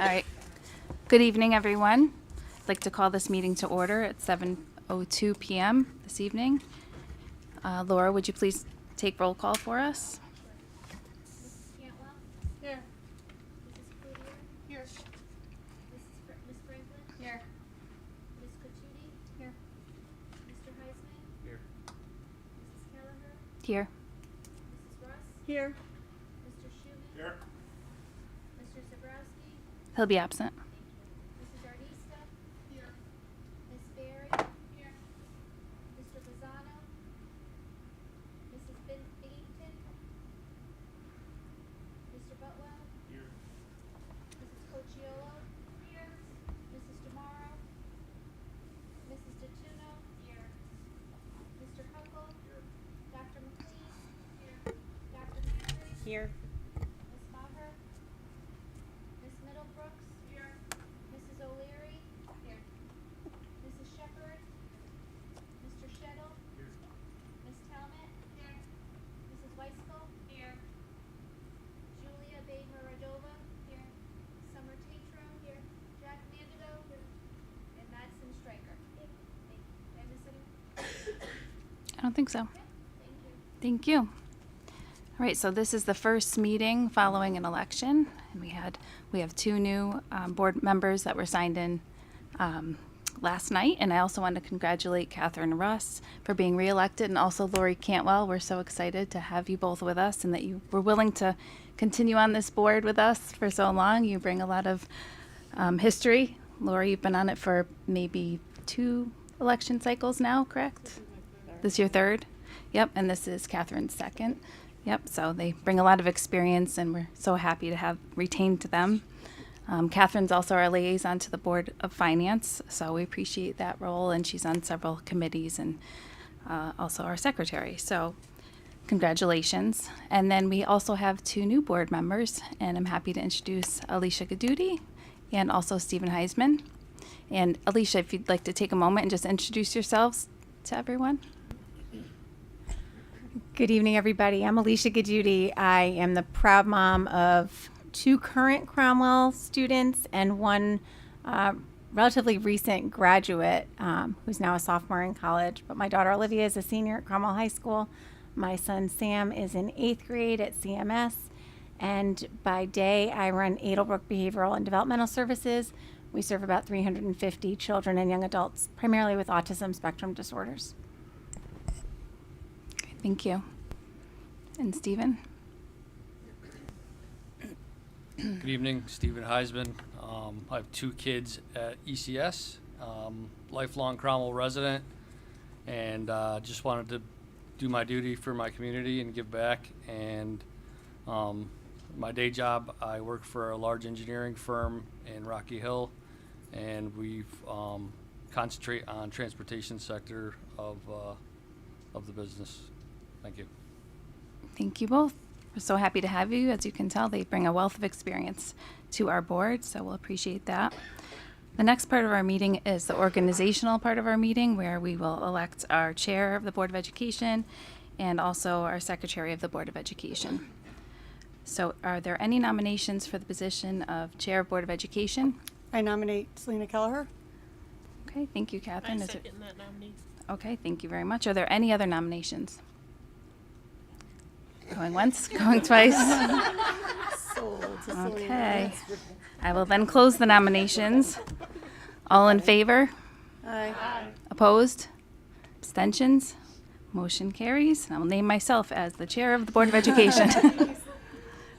right. Good evening, everyone. I'd like to call this meeting to order at 7:02 p.m. this evening. Laura, would you please take roll call for us? Mrs. Cantwell? Here. Mrs. Cloutier? Here. Ms. Franklin? Here. Ms. Cochiti? Here. Mr. Heisman? Here. Mrs. Kelleher? Here. Mrs. Russ? Here. Mr. Schuman? Here. Mr. Zabrowski? He'll be absent. Thank you. Mrs. Ardista? Here. Ms. Berry? Here. Mr. Lozano? Mrs. Binghamton? Mr. Butwell? Here. Mrs. Cochiolo? Here. Mrs. Demaro? Mrs. DeTuno? Here. Mr. Huckle? Here. Dr. McLean? Here. Dr. Landry? Here. Ms. Maher? Ms. Middlebrooks? Here. Mrs. O'Leary? Here. Mrs. Shepherd? Mr. Shettle? Here. Ms. Talmott? Here. Mrs. Weiskel? Here. Julia Bay Maradova? Here. Summer Tatro? Here. Jack Mandado? Here. And Madison Stryker? Thank you. Did I miss anyone? I don't think so. Okay, thank you. Thank you. All right, so this is the first meeting following an election, and we have two new board members that were signed in last night, and I also want to congratulate Catherine Russ for being reelected, and also Lori Cantwell. We're so excited to have you both with us, and that you were willing to continue on this board with us for so long. You bring a lot of history. Lori, you've been on it for maybe 2 election cycles now, correct? This is your third? Yep, and this is Catherine's second. Yep, so they bring a lot of experience, and we're so happy to have retained them. Catherine's also our liaison to the Board of Finance, so we appreciate that role, and she's on several committees and also our secretary. So congratulations. And then we also have 2 new board members, and I'm happy to introduce Alicia Gaduti and also Stephen Heisman. And Alicia, if you'd like to take a moment and just introduce yourselves to everyone. Good evening, everybody. I'm Alicia Gaduti. I am the proud mom of 2 current Cromwell students and 1 relatively recent graduate who's now a sophomore in college. But my daughter Olivia is a senior at Cromwell High School. My son Sam is in 8th grade at CMS. And by day, I run Edelbrook Behavioral and Developmental Services. We serve about 350 children and young adults, primarily with autism spectrum disorders. Thank you. And Stephen? Good evening, Stephen Heisman. I have 2 kids at ECS, lifelong Cromwell resident, and just wanted to do my duty for my community and give back. And my day job, I work for a large engineering firm in Rocky Hill, and we concentrate on transportation sector of the business. Thank you. Thank you both. We're so happy to have you. As you can tell, they bring a wealth of experience to our board, so we'll appreciate that. The next part of our meeting is the organizational part of our meeting, where we will elect our chair of the Board of Education and also our secretary of the Board of Education. So are there any nominations for the position of chair of Board of Education? I nominate Selena Kelleher. Okay, thank you, Catherine. I Is it- second that nominee. Okay, thank you very much. Are there any other nominations? Going once, going twice. Sold to Selena. Okay. I will then close the nominations. All in favor? Aye. Opposed? Abstentions? Motion carries. I will name myself as the chair of the Board of Education.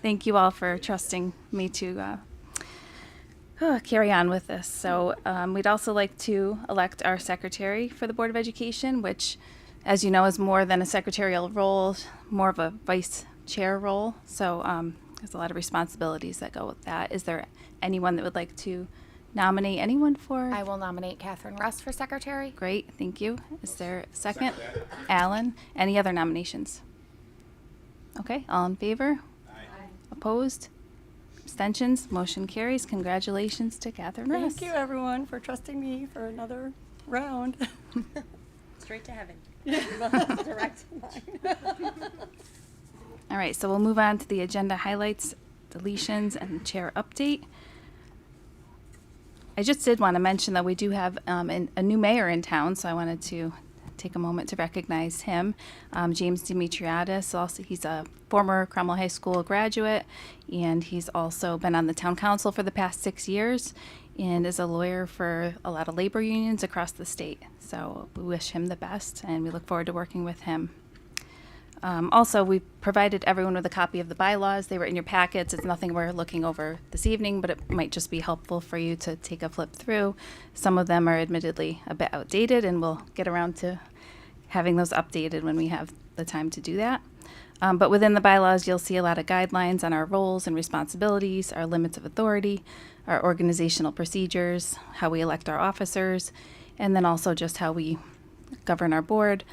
Thank you all for trusting me to carry on with this. So we'd also like to elect our secretary for the Board of Education, which, as you know, is more than a secretarial role, more of a vice chair role. So there's a lot of responsibilities that go with that. Is there anyone that would like to nominate anyone for? I will nominate Catherine Russ for secretary. Great, thank you. Is there a second? Alan, any other nominations? Okay, all in favor? Aye. Opposed? Abstentions? Motion carries. Congratulations to Catherine Russ. Thank you, everyone, for trusting me for another round. Straight to heaven. Direct line. All right, so we'll move on to the agenda highlights, deletions, and chair update. I just did want to mention that we do have a new mayor in town, so I wanted to take a moment to recognize him. James Dimitriadis, also he's a former Cromwell High School graduate, and he's also been on the town council for the past 6 years and is a lawyer for a lot of labor unions across the state. So we wish him the best, and we look forward to working with him. Also, we provided everyone with a copy of the bylaws. They were in your packets. It's nothing we're looking over this evening, but it might just be helpful for you to take a flip through. Some of them are admittedly a bit outdated, and we'll get around to having those updated when we have the time to do that. But within the bylaws, you'll see a lot of guidelines on our roles and responsibilities, our limits of authority, our organizational procedures, how we elect our officers, and then also just how we govern our board.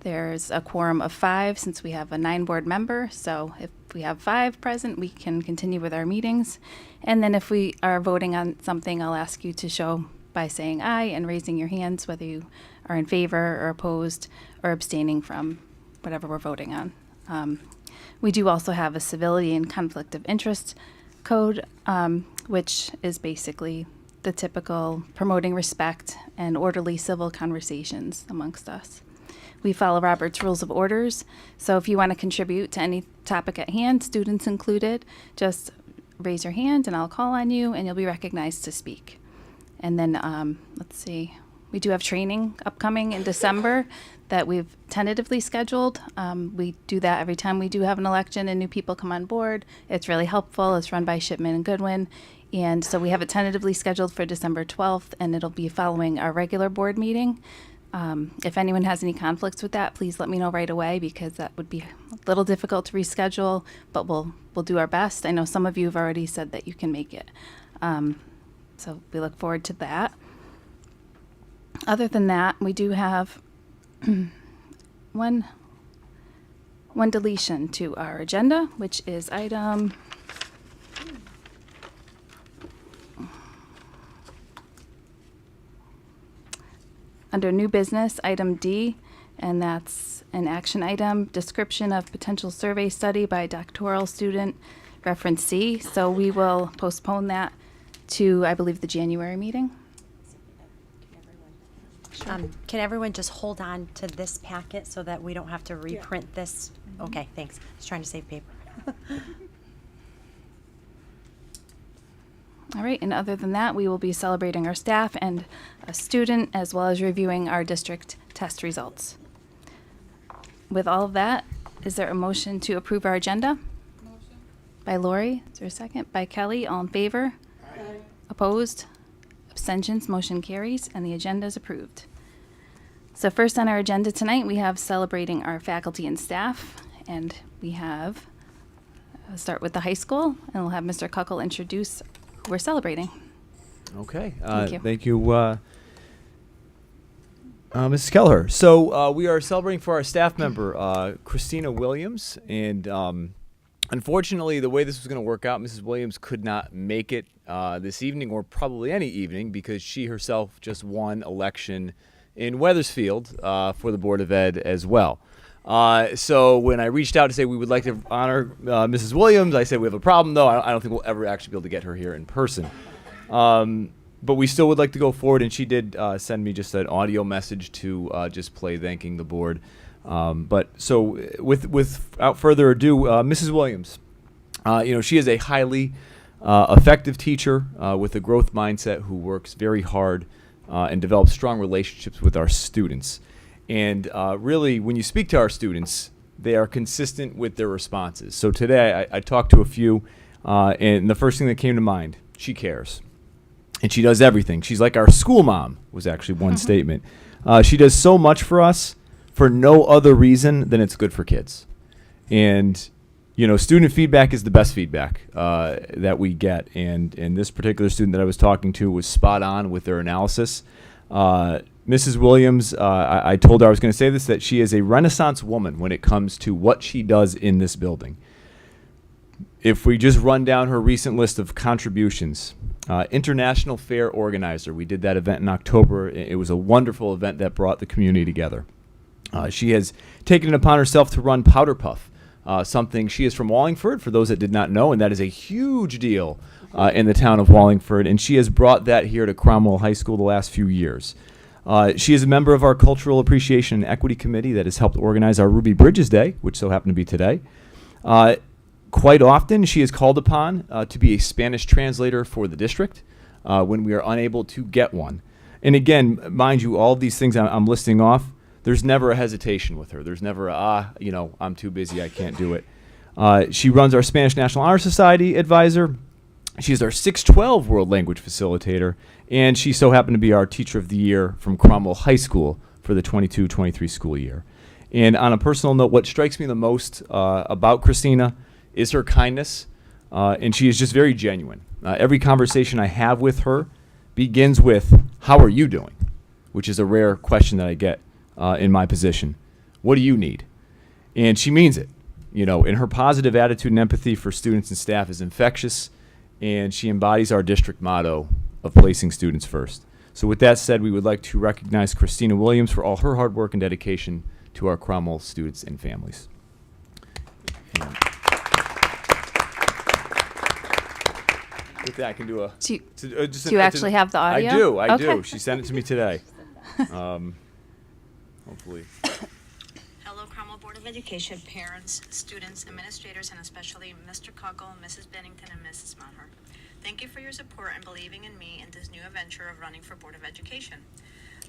There's a quorum of 5 since we have a 9-board member, so if we have 5 present, we can continue with our meetings. And then if we are voting on something, I'll ask you to show by saying aye and raising your hands whether you are in favor or opposed or abstaining from whatever we're voting on. We do also have a civility and conflict of interest code, which is basically the typical promoting respect and orderly civil conversations amongst us. We follow Robert's Rules of Orders, so if you want to contribute to any topic at hand, students included, just raise your hand and I'll call on you and you'll be recognized to speak. And then, let's see, we do have training upcoming in December that we've tentatively scheduled. We do that every time we do have an election and new people come on board. It's really helpful. It's run by Shipman and Goodwin. And so we have it tentatively scheduled for December 12th, and it'll be following our regular board meeting. If anyone has any conflicts with that, please let me know right away, because that would be a little difficult to reschedule, but we'll do our best. I know some of you have already said that you can make it. So we look forward to that. Other than that, we do have one deletion to our agenda, which is item under new business, item D, and that's an action item, description of potential survey study by doctoral student, reference C. So we will postpone that to, I believe, the January meeting. Can everyone just hold on to this packet so that we don't have to reprint this? Okay, thanks. Just trying to save paper. All right, and other than that, we will be celebrating our staff and a student, as well as reviewing our district test results. With all of that, is there a motion to approve our agenda? Motion. By Lori. Is there a second? By Kelly. All in favor? Aye. Opposed? Abstentions? Motion carries, and the agenda is approved. So first on our agenda tonight, we have celebrating our faculty and staff, and we have, start with the high school, and we'll have Mr. Kuckel introduce who we're celebrating. Okay. Thank you. Mrs. Kelleher. So we are celebrating for our staff member, Christina Williams. And unfortunately, the way this was going to work out, Mrs. Williams could not make it this evening, or probably any evening, because she herself just won election in Weathersfield for the Board of Ed as well. So when I reached out to say we would like to honor Mrs. Williams, I said we have a problem, though. I don't think we'll ever actually be able to get her here in person. But we still would like to go forward, and she did send me just an audio message to just play thanking the board. But so without further ado, Mrs. Williams, she is a highly effective teacher with a growth mindset who works very hard and develops strong relationships with our students. And really, when you speak to our students, they are consistent with their responses. So today, I talked to a few, and the first thing that came to mind, she cares. And she does everything. She's like our school mom, was actually one statement. She does so much for us for no other reason than it's good for kids. And, student feedback is the best feedback that we get. And this particular student that I was talking to was spot on with their analysis. Mrs. Williams, I told her I was going to say this, that she is a Renaissance woman when it comes to what she does in this building. If we just run down her recent list of contributions, International Fair Organizer. We did that event in October. It was a wonderful event that brought the community together. She has taken it upon herself to run Powder Puff, something. She is from Wallingford, for those that did not know, and that is a huge deal in the town of Wallingford, and she has brought that here to Cromwell High School the last few years. She is a member of our Cultural Appreciation and Equity Committee that has helped organize our Ruby Bridges Day, which so happened to be today. Quite often, she is called upon to be a Spanish translator for the district when we are unable to get one. And again, mind you, all of these things I'm listing off, there's never a hesitation with her. There's never I'm too busy, I can't do it. She runs our Spanish National Honor Society advisor. She's our 612 World Language Facilitator, and she so happened to be our Teacher of the Year from Cromwell High School for the 22-23 school year. And on a personal note, what strikes me the most about Christina is her kindness, and she is just very genuine. Every conversation I have with her begins with, "How are you doing?" which is a rare question that I get in my position. What do you need? And she means it. And her positive attitude and empathy for students and staff is infectious, and she embodies our district motto of placing students first. So with that said, we would like to recognize Christina Williams for all her hard work and dedication to our Cromwell students and families. And with that, I can do a... Do you actually have the audio? I do. Okay. She sent it to me today. Hopefully. Hello, Cromwell Board of Education, parents, students, administrators, and especially Mr. Cuckle, Mrs. Bennington, and Mrs. Maher. Thank you for your support and believing in me in this new adventure of running for Board of Education.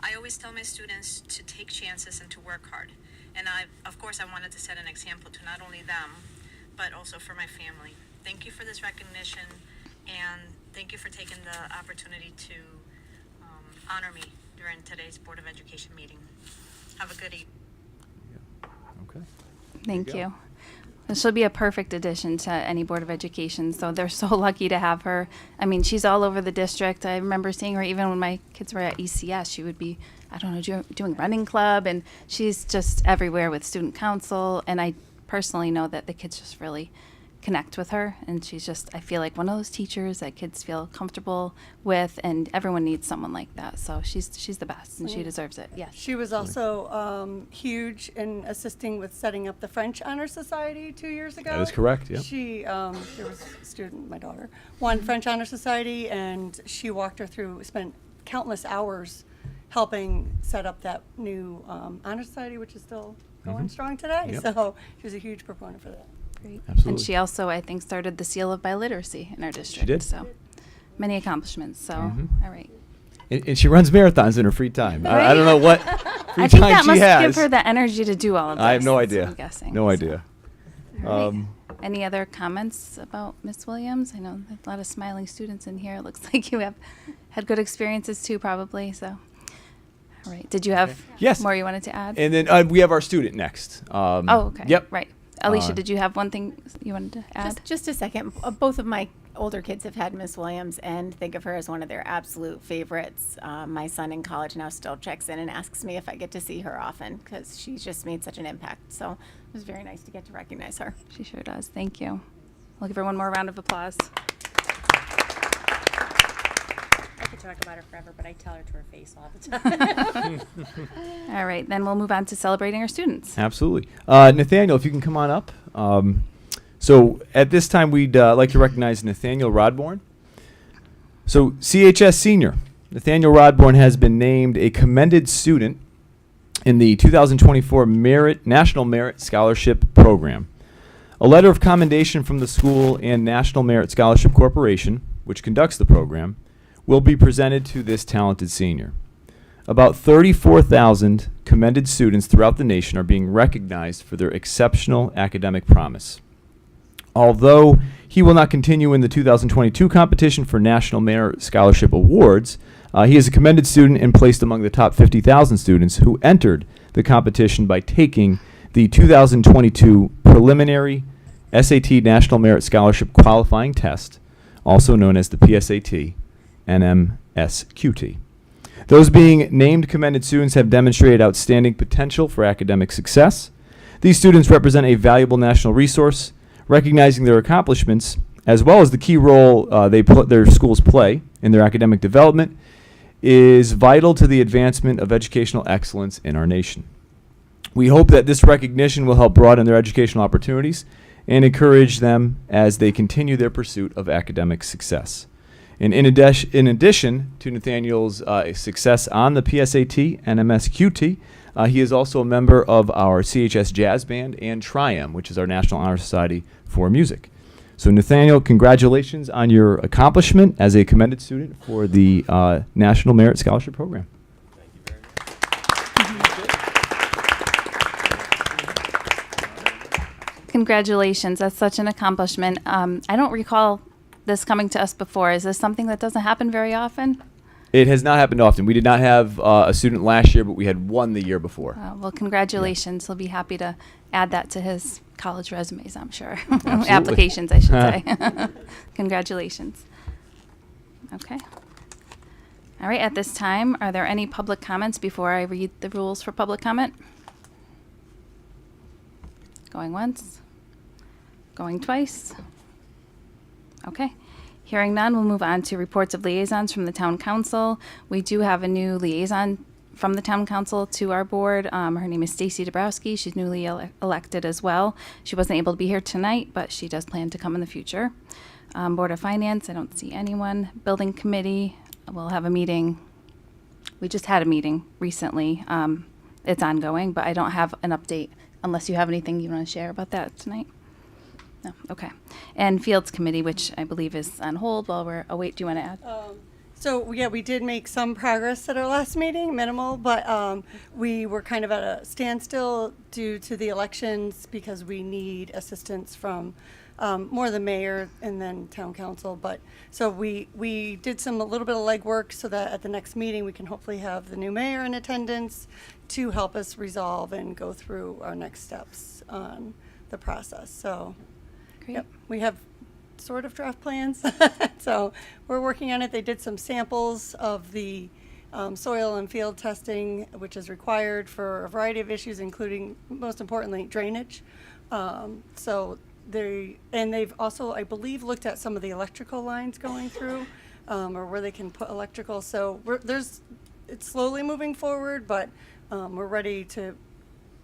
I always tell my students to take chances and to work hard. And of course, I wanted to set an example to not only them, but also for my family. Thank you for this recognition, and thank you for taking the opportunity to honor me during today's Board of Education meeting. Have a good evening. Okay. Thank you. She'll be a perfect addition to any Board of Education, so they're so lucky to have her. I mean, she's all over the district. I remember seeing her even when my kids were at ECS. She would be, doing running club, and she's just everywhere with student council, and I personally know that the kids just really connect with her, and she's just, I feel like one of those teachers that kids feel comfortable with, and everyone needs someone like that. So she's the best, and she deserves it. Yes. She was also huge in assisting with setting up the French Honor Society 2 years ago. That is correct, yep. She, there was a student, my daughter, won French Honor Society, and she walked her through, spent countless hours helping set up that new Honor Society, which is still going strong today. Yep. So she was a huge proponent for that. Great. Absolutely. And she also, I think, started the Seal of Biliteracy in our district. did. So many accomplishments. So, all right. And she runs marathons in her free time. I don't know what free I think time that she must has. give her the energy to do all of this. I have no that's what idea. I'm guessing. No So, idea. all right. Any other comments about Miss Williams? I know there's a lot of smiling students in here. It looks like you have had good experiences too, probably. So, all right. Did you have Yes. more you wanted to add? And then we have our student next. Oh, okay. Yep. Right. Alicia, did you have one thing you wanted to add? Just a second. Both of my older kids have had Miss Williams and think of her as one of their absolute favorites. My son in college now still checks in and asks me if I get to see her often because she's just made such an impact. So it was very nice to get to recognize her. She sure does. Thank you. We'll give her one more round of applause. I could talk about her forever, but I tell her to her face all the time. All right, then we'll move on to celebrating our students. Absolutely. Nathaniel, if you can come on up. So at this time, we'd like to recognize Nathaniel Rodborn. So CHS senior, Nathaniel Rodborn has been named a commended student in the 2024 National Merit Scholarship Program. A letter of commendation from the school and National Merit Scholarship Corporation, which conducts the program, will be presented to this talented senior. About 34,000 commended students throughout the nation are being recognized for their exceptional academic promise. Although he will not continue in the 2022 competition for National Merit Scholarship Awards, he is a commended student and placed among the top 50,000 students who entered the competition by taking the 2022 preliminary SAT National Merit Scholarship Qualifying Test, also known as the PSAT, NMSQT. Those being named commended students have demonstrated outstanding potential for academic success. These students represent a valuable national resource. Recognizing their accomplishments, as well as the key role their schools play in their academic development, is vital to the advancement of educational excellence in our nation. We hope that this recognition will help broaden their educational opportunities and encourage them as they continue their pursuit of academic success. And in addition to Nathaniel's success on the PSAT and MSQT, he is also a member of our CHS Jazz Band and Trium, which is our National Honor Society for Music. So Nathaniel, congratulations on your accomplishment as a commended student for the National Merit Scholarship Program. Congratulations. That's such an accomplishment. I don't recall this coming to us before. Is this something that doesn't happen very often? It has not happened often. We did not have a student last year, but we had one the year before. Well, congratulations. He'll be happy to add that to his college resumes, I'm sure. Absolutely. Applications, I should say. Congratulations. Okay. All right, at this time, are there any public comments before I read the rules for public comment? Going once? Going twice? Okay. Hearing none, we'll move on to reports of liaisons from the town council. We do have a new liaison from the town council to our board. Her name is Stacy Dabrowski. She's newly elected as well. She wasn't able to be here tonight, but she does plan to come in the future. Board of Finance, I don't see anyone. Building Committee, we'll have a meeting. We just had a meeting recently. It's ongoing, but I don't have an update unless you have anything you want to share about that tonight. No, okay. And Fields Committee, which I believe is on hold while we're, oh wait, do you want to add? So yeah, we did make some progress at our last meeting, minimal, but we were kind of at a standstill due to the elections because we need assistance from more the mayor and then town council. But so we did a little bit of legwork so that at the next meeting we can hopefully have the new mayor in attendance to help us resolve and go through our next steps on the process. So. Great. Yep, we have sort of draft plans, so we're working on it. They did some samples of the soil and field testing, which is required for a variety of issues, including, most importantly, drainage. They've also, I believe, looked at some of the electrical lines going through, or where they can put electrical. So it's slowly moving forward, but we're ready to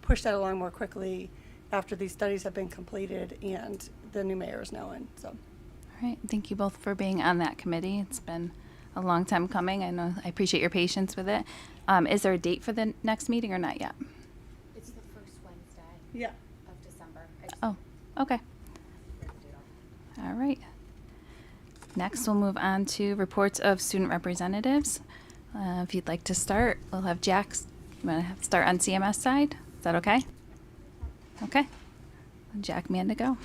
push that along more quickly after these studies have been completed and the new mayor is now in. So, All right. Thank you both for being on that committee. It's been a long time coming. I know. I appreciate your patience with it. Is there a date for the next meeting or not yet? It's the first Wednesday yeah. of December. Oh, okay. All right. Next, we'll move on to reports of student representatives. If you'd like to start, we'll have Jack. You want to start on CMS side? Is that okay? Okay. Jack Mandigo.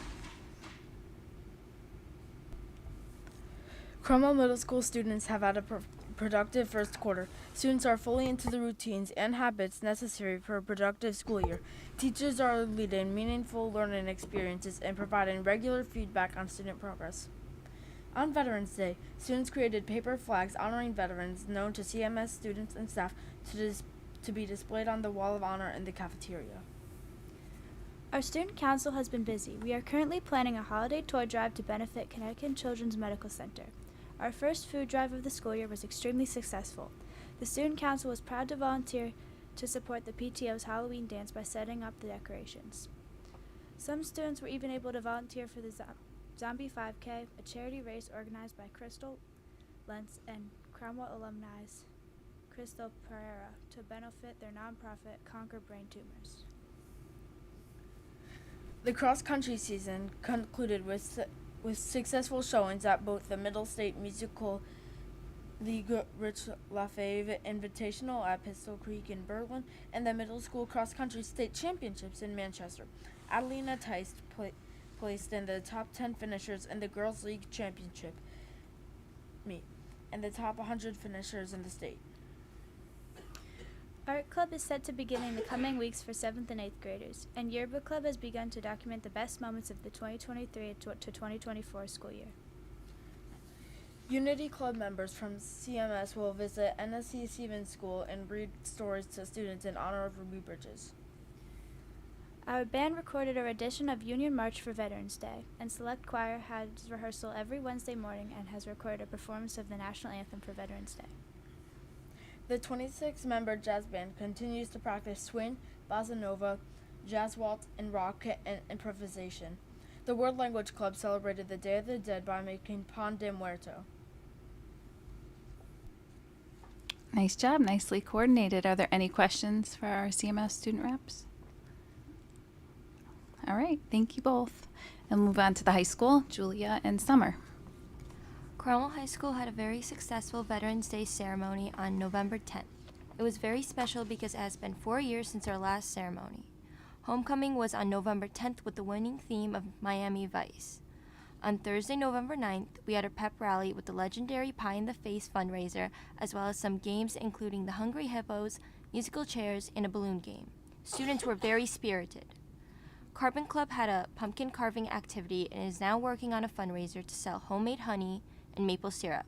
Cromwell Middle School students have had a productive first quarter. Students are fully into the routines and habits necessary for a productive school year. Teachers are leading meaningful learning experiences and providing regular feedback on student progress. On Veterans Day, students created paper flags honoring veterans known to CMS students and staff to be displayed on the Wall of Honor in the cafeteria. Our student council has been busy. We are currently planning a holiday toy drive to benefit Connecticut Children's Medical Center. Our first food drive of the school year was extremely successful. The student council was proud to volunteer to support the PTO's Halloween dance by setting up the decorations. Some students were even able to volunteer for the Zombie 5K, a charity race organized by Crystal Lentz and Cromwell alumni Crystal Pereira to benefit their nonprofit Conquer Brain Tumors. The cross-country season concluded with successful showings at both the Middle State Musical League Rich Lafave Invitational at Pistol Creek in Berlin and the Middle School Cross-Country State Championships in Manchester. Adelina Tice placed in the top 10 finishers in the Girls League Championship meet and the top 100 finishers in the state. Art Club is set to begin in the coming weeks for 7th and 8th graders, and Yearbook Club has begun to document the best moments of the 2023 to 2024 school year. Unity Club members from CMS will visit NSC Stevens School and read stories to students in honor of Ruby Bridges. Our band recorded a rendition of Union March for Veterans Day, and Select Choir has rehearsal every Wednesday morning and has recorded a performance of the national anthem for Veterans Day. The 26-member jazz band continues to practice swing, bossa nova, jazz waltz, and rock and improvisation. The World Language Club celebrated the Day of the Dead by making Pan de Muerto. Nice job, nicely coordinated. Are there any questions for our CMS student reps? All right, thank you both. And move on to the high school, Julia and Summer. Cromwell High School had a very successful Veterans Day ceremony on November 10th. It was very special because it has been 4 years since our last ceremony. Homecoming was on November 10th with the winning theme of Miami Vice. On Thursday, November 9th, we had a pep rally with the legendary Pie in the Face fundraiser, as well as some games including the Hungry Hippos, musical chairs, and a balloon game. Students were very spirited. Carbon Club had a pumpkin carving activity and is now working on a fundraiser to sell homemade honey and maple syrup.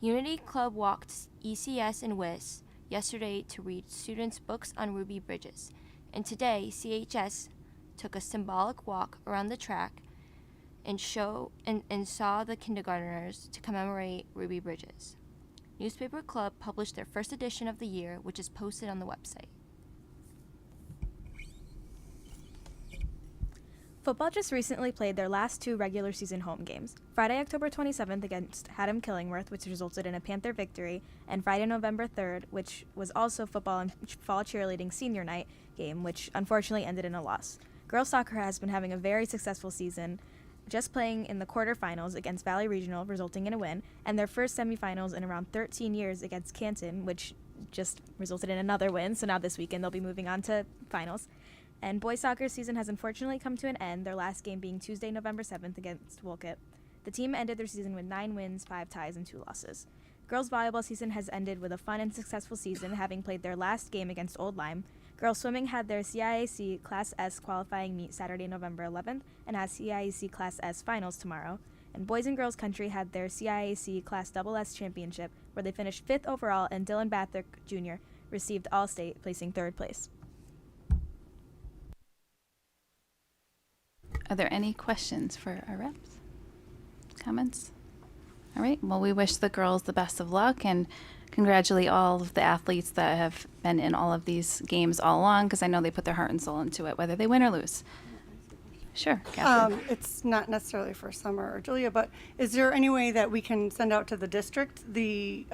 Unity Club walked ECS and WIS yesterday to read students' books on Ruby Bridges, and today CHS took a symbolic walk around the track and saw the kindergartners to commemorate Ruby Bridges. Newspaper Club published their first edition of the year, which is posted on the website. Football just recently played their last 2 regular season home games. Friday, October 27th against Haddam Killingworth, which resulted in a Panther victory, and Friday, November 3rd, which was also football and fall cheerleading senior night game, which unfortunately ended in a loss. Girls soccer has been having a very successful season, just playing in the quarterfinals against Valley Regional, resulting in a win, and their first semifinals in around 13 years against Canton, which just resulted in another win. So now this weekend they'll be moving on to finals. And boys soccer season has unfortunately come to an end, their last game being Tuesday, November 7th against Wolcott. The team ended their season with 9 wins, 5 ties, and 2 losses. Girls volleyball season has ended with a fun and successful season, having played their last game against Old Lyme. Girls swimming had their CIAC Class S qualifying meet Saturday, November 11th, and has CIAC Class S finals tomorrow. And boys and girls country had their CIAC Class SS championship, where they finished 5th overall, and Dylan Bathrick Jr. received All-State, placing 3rd place. Are there any questions for our reps? Comments? All right, well, we wish the girls the best of luck and congratulate all of the athletes that have been in all of these games all along, because I know they put their heart and soul into it, whether they win or lose. Sure, Catherine. It's not necessarily for Summer or Julia, but is there any way that we can send out to the district the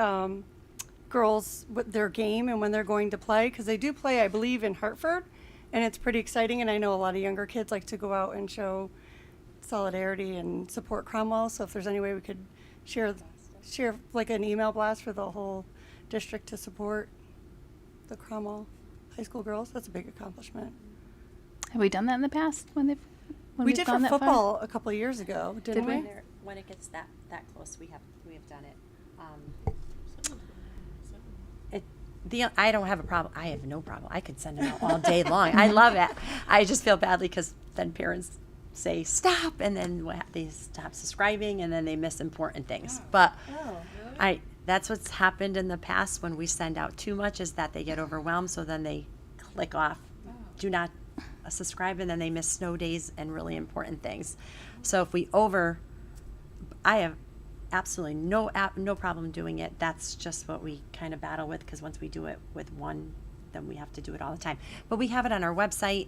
girls with their game and when they're going to play? Because they do play, I believe, in Hartford, and it's pretty exciting, and I know a lot of younger kids like to go out and show solidarity and support Cromwell, so if there's any way we could share like an email blast for the whole district to support the Cromwell High School girls, that's a big accomplishment. Have we done that in the past when We we've did for gone that far? football a couple of years ago, didn't Did we? we? When it gets that close, we have done it. I don't have a problem. I have no problem. I could send it out all day long. I love it. I just feel badly because then parents say stop, and then they stop subscribing, and then they miss important things. But that's what's happened in the past when we send out too much, is that they get overwhelmed, so then they click off, do not subscribe, and then they miss snow days and really important things. So if I have absolutely no problem doing it. That's just what we kind of battle with, because once we do it with one, then we have to do it all the time. But we have it on our website.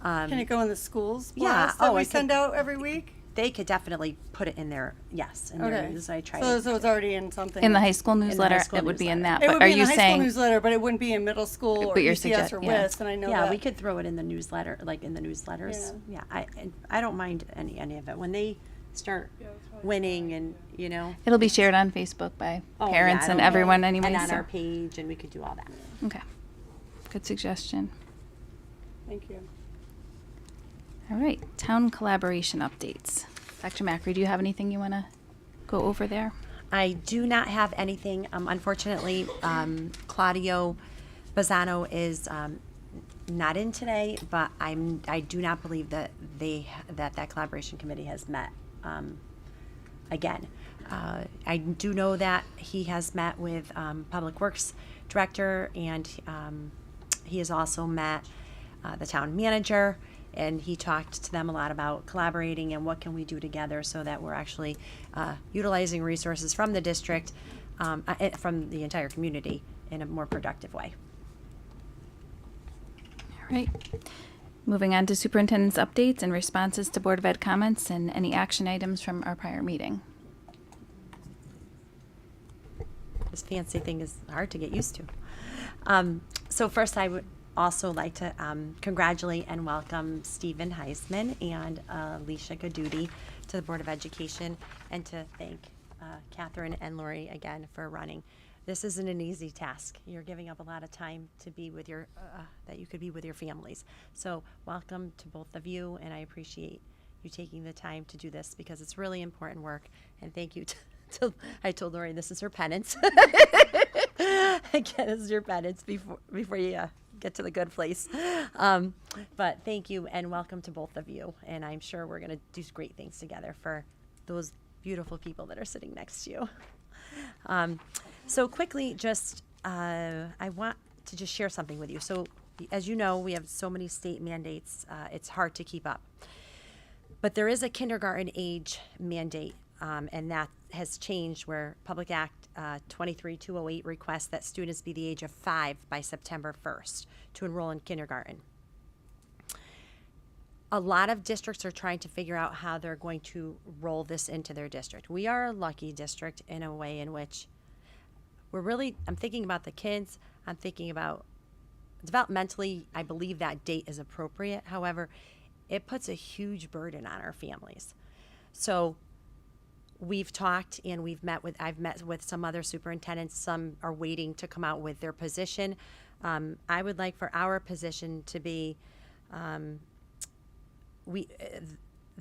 Can it go in the schools Yeah. blast that Oh, we it could- send out every week? They could definitely put it in their, yes, in their news. I try So it's already in something. In the high school the newsletter, high school it would be in newsletter. that. It But would are be in you the high school saying? newsletter, but it wouldn't be in middle school or But you're ECS or yeah. WIS, and I know Yeah, that. we could throw it in the newsletter, like in the newsletters. Yeah, I don't mind any of it. When they start winning, and It'll be shared on Facebook by Oh, parents yeah, and it'll- everyone anyway. and on so- our page, and we could do all that. Okay. Good suggestion. Thank you. All right, town collaboration updates. Dr. Macri, do you have anything you want to go over there? I do not have anything. Unfortunately, Claudio Bazzano is not in today, but I do not believe that that collaboration committee has met again. I do know that he has met with Public Works Director, and he has also met the town manager, and he talked to them a lot about collaborating and what can we do together so that we're actually utilizing resources from the district, from the entire community, in a more productive way. All right. Moving on to superintendent's updates and responses to Board of Ed comments and any action items from our prior meeting. This fancy thing is hard to get used to. So first, I would also like to congratulate and welcome Stephen Heisman and Alicia Gaduti to the Board of Education, and to thank Catherine and Lori again for running. This isn't an easy task. You're giving up a lot of time to be with your, that you could be with your families. So welcome to both of you, and I appreciate you taking the time to do this because it's really important work. And thank you I told Lori this is her penance. Again, this is your penance before you get to the good place. But thank you and welcome to both of you. And I'm sure we're going to do great things together for those beautiful people that are sitting next to you. So quickly, I want to just share something with you. So as you know, we have so many state mandates, it's hard to keep up. But there is a kindergarten age mandate, and that has changed where Public Act 23208 requests that students be the age of 5 by September 1st to enroll in kindergarten. A lot of districts are trying to figure out how they're going to roll this into their district. We are a lucky district in a way in which I'm thinking about the kids, I'm thinking about developmentally, I believe that date is appropriate. However, it puts a huge burden on our families. So we've talked and I've met with some other superintendents. Some are waiting to come out with their position. I would like for our position to be, the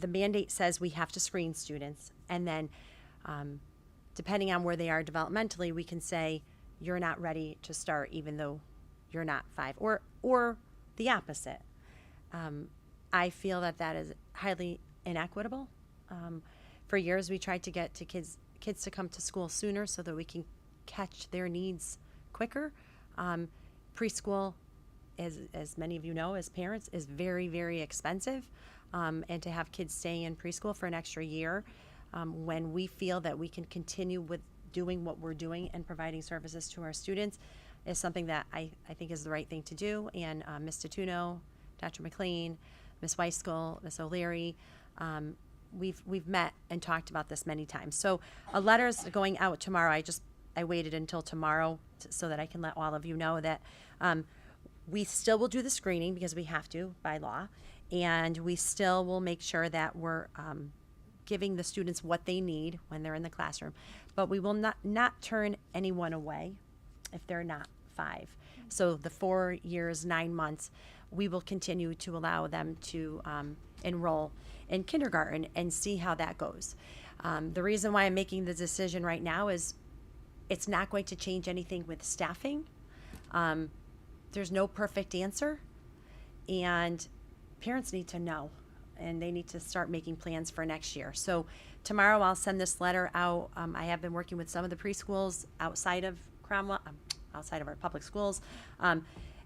mandate says we have to screen students, and then depending on where they are developmentally, we can say you're not ready to start even though you're not 5, or the opposite. I feel that is highly inequitable. For years, we tried to get to kids to come to school sooner so that we can catch their needs quicker. Preschool, as many of you know, as parents, is very, very expensive. And to have kids staying in preschool for an extra year, when we feel that we can continue with doing what we're doing and providing services to our students, is something that I think is the right thing to do. And Ms. Tatuno, Dr. McLean, Ms. Weiskell, Ms. O'Leary, we've met and talked about this many times. So a letter's going out tomorrow. I waited until tomorrow so that I can let all of you know that we still will do the screening because we have to by law, and we still will make sure that we're giving the students what they need when they're in the classroom. But we will not turn anyone away if they're not 5. So the 4 years, 9 months, we will continue to allow them to enroll in kindergarten and see how that goes. The reason why I'm making the decision right now is it's not going to change anything with staffing. There's no perfect answer, and parents need to know, and they need to start making plans for next year. So tomorrow I'll send this letter out. I have been working with some of the preschools outside of Cromwell, outside of our public schools, and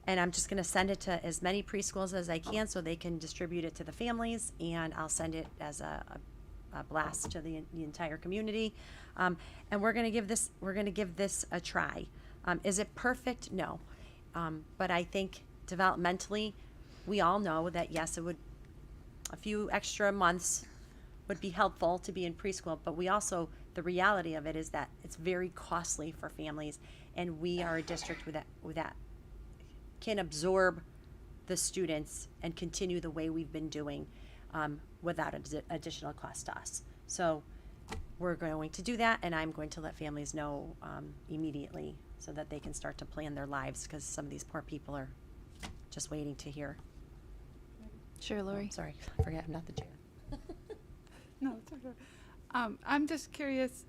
I'm just going to send it to as many preschools as I can so they can distribute it to the families, and I'll send it as a blast to the entire community. And we're going to give this a try. Is it perfect? No. But I think developmentally, we all know that yes, a few extra months would be helpful to be in preschool, but the reality of it is that it's very costly for families, and we are a district that can absorb the students and continue the way we've been doing without additional cost to us. So we're going to do that, and I'm going to let families know immediately so that they can start to plan their lives, because some of these poor people are just waiting to hear. Sure, Lori. Sorry, I forget I'm not the chair. No, it's okay. I'm just curious.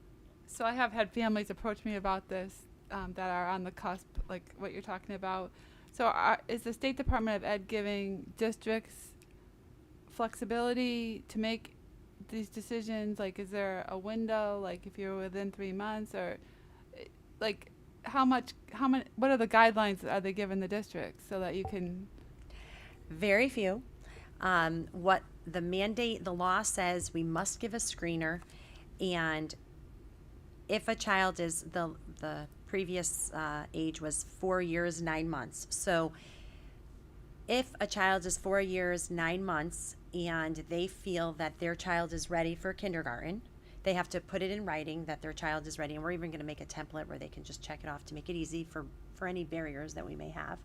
So I have had families approach me about this that are on the cusp, like what you're talking about. So is the State Department of Ed giving districts flexibility to make these decisions? Like, is there a window, like if you're within 3 months, or like how many, what are the guidelines are they giving the districts so that you can? Very few. What the law says, we must give a screener, and if a child is the previous age was 4 years, 9 months. So if a child is 4 years, 9 months, and they feel that their child is ready for kindergarten, they have to put it in writing that their child is ready. And we're even going to make a template where they can just check it off to make it easy for any barriers that we may have.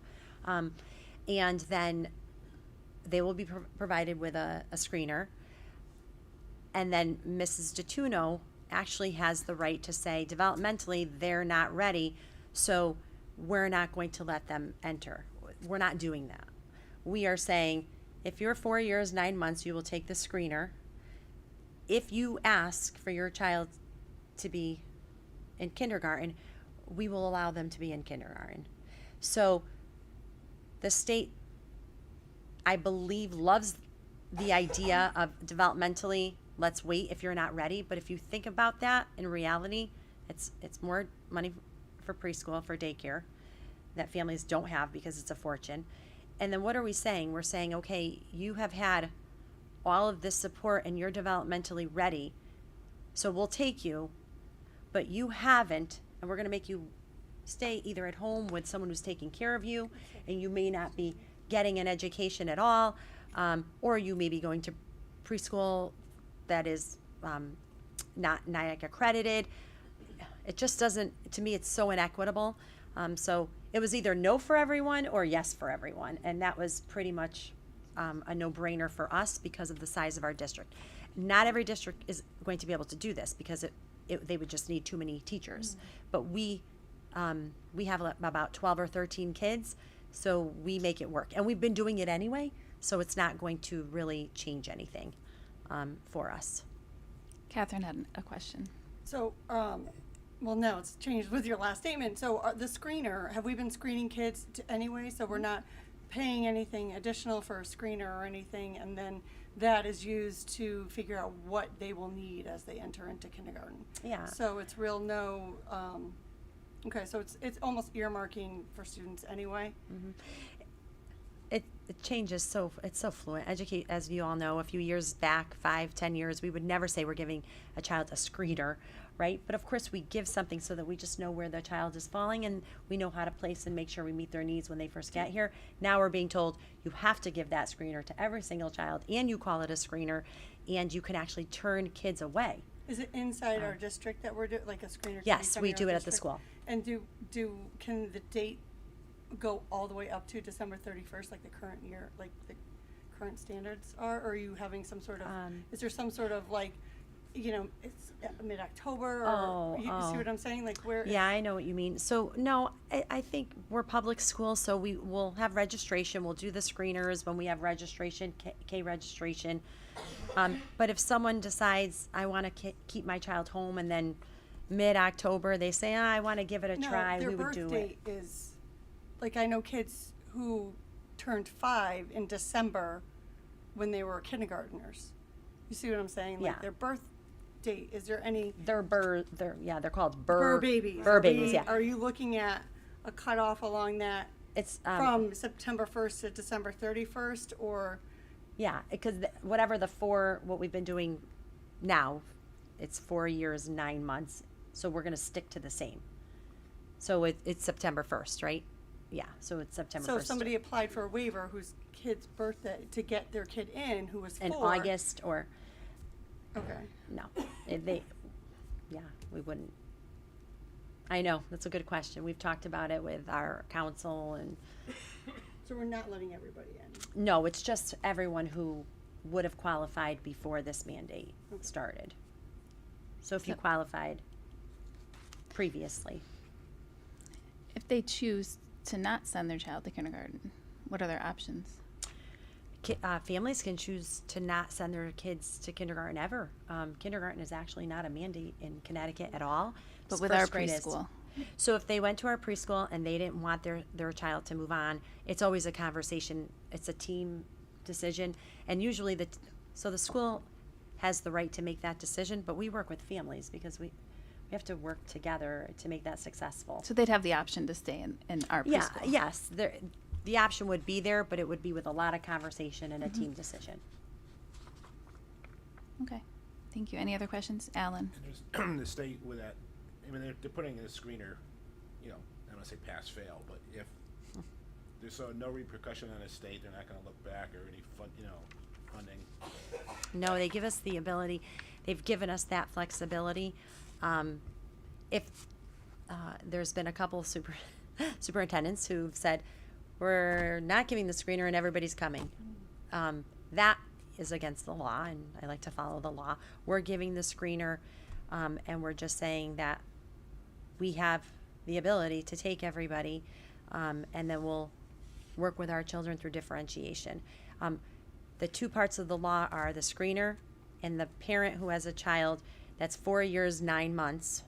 And then they will be provided with a screener. And then Mrs. DeTuno actually has the right to say developmentally they're not ready, so we're not going to let them enter. We're not doing that. We are saying if you're 4 years, 9 months, you will take the screener. If you ask for your child to be in kindergarten, we will allow them to be in kindergarten. So the state, I believe, loves the idea of developmentally, let's wait if you're not ready. But if you think about that, in reality, it's more money for preschool, for daycare, that families don't have because it's a fortune. And then what are we saying? We're saying, okay, you have had all of this support and you're developmentally ready, so we'll take you, but you haven't, and we're going to make you stay either at home with someone who's taking care of you, and you may not be getting an education at all, or you may be going to preschool that is not NIAC accredited. It just doesn't, to me, it's so inequitable. So it was either no for everyone or yes for everyone, and that was pretty much a no-brainer for us because of the size of our district. Not every district is going to be able to do this because they would just need too many teachers. But we have about 12 or 13 kids, so we make it work. And we've been doing it anyway, so it's not going to really change anything for us. Catherine had a question. So, well, no, it's changed with your last statement. So the screener, have we been screening kids anyway? So we're not paying anything additional for a screener or anything, and then that is used to figure out what they will need as they enter into kindergarten. Yeah. So it's real no, okay, so it's almost earmarking for students anyway. Mm-hmm. It changes, it's so fluent. Educate, as you all know, a few years back, 5-10 years, we would never say we're giving a child a screener, right? But of course we give something so that we just know where the child is falling and we know how to place and make sure we meet their needs when they first get here. Now we're being told you have to give that screener to every single child, and you call it a screener, and you can actually turn kids away. Is it inside our district that we're doing, like a screener? can be Yes, from we your do it at the district? school. And can the date go all the way up to December 31st, like the current year, like the current standards are? Or are you having some sort of, is there some sort of like, it's mid-October, or you see what I'm saying? Like where? Yeah, I know what you mean. So no, I think we're public school, so we will have registration. We'll do the screeners when we have registration, K registration. But if someone decides I want to keep my child home, and then mid-October they say I want to give it a try, we would do it. Their birth date is, like I know kids who turned 5 in December when they were kindergartners. You see what I'm saying? Like Yeah. their birth date, is there any? They're called Burr babies. Burr babies, yeah. Are you looking at a cutoff along that It's from September 1st to December 31st, or? Yeah, because what we've been doing now, it's 4 years, 9 months, so we're going to stick to the same. So it's September 1st, right? Yeah, so it's September 1st. So if somebody applied for a waiver whose kid's birthday, to get their kid in, who was 4. In August or, Okay. no, we wouldn't. I know, that's a good question. We've talked about it with our council, and So we're not letting everybody in. no, it's just everyone who would have qualified before this mandate started. So if you qualified previously. If they choose to not send their child to kindergarten, what are their options? Families can choose to not send their kids to kindergarten ever. Kindergarten is actually not a mandate in Connecticut at all. But with our First grade is. preschool. So if they went to our preschool and they didn't want their child to move on, it's always a conversation. It's a team decision. And usually the school has the right to make that decision, but we work with families because we have to work together to make that successful. So they'd have the option to stay in our Yeah, preschool. yes. The option would be there, but it would be with a lot of conversation and a team decision. Okay. Thank you. Any other questions? Alan? And the state with that, I mean, they're putting in a screener, I don't want to say pass fail, but if there's no repercussion on the state. They're not going to look back or any funding. No, they give us the ability. They've given us that flexibility. If there's been a couple of superintendents who've said, we're not giving the screener and everybody's coming. That is against the law, and I like to follow the law. We're giving the screener, and we're just saying that we have the ability to take everybody, and then we'll work with our children through differentiation. The two parts of the law are the screener and the parent who has a child that's 4 years, 9 months,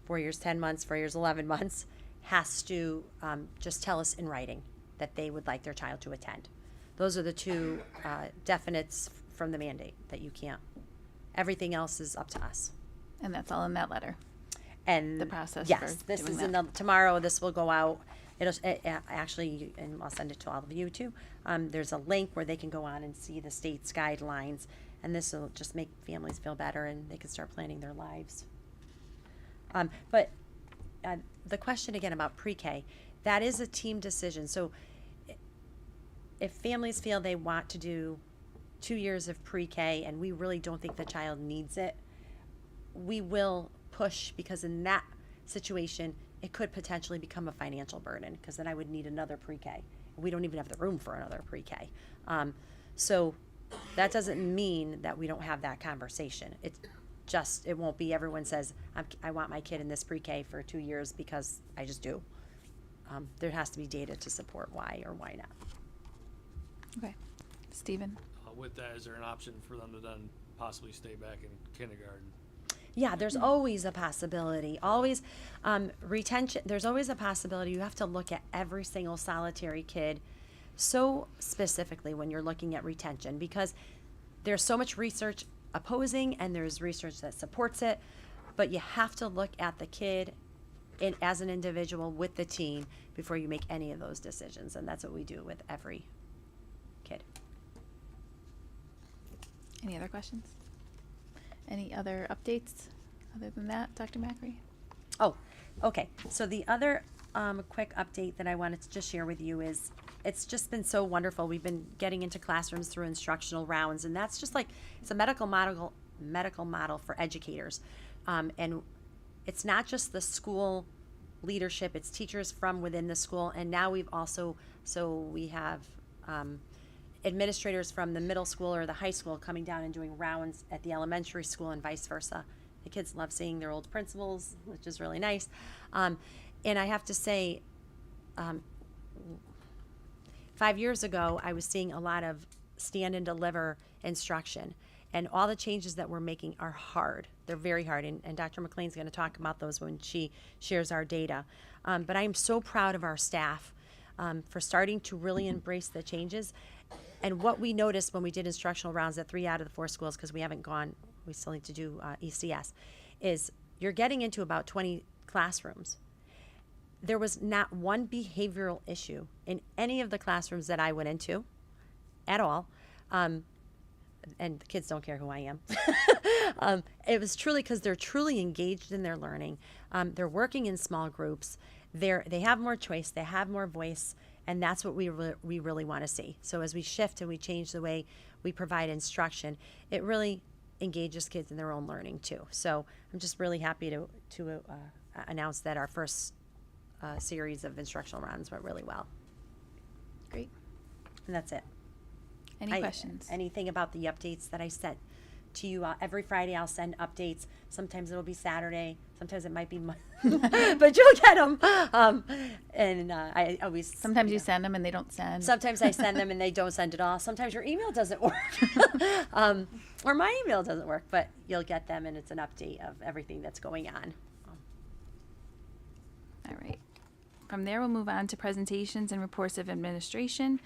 4 years, 10 months, 4 years, 11 months, has to just tell us in writing that they would like their child to attend. Those are the two definites from the mandate that you can't. Everything else is up to us. And that's all in that letter. And the process. Yes, for this doing is that. tomorrow. This will go out. Actually, and I'll send it to all of you too. There's a link where they can go on and see the state's guidelines, and this will just make families feel better, and they can start planning their lives. But the question again about pre-K, that is a team decision. So if families feel they want to do 2 years of pre-K and we really don't think the child needs it, we will push, because in that situation, it could potentially become a financial burden, because then I would need another pre-K. We don't even have the room for another pre-K. So that doesn't mean that we don't have that conversation. It won't be everyone says, I want my kid in this pre-K for 2 years because I just do. There has to be data to support why or why not. Okay. Stephen? With that, is there an option for them to then possibly stay back in kindergarten? Yeah, there's always a possibility. Always retention. There's always a possibility. You have to look at every single solitary kid so specifically when you're looking at retention, because there's so much research opposing and there's research that supports it, but you have to look at the kid as an individual with the teen before you make any of those decisions, and that's what we do with every kid. Any other questions? Any other updates other than that, Dr. Macri? Oh, okay. So the other quick update that I wanted to just share with you is it's just been so wonderful. We've been getting into classrooms through instructional rounds, and that's just like, it's a medical model for educators. And it's not just the school leadership, it's teachers from within the school. And now we've also, we have administrators from the middle school or the high school coming down and doing rounds at the elementary school and vice versa. The kids love seeing their old principals, which is really nice. And I have to say, 5 years ago, I was seeing a lot of stand and deliver instruction. And all the changes that we're making are hard. They're very hard. And Dr. McLean's going to talk about those when she shares our data. But I am so proud of our staff for starting to really embrace the changes. And what we noticed when we did instructional rounds at 3 out of the 4 schools, because we haven't gone, we still need to do ECS, is you're getting into about 20 classrooms. There was not one behavioral issue in any of the classrooms that I went into at all. And the kids don't care who I am. It was truly because they're truly engaged in their learning. They're working in small groups. They have more choice. They have more voice. And that's what we really want to see. So as we shift and we change the way we provide instruction, it really engages kids in their own learning too. So I'm just really happy to announce that our first series of instructional rounds went really well. Great. And that's it. Any questions? Anything about the updates that I sent to you? Every Friday I'll send updates. Sometimes it'll be Saturday. Sometimes it might be but you'll get them. I always... Sometimes you send them and they don't send. Sometimes I send them and they don't send at all. Sometimes your email doesn't work. Or my email doesn't work, but you'll get them and it's an update of everything that's going on. All right. From there, we'll move on to presentations and reports of administration.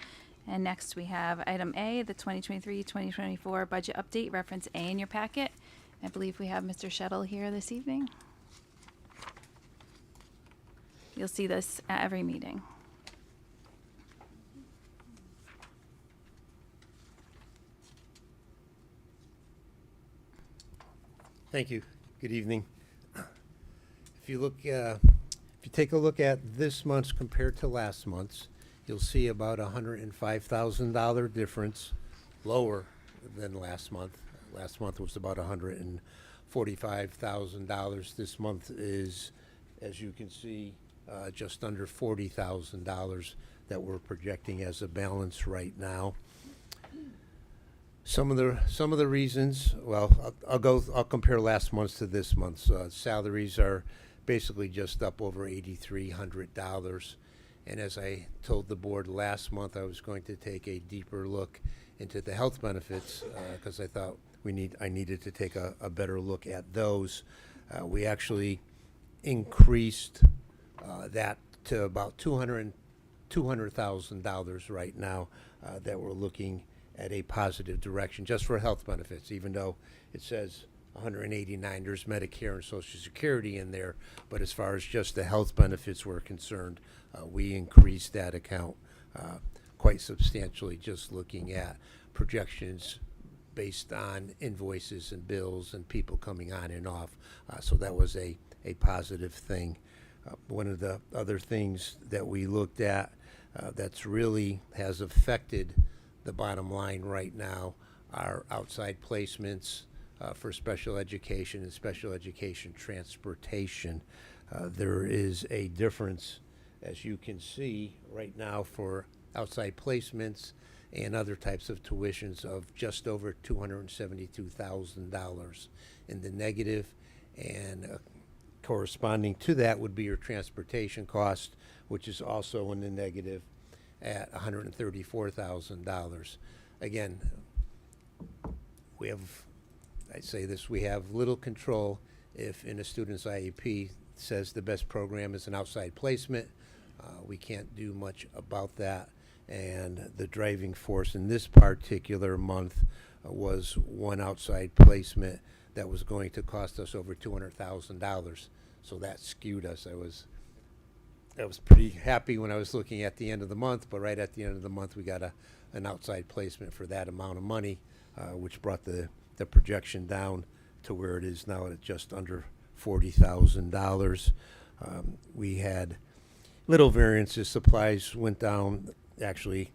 And next we have item A, the 2023-2024 budget update, reference A in your packet. I believe we have Mr. Shettle here this evening. You'll see this at every meeting. Thank you. Good evening. If you look If you take a look at this month's compared to last month's, you'll see about a $105,000 difference lower than last month. Last month was about $145,000. This month is, as you can see, just under $40,000 that we're projecting as a balance right now. Some of the reasons, well, I'll compare last month's to this month's. Salaries are basically just up over $8,300. And as I told the board last month, I was going to take a deeper look into the health benefits because I thought I needed to take a better look at those. We actually increased that to about $200,000 right now that we're looking at a positive direction just for health benefits, even though it says 189, there's Medicare and Social Security in there, but as far as just the health benefits were concerned, we increased that account quite substantially, just looking at projections based on invoices and bills and people coming on and off. So that was a positive thing. One of the other things that we looked at that's really has affected the bottom line right now are outside placements for special education and special education transportation. There is a difference, as you can see right now, for outside placements and other types of tuitions of just over $272,000 in the negative, and corresponding to that would be your transportation cost, which is also in the negative at $134,000. Again, we have little control if in a student's IEP says the best program is an outside placement. We can't do much about that. And the driving force in this particular month was one outside placement that was going to cost us over $200,000. So that skewed us. I was pretty happy when I was looking at the end of the month, but right at the end of the month we got an outside placement for that amount of money, which brought the projection down to where it is now at just under $40,000. We had little variances. Supplies went down, actually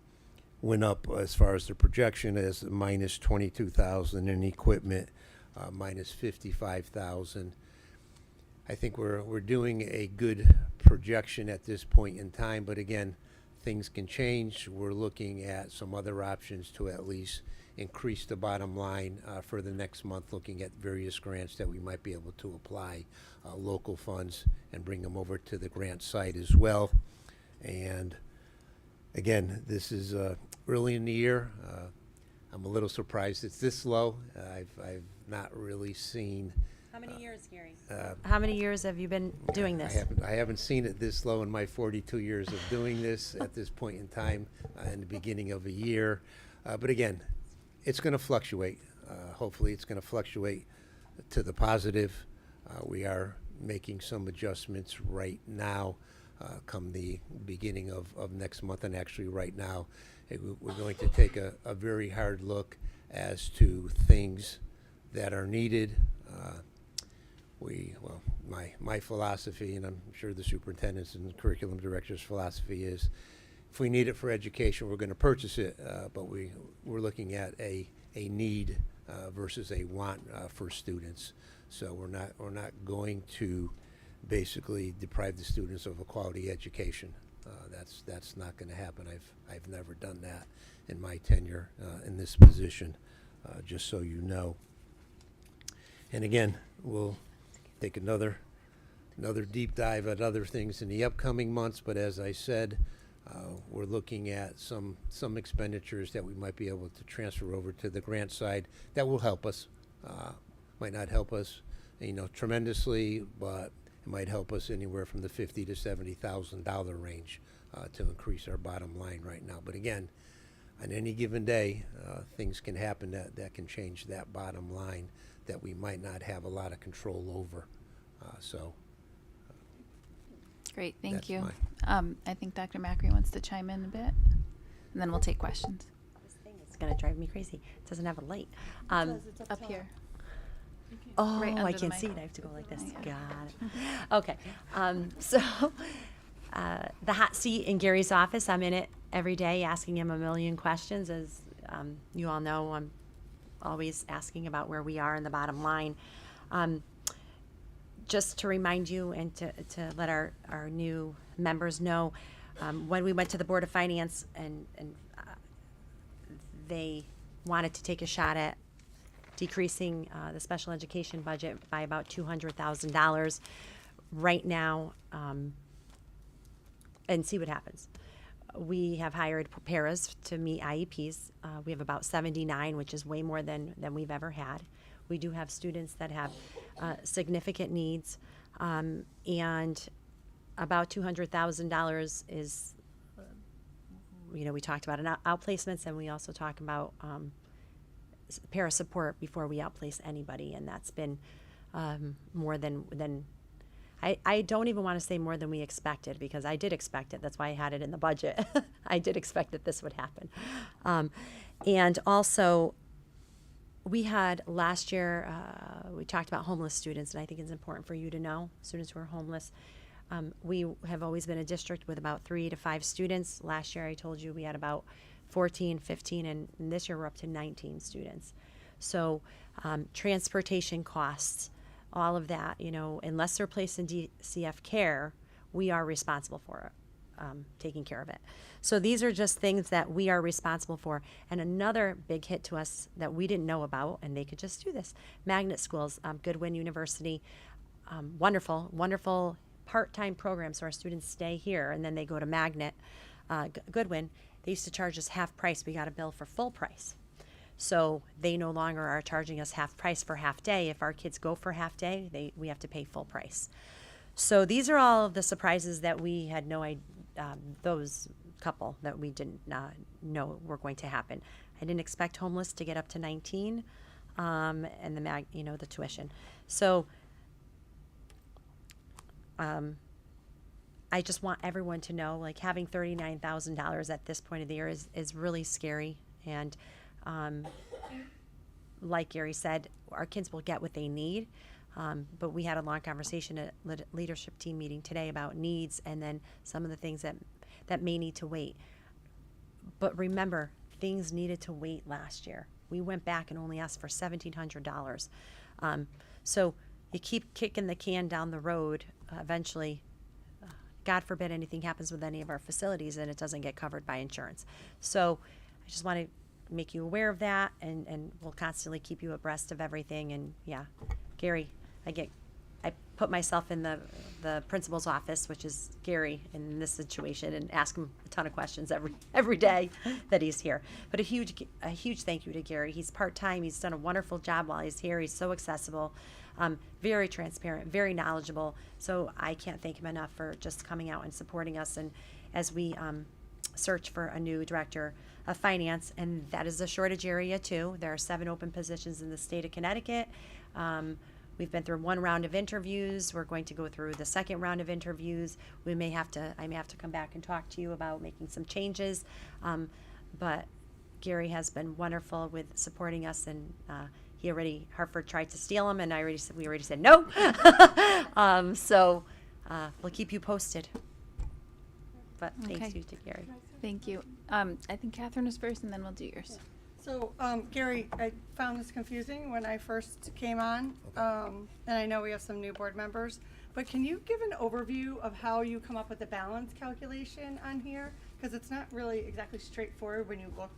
went up as far as the projection as minus $22,000, and equipment minus $55,000. I think we're doing a good projection at this point in time, but again, things can change. We're looking at some other options to at least increase the bottom line for the next month, looking at various grants that we might be able to apply, local funds, and bring them over to the grant site as well. And again, this is early in the year. I'm a little surprised it's this low. I've not really seen. How many years, Gary? How many years have you been doing this? I haven't seen it this low in my 42 years of doing this at this point in time in the beginning of a year. But again, it's going to fluctuate. Hopefully it's going to fluctuate to the positive. We are making some adjustments right now come the beginning of next month, and actually right now we're going to take a very hard look as to things that are needed. My philosophy, and I'm sure the superintendent's and curriculum director's philosophy is, if we need it for education, we're going to purchase it. But we're looking at a need versus a want for students. So we're not going to basically deprive the students of a quality education. That's not going to happen. I've never done that in my tenure in this position, just so you know. And again, we'll take another deep dive at other things in the upcoming months, but as I said, we're looking at some expenditures that we might be able to transfer over to the grant side that will help us. Might not help us, tremendously, but it might help us anywhere from the $50,000 to $70,000 range to increase our bottom line right now. But again, on any given day, things can happen that can change that bottom line that we might not have a lot of control over. Great, thank That's you. I think Dr. Macri wants to chime in a bit, and then we'll take questions. This thing is going to drive me crazy. It doesn't have a light. Up here. Oh, Right I under the can't see it. mic. I have to go like this. Yeah. Got it. Okay. So the hot seat in Gary's office, I'm in it every day asking him a million questions. As you all know, I'm always asking about where we are in the bottom line. Just to remind you and to let our new members know, when we went to the Board of Finance and they wanted to take a shot at decreasing the special education budget by about $200,000 right now, and see what happens. We have hired paras to meet IEPs. We have about 79, which is way more than we've ever had. We do have students that have significant needs, and about $200,000 is, we talked about outplacements, and we also talk about para support before we outplace anybody, and that's been more than I don't even want to say more than we expected, because I did expect it. That's why I had it in the budget. I did expect that this would happen. And also, we had last year, we talked about homeless students, and I think it's important for you to know, students who are homeless. We have always been a district with about 3 to 5 students. Last year, I told you we had about 14, 15, and this year we're up to 19 students. So transportation costs, all of that, unless they're placed in DCF care, we are responsible for taking care of it. So these are just things that we are responsible for. And another big hit to us that we didn't know about, and they could just do this, magnet schools, Goodwin University, wonderful, wonderful part-time program, so our students stay here and then they go to Magnet. Goodwin, they used to charge us half price. We got a bill for full price. So they no longer are charging us half price for half day. If our kids go for half day, we have to pay full price. So these are all of the surprises that we had no idea, those couple that we didn't know were going to happen. I didn't expect homeless to get up to 19, and the tuition. So I just want everyone to know, like, having $39,000 at this point of the year is really scary. And like Gary said, our kids will get what they need. But we had a long conversation at leadership team meeting today about needs, and then some of the things that may need to wait. But remember, things needed to wait last year. We went back and only asked for $1,700. So you keep kicking the can down the road. Eventually, God forbid anything happens with any of our facilities and it doesn't get covered by insurance. So I just want to make you aware of that, and we'll constantly keep you abreast of everything. And yeah, Gary, I put myself in the principal's office, which is Gary, in this situation, and ask him a ton of questions every day that he's here. But a huge thank you to Gary. He's part-time. He's done a wonderful job while he's here. He's so accessible, very transparent, very knowledgeable. So I can't thank him enough for just coming out and supporting us, and as we search for a new director of finance, and that is a shortage area too. There are 7 open positions in the state of Connecticut. We've been through 1 round of interviews. We're going to go through the 2nd round of interviews. I may have to come back and talk to you about making some changes. But Gary has been wonderful with supporting us, and Hartford tried to steal him, and we already said no. So we'll keep you posted. But thanks Okay. you to Gary. Thank you. I think Catherine is first, and then we'll do yours. So, Gary, I found this confusing when I first came on, and I know we have some new board members, but can you give an overview of how you come up with the balance calculation on here? Because it's not really exactly straightforward when you look.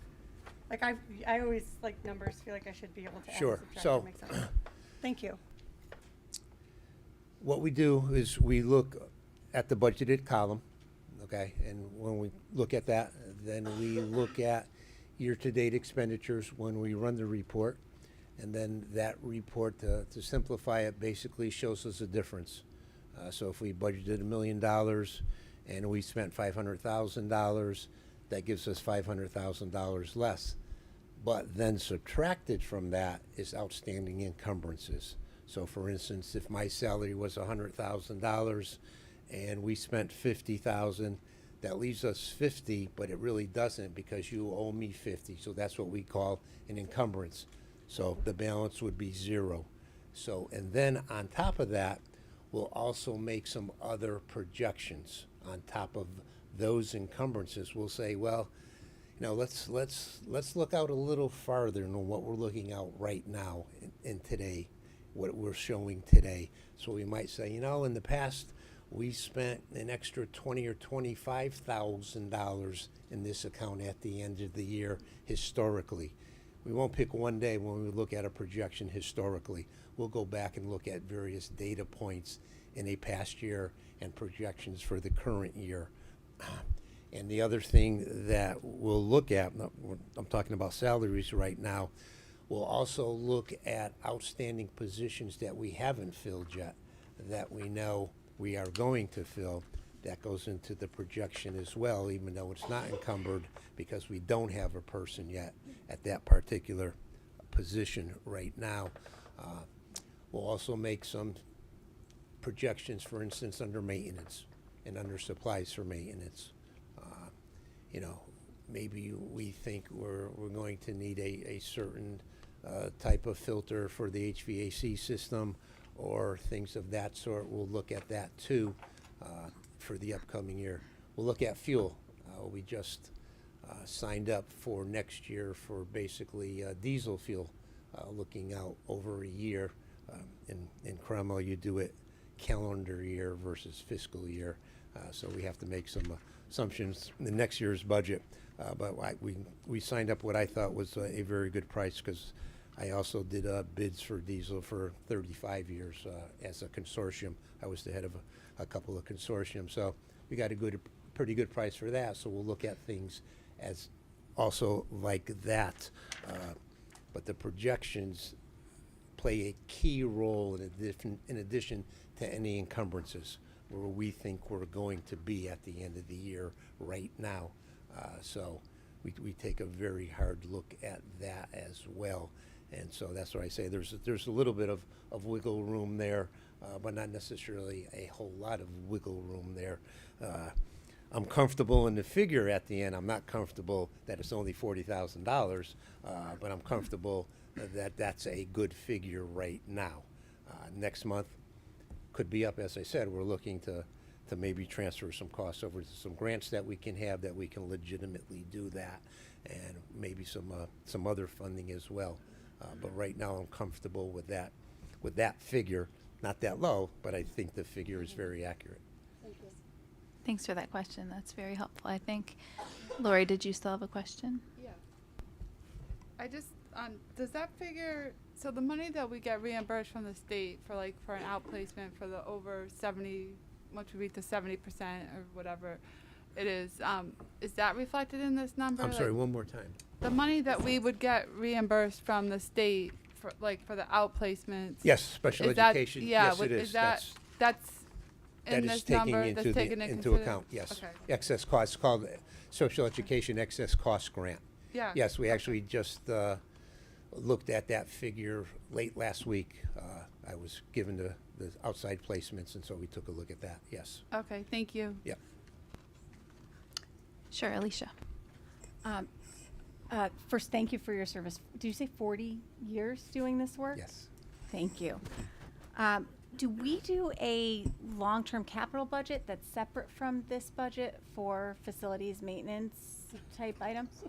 Like, I always like numbers, feel like I should be able to add Sure. and subtract So- and make sense. Thank you. What we do is we look at the budgeted column, okay? And when we look at that, then we look at year-to-date expenditures when we run the report. And then that report, to simplify it, basically shows us a difference. So if we budgeted $1 million and we spent $500,000, that gives us $500,000 less. But then subtracted from that is outstanding encumbrances. So for instance, if my salary was $100,000 and we spent $50,000, that leaves us 50, but it really doesn't, because you owe me 50. So that's what we call an encumbrance. So the balance would be 0. So, and then on top of that, we'll also make some other projections on top of those encumbrances. We'll say, well, let's look out a little farther than what we're looking out right now in today, what we're showing today. So we might say, in the past we spent an extra $20,000 or $25,000 in this account at the end of the year historically. We won't pick one day when we look at a projection historically. We'll go back and look at various data points in a past year and projections for the current year. And the other thing that we'll look at, I'm talking about salaries right now, we'll also look at outstanding positions that we haven't filled yet, that we know we are going to fill. That goes into the projection as well, even though it's not encumbered because we don't have a person yet at that particular position right now. We'll also make some projections, for instance, under maintenance and under supplies for maintenance. Maybe we think we're going to need a certain type of filter for the HVAC system or things of that sort. We'll look at that too for the upcoming year. We'll look at fuel. We just signed up for next year for basically diesel fuel, looking out over a year. In Cromwell, you do it calendar year versus fiscal year. So we have to make some assumptions in the next year's budget. But we signed up what I thought was a very good price, because I also did bids for diesel for 35 years as a consortium. I was the head of a couple of consortiums. So we got a pretty good price for that. So we'll look at things as also like that. But the projections play a key role in addition to any encumbrances, where we think we're going to be at the end of the year right now. So we take a very hard look at that as well. And so that's why I say there's a little bit of wiggle room there, but not necessarily a whole lot of wiggle room there. I'm comfortable in the figure at the end. I'm not comfortable that it's only $40,000, but I'm comfortable that that's a good figure right now. Next month could be up, as I said. We're looking to maybe transfer some costs over to some grants that we can have, that we can legitimately do that, and maybe some other funding as well. But right now I'm comfortable with that figure. Not that low, but I think the figure is very accurate. Thanks for that question. That's very helpful, I think. Lori, did you still have a question? Yeah. I just, does that figure, so the money that we get reimbursed from the state for an outplacement for the over 70, which would be to 70% or whatever it is that reflected in this number? I'm sorry, one more time. The money that we would get reimbursed from the state for the outplacements. Yes, special education. Yes, it is. That's in that this is taking number, that's taken into account, yes. Okay. Excess costs, called Social Education Excess Cost Grant. Yeah. Yes, we actually just looked at that figure late last week. I was given the outside placements, and so we took a look at that, yes. Okay, thank you. Yep. Sure, Alicia. First, thank you for your service. Did you say 40 years doing this work? Yes. Thank you. Do we do a long-term capital budget that's separate from this budget for facilities maintenance type items?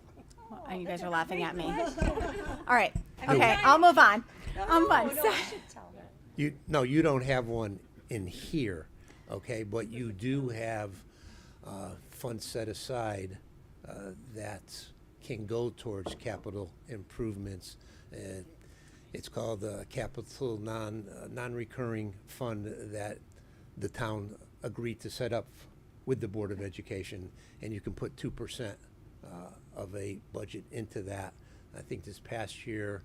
And you guys are laughing at me. All right. Okay, I'll move on. I'll move on. No, you don't have one in here, okay? But you do have funds set aside that can go towards capital improvements. It's called the capital non-recurring fund that the town agreed to set up with the Board of Education, and you can put 2% of a budget into that. I think this past year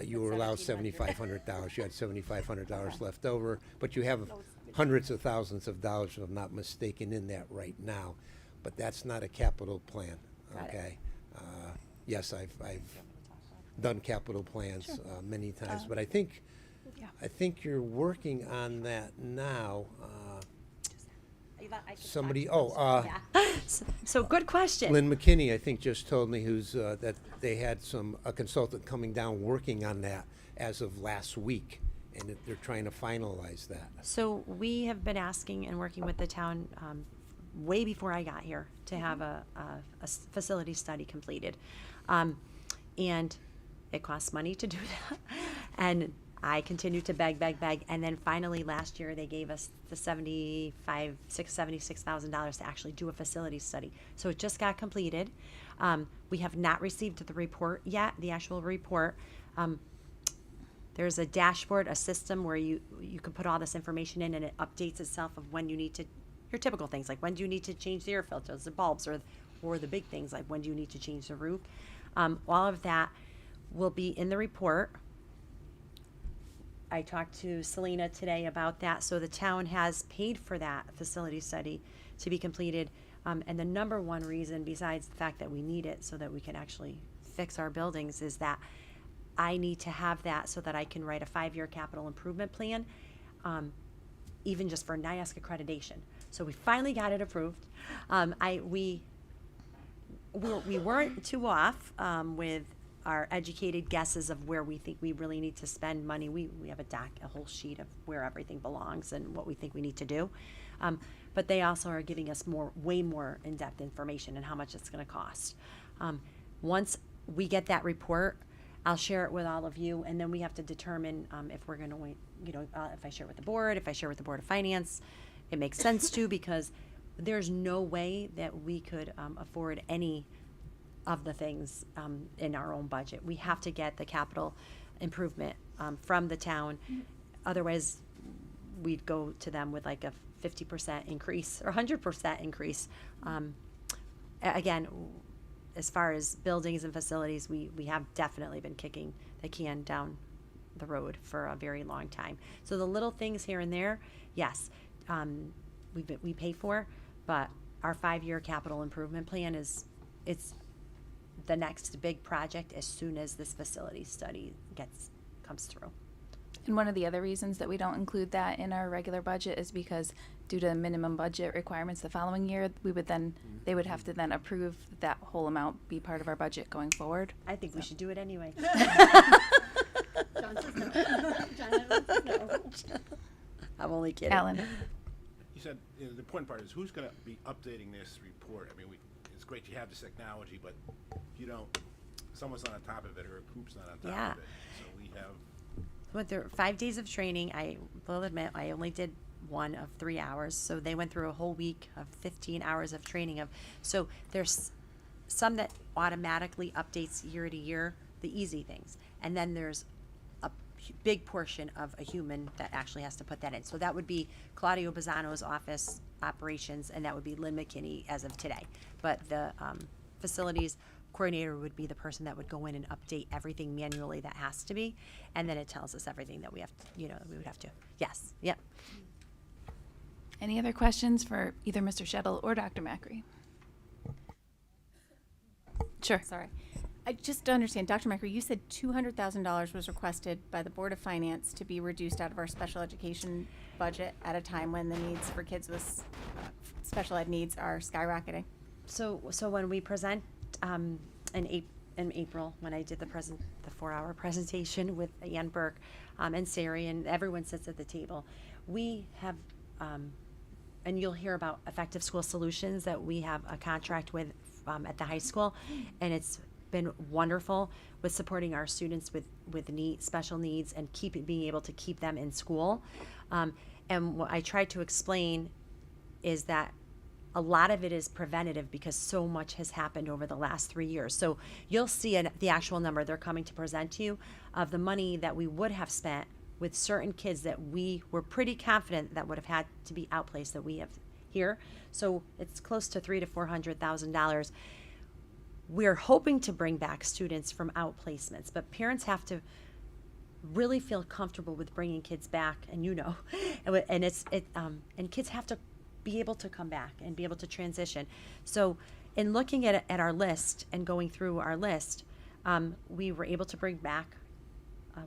you were allowed $7,500. You had $7,500 left over, but you have hundreds of thousands of dollars, if I'm not mistaken, in that right now. But that's not a capital plan. Okay. Yes, I've done capital plans many times, but I think you're working on that now. Somebody, So good question. Lynn McKinney, I think, just told me that they had a consultant coming down working on that as of last week, and that they're trying to finalize that. So we have been asking and working with the town way before I got here to have a facility study completed. And it costs money to do that. And I continued to beg. And then finally last year they gave us the $76,000 to actually do a facility study. So it just got completed. We have not received the report yet, the actual report. There's a dashboard, a system where you can put all this information in and it updates itself of when you need to, your typical things, like when do you need to change the air filters, the bulbs, or the big things like when do you need to change the roof. All of that will be in the report. I talked to Selena today about that. So the town has paid for that facility study to be completed. And the number one reason, besides the fact that we need it so that we can actually fix our buildings, is that I need to have that so that I can write a 5-year capital improvement plan, even just for NIASC accreditation. So we finally got it approved. We weren't too off with our educated guesses of where we think we really need to spend money. We have a whole sheet of where everything belongs and what we think we need to do. But they also are giving us way more in-depth information and how much it's going to cost. Once we get that report, I'll share it with all of you, and then we have to determine if we're going to, if I share it with the board, if I share it with the Board of Finance. It makes sense too, because there's no way that we could afford any of the things in our own budget. We have to get the capital improvement from the town. Otherwise, we'd go to them with like a 50% increase or 100% increase. Again, as far as buildings and facilities, we have definitely been kicking the can down the road for a very long time. So the little things here and there, yes, we pay for, but our 5-year capital improvement plan it's the next big project as soon as this facility study comes through. And one of the other reasons that we don't include that in our regular budget is because due to minimum budget requirements the following year, they would have to then approve that whole amount be part of our budget going forward. I think we should do it anyway. John says no. John says no. I'm only kidding. Alan. You said the important part is who's going to be updating this report. I mean, it's great you have this technology, but if you don't, someone's not on top of it or a group's not on top of it. So we have. Went through 5 days of training. I will admit I only did one of 3 hours, so they went through a whole week of 15 hours of training. So there's some that automatically updates year to year, the easy things, and then there's a big portion of a human that actually has to put that in. So that would be Claudio Bazzano's office operations, and that would be Lynn McKinney as of today. But the facilities coordinator would be the person that would go in and update everything manually that has to be, and then it tells us everything that we have to, we would have to. Yes, yep. Any other questions for either Mr. Shettle or Dr. Macri? Sure. Sorry. I just to understand, Dr. Macri, you said $200,000 was requested by the Board of Finance to be reduced out of our special education budget at a time when the needs for kids with special ed needs are skyrocketing. So when we present in April, when I did the 4-hour presentation with Ann Burke and Sari, and everyone sits at the table, we have, and you'll hear about Effective School Solutions that we have a contract with at the high school, and it's been wonderful with supporting our students with special needs and being able to keep them in school. And what I tried to explain is that a lot of it is preventative because so much has happened over the last 3 years. So you'll see the actual number they're coming to present to you of the money that we would have spent with certain kids that we were pretty confident that would have had to be outplaced that we have here. So it's close to $300,000 to $400,000. We're hoping to bring back students from outplacements, but parents have to really feel comfortable with bringing kids back, and and kids have to be able to come back and be able to transition. So in looking at our list and going through our list, we were able to bring back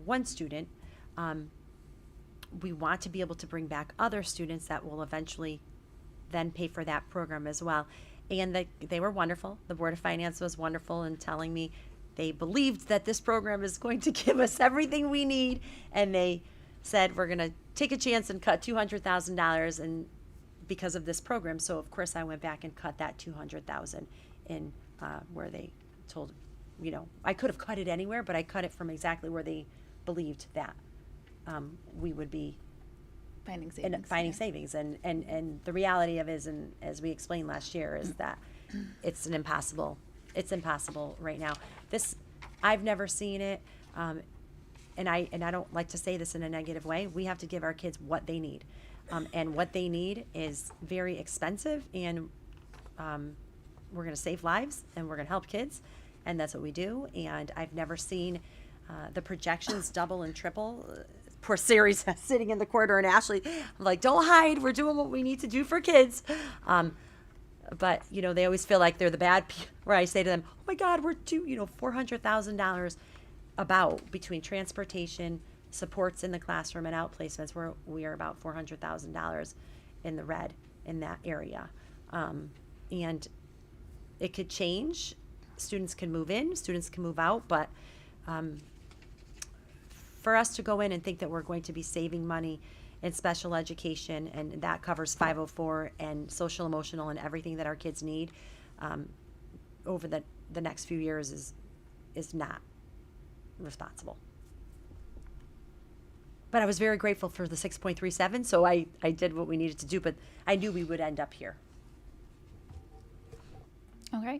one student. We want to be able to bring back other students that will eventually then pay for that program as well. And they were wonderful. The Board of Finance was wonderful in telling me they believed that this program is going to give us everything we need, and they said we're going to take a chance and cut $200,000 and because of this program. So of course I went back and cut that $200,000 in where they told, I could have cut it anywhere, but I cut it from exactly where they believed that we would be Finding savings. finding savings. And the reality of it is, and as we explained last year, is that it's impossible right now. I've never seen it. And I don't like to say this in a negative way. We have to give our kids what they need. And what they need is very expensive, and we're going to save lives, and we're going to help kids, and that's what we do. And I've never seen the projections double and triple. Poor Sari's sitting in the corner, and Ashley, I'm like, don't hide. We're doing what we need to do for kids. But, they always feel like they're the bad people, where I say to them, oh my God, we're due, $400,000 about between transportation, supports in the classroom, and outplacements. We are about $400,000 in the red in that area. And it could change. Students can move in, students can move out, but for us to go in and think that we're going to be saving money in special education, and that covers 504 and social emotional and everything that our kids need over the next few years is not responsible. But I was very grateful for the 6.37, so I did what we needed to do, but I knew we would end up here. Okay.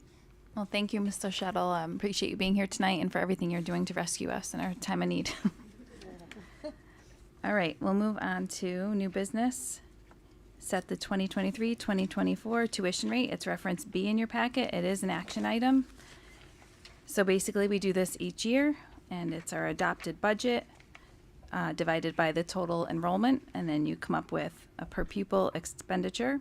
Well, thank you, Mr. Shuttle. Appreciate you being here tonight and for everything you're doing to rescue us in our time of need. All right, we'll move on to new business. Set the 2023-2024 tuition rate. It's reference B in your packet. It is an action item. So basically, we do this each year, and it's our adopted budget divided by the total enrollment, and then you come up with a per pupil expenditure.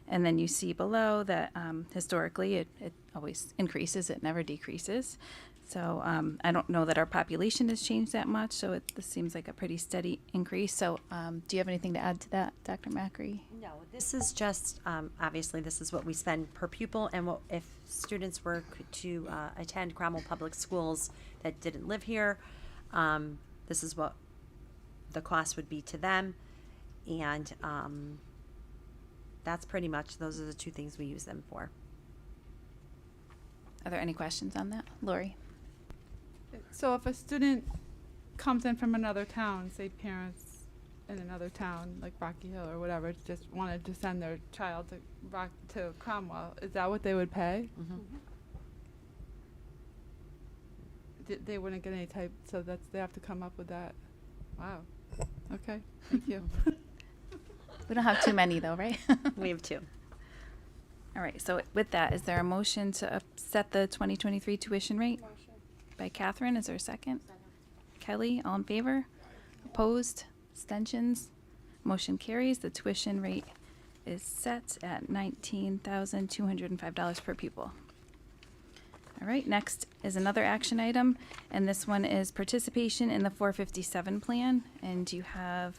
And then you see below that historically it always increases, it never decreases. So I don't know that our population has changed that much, so this seems like a pretty steady increase. So do you have anything to add to that, Dr. Macri? No, this is just, obviously, this is what we spend per pupil, and if students were to attend Cromwell Public Schools that didn't live here, this is what the cost would be to them. And that's pretty much, those are the two things we use them for. Are there any questions on that? Lori? So if a student comes in from another town, say parents in another town, like Rocky Hill or whatever, just wanted to send their child to Cromwell, is that what they would pay? Mm-hmm. They wouldn't get any type, so they have to come up with that. Wow. Okay, thank you. We don't have too many though, right? We have two. All right, so with that, is there a motion to set the 2023 tuition rate? Motion. By Catherine, is there a second? Kelly, all in favor? Opposed? Abstentions? Motion carries. The tuition rate is set at $19,205 per pupil. All right, next is another action item, and this one is participation in the 457 plan. And you have,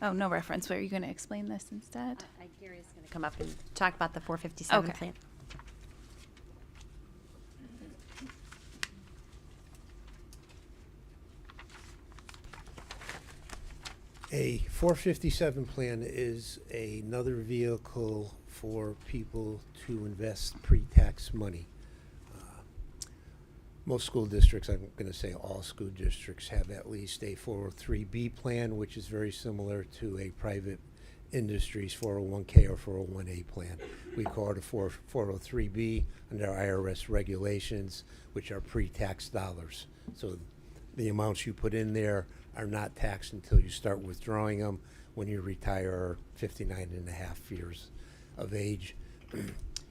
no reference. Are you going to explain this instead? Gary's going to come up and talk about the 457 plan. A 457 plan is another vehicle for people to invest pre-tax money. Most school districts, I'm going to say all school districts, have at least a 403B plan, which is very similar to a private industry's 401k or 401A plan. We call it a 403B under IRS regulations, which are pre-tax dollars. So the amounts you put in there are not taxed until you start withdrawing them when you retire 59 and a half years of age.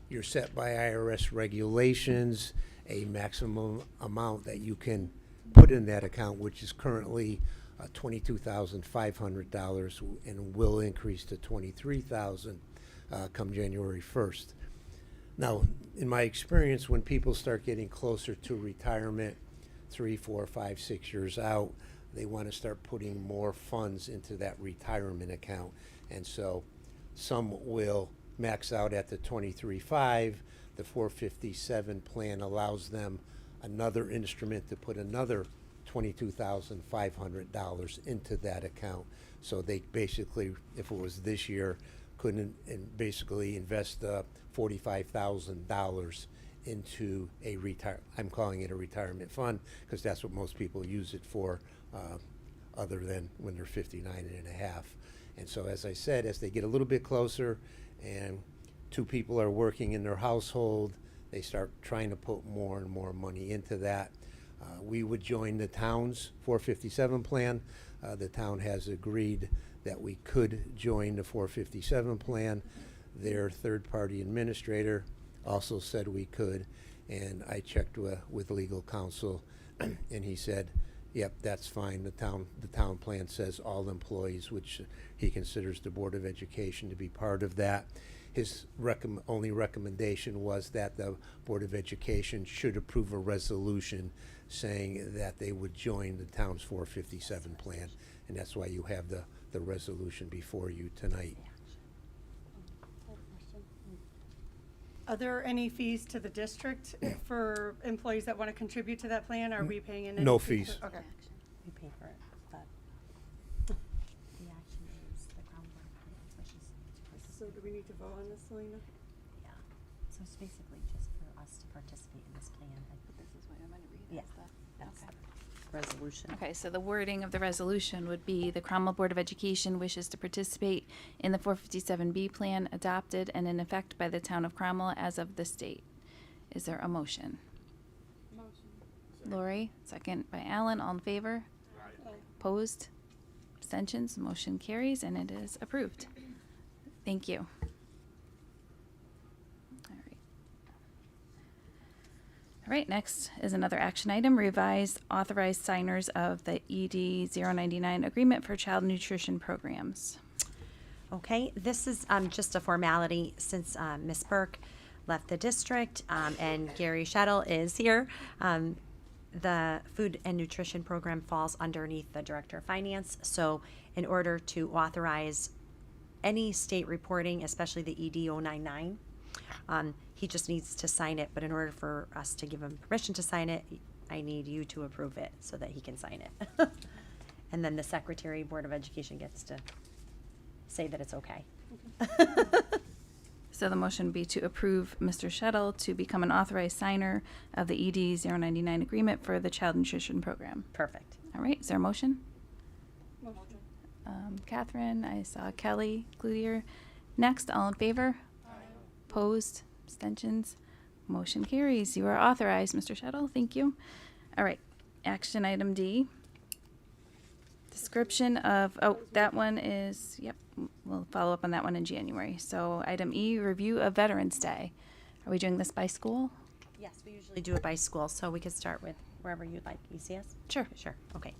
You're set by IRS regulations a maximum amount that you can put in that account, which is currently $22,500 and will increase to $23,000 come January 1st. Now, in my experience, when people start getting closer to retirement, 3, 4, 5, 6 years out, they want to start putting more funds into that retirement account. And so some will max out at the 23.5. The 457 plan allows them another instrument to put another $22,500 into that account. So they basically, if it was this year, couldn't basically invest $45,000 into I'm calling it a retirement fund because that's what most people use it for, other than when they're 59 and a half. And so, as I said, as they get a little bit closer and two people are working in their household, they start trying to put more and more money into that. We would join the town's 457 plan. The town has agreed that we could join the 457 plan. Their third-party administrator also said we could, and I checked with legal counsel, and he said, yep, that's fine. The town plan says all employees, which he considers the Board of Education to be part of that. His only recommendation was that the Board of Education should approve a resolution saying that they would join the town's 457 plan, and that's why you have the resolution before you tonight. Are there any fees to the district for employees that want to contribute to that plan? Are we paying any? No fees. Okay. We pay for it, but The action is the Crown Board of Finance wishes to So do we need to vote on this, Selena? Yeah. So it's basically just for us to participate in this plan. This is what I'm going to read. Yeah. Is that- That's okay. resolution. Okay, so the wording of the resolution would be the Cromwell Board of Education wishes to participate in the 457B plan adopted and in effect by the town of Cromwell as of this date. Is there a motion? Motion. Lori, second by Alan, all in favor? Opposed? Abstentions? Motion carries and it is approved. Thank you. All right, next is another action item, revise authorized signers of the ED 099 agreement for child nutrition programs. Okay, this is just a formality since Ms. Burke left the district and Gary Shettle is here. The food and nutrition program falls underneath the Director of Finance. So in order to authorize any state reporting, especially the ED 099, he just needs to sign it, but in order for us to give him permission to sign it, I need you to approve it so that he can sign it. And then the Secretary, Board of Education gets to say that it's okay. So the motion would be to approve Mr. Shettle to become an authorized signer of the ED 099 agreement for the child nutrition program. Perfect. All right, is there a motion? Motion. Catherine, I saw Kelly Cloutier. Next, all in favor? Opposed? Abstentions? Motion carries. You are authorized, Mr. Shettle. Thank you. All right. Action item D. Description of, that one is, yep, we'll follow up on that one in January. So item E, review of Veterans Day. Are we doing this by school? Yes, we usually do it by school, so we could start with wherever you'd like. ECS? Sure. Sure, okay.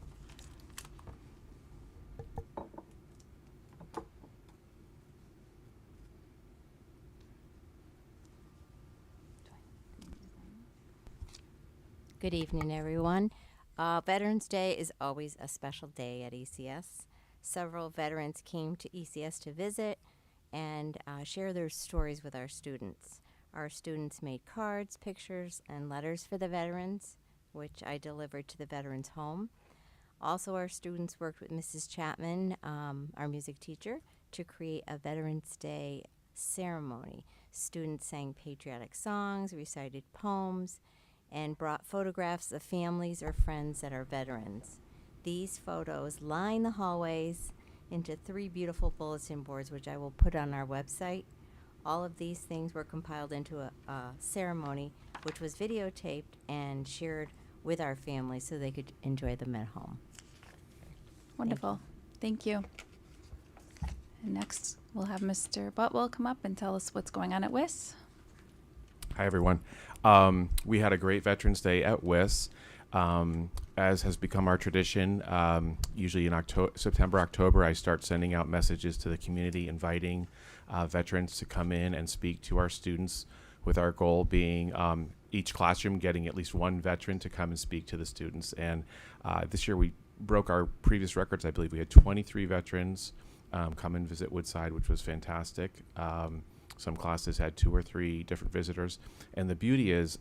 Good evening, everyone. Veterans Day is always a special day at ECS. Several veterans came to ECS to visit and share their stories with our students. Our students made cards, pictures, and letters for the veterans, which I delivered to the veterans' home. Also, our students worked with Mrs. Chapman, our music teacher, to create a Veterans Day ceremony. Students sang patriotic songs, recited poems, and brought photographs of families or friends that are veterans. These photos line the hallways into 3 beautiful bulletin boards, which I will put on our website. All of these things were compiled into a ceremony, which was videotaped and shared with our families so they could enjoy them at home. Wonderful. Thank you. And next, we'll have Mr. Butwell come up and tell us what's going on at WIS. Hi, everyone. We had a great Veterans Day at WIS. As has become our tradition, usually in September, October, I start sending out messages to the community inviting veterans to come in and speak to our students, with our goal being each classroom getting at least one veteran to come and speak to the students. And this year we broke our previous records. I believe we had 23 veterans come and visit Woodside, which was fantastic. Some classes had 2 or 3 different visitors. And the beauty is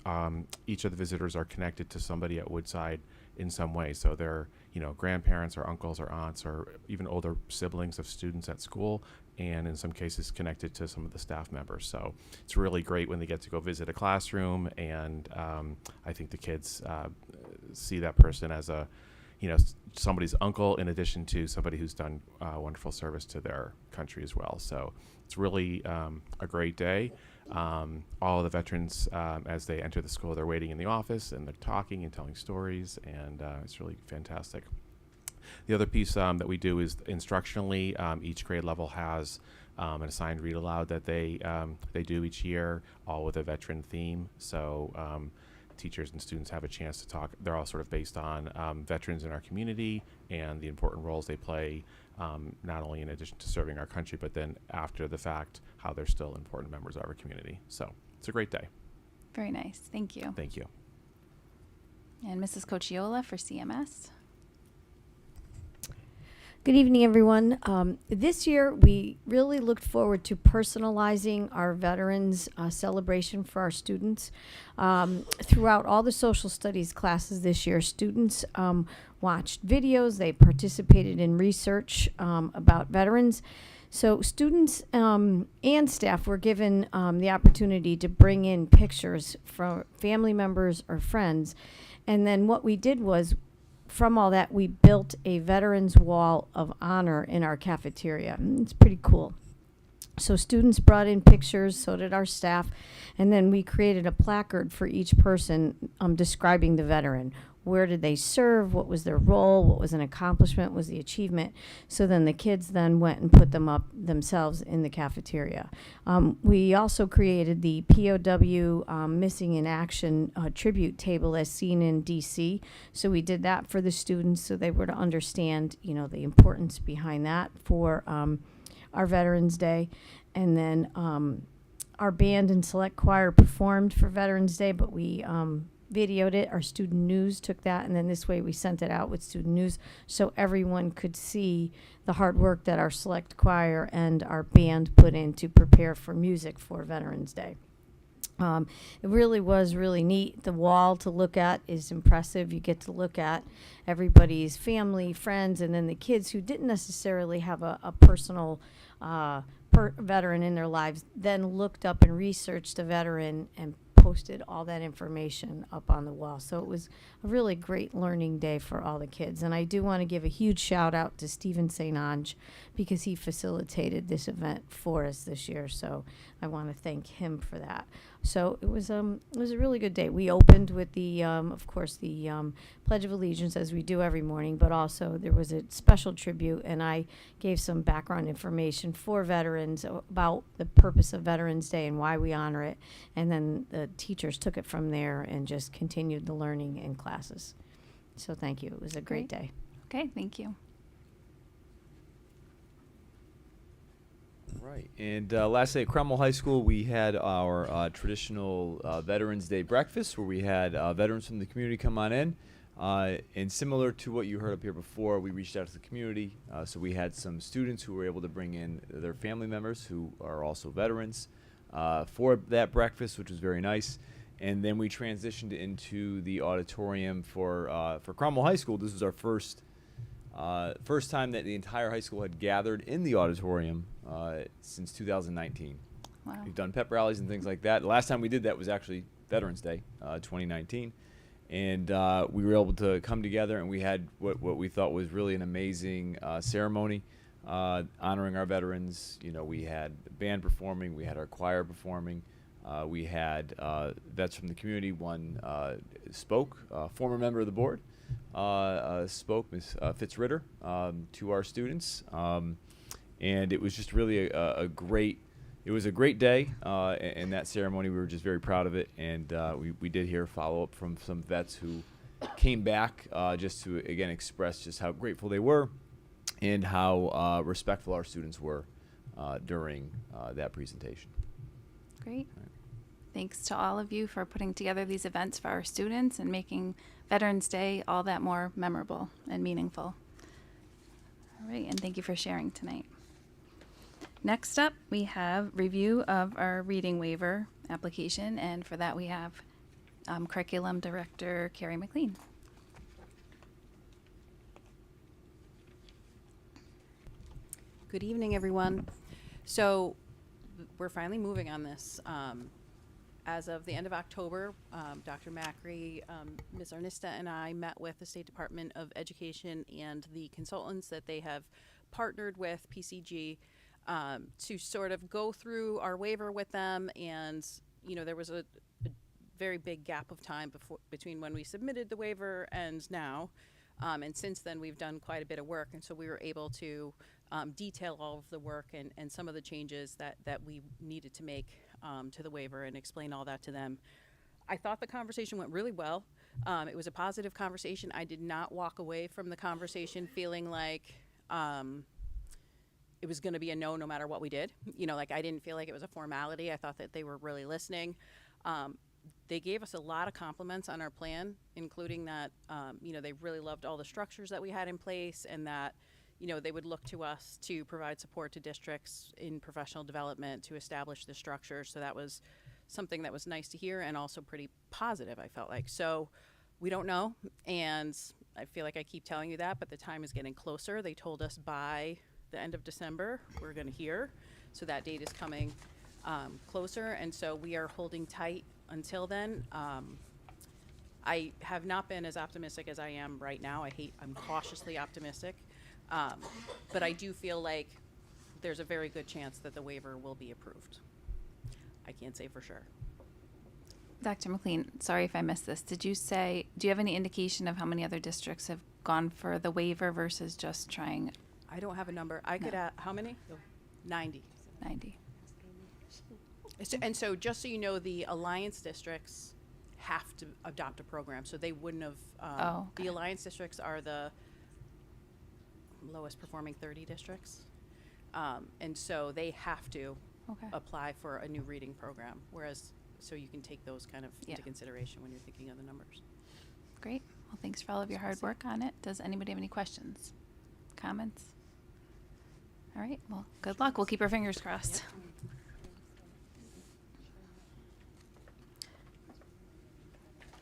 each of the visitors are connected to somebody at Woodside in some way. So they're, grandparents or uncles or aunts or even older siblings of students at school, and in some cases connected to some of the staff members. So it's really great when they get to go visit a classroom, and I think the kids see that person as somebody's uncle in addition to somebody who's done wonderful service to their country as well. So it's really a great day. All of the veterans, as they enter the school, they're waiting in the office and they're talking and telling stories, and it's really fantastic. The other piece that we do is instructionally, each grade level has an assigned read aloud that they do each year, all with a veteran theme. So teachers and students have a chance to talk. They're all sort of based on veterans in our community and the important roles they play, not only in addition to serving our country, but then after the fact, how they're still important members of our community. So it's a great day. Very nice. Thank you. Thank you. And Mrs. Cochiola for CMS. Good evening, everyone. This year, we really looked forward to personalizing our veterans celebration for our students. Throughout all the social studies classes this year, students watched videos, they participated in research about veterans. So students and staff were given the opportunity to bring in pictures from family members or friends. And then what we did was, from all that, we built a Veterans Wall of Honor in our cafeteria. It's pretty cool. So students brought in pictures, so did our staff, and then we created a placard for each person describing the veteran. Where did they serve? What was their role? What was an accomplishment? What was the achievement? So then the kids then went and put them up themselves in the cafeteria. We also created the POW Missing in Action tribute table as seen in DC. So we did that for the students so they were to understand, the importance behind that for our Veterans Day. And then our band and select choir performed for Veterans Day, but we videoed it. Our student news took that, and then this way we sent it out with student news so everyone could see the hard work that our select choir and our band put in to prepare for music for Veterans Day. It really was really neat. The wall to look at is impressive. You get to look at everybody's family, friends, and then the kids who didn't necessarily have a personal veteran in their lives then looked up and researched a veteran and posted all that information up on the wall. So it was a really great learning day for all the kids. And I do want to give a huge shout out to Stephen St. Ange because he facilitated this event for us this year. So I want to thank him for that. So it was a really good day. We opened with the, of course, the Pledge of Allegiance as we do every morning, but also there was a special tribute, and I gave some background information for veterans about the purpose of Veterans Day and why we honor it. And then the teachers took it from there and just continued the learning in classes. So thank you. It was a great day. Okay, thank you. Right. And lastly, at Cromwell High School, we had our traditional Veterans Day breakfast where we had veterans from the community come on in. And similar to what you heard up here before, we reached out to the community. So we had some students who were able to bring in their family members who are also veterans for that breakfast, which was very nice. And then we transitioned into the auditorium for Cromwell High School. This was our first time that the entire high school had gathered in the auditorium since 2019. Wow. We've done pep rallies and things like that. The last time we did that was actually Veterans Day, 2019. And we were able to come together, and we had what we thought was really an amazing ceremony honoring our veterans. We had the band performing, we had our choir performing, we had vets from the community. One spoke, former member of the board spoke, Ms. Fitzritter, to our students. And it was just really a great day in that ceremony. We were just very proud of it, and we did hear follow-up from some vets who came back just to, again, express just how grateful they were and how respectful our students were during that presentation. Great. Thanks to all of you for putting together these events for our students and making Veterans Day all that more memorable and meaningful. All right, and thank you for sharing tonight. Next up, we have review of our reading waiver application, and for that we have Curriculum Director Carrie McLean. Good evening, everyone. So we're finally moving on this. As of the end of October, Dr. Macri, Ms. Arnista, and I met with the State Department of Education and the consultants that they have partnered with, PCG, to sort of go through our waiver with them. And, you know, there was a very big gap of time between when we submitted the waiver and now. And since then, we've done quite a bit of work. And so we were able to detail all of the work and some of the changes that we needed to make to the waiver and explain all that to them. I thought the conversation went really well. It was a positive conversation. I did not walk away from the conversation feeling like it was going to be a no matter what we did. You know, like I didn't feel like it was a formality. I thought that they were really listening. They gave us a lot of compliments on our plan, including that, you know, they really loved all the structures that we had in place and that, you know, they would look to us to provide support to districts in professional development to establish the structure. So that was something that was nice to hear and also pretty positive, I felt like. So we don't know, and I feel like I keep telling you that, but the time is getting closer. They told us by the end of December we're going to hear. So that date is coming closer, and so we are holding tight until then. I have not been as optimistic as I am right now. I'm cautiously optimistic. But I do feel like there's a very good chance that the waiver will be approved. I can't say for sure. Dr. McLean, sorry if I missed this. Do you have any indication of how many other districts have gone for the waiver versus just trying? I don't have a number. I could add, how many? 90. 90. And so just so you know, the alliance districts have to adopt a program. So they wouldn't have, the alliance districts are the lowest performing 30 districts. And so they have to apply for a new reading program, whereas, so you can take those kind of into consideration when you're thinking of the numbers. Great. Well, thanks for all of your hard work on it. Does anybody have any questions, comments? All right. Well, good luck. We'll keep our fingers crossed. Yep.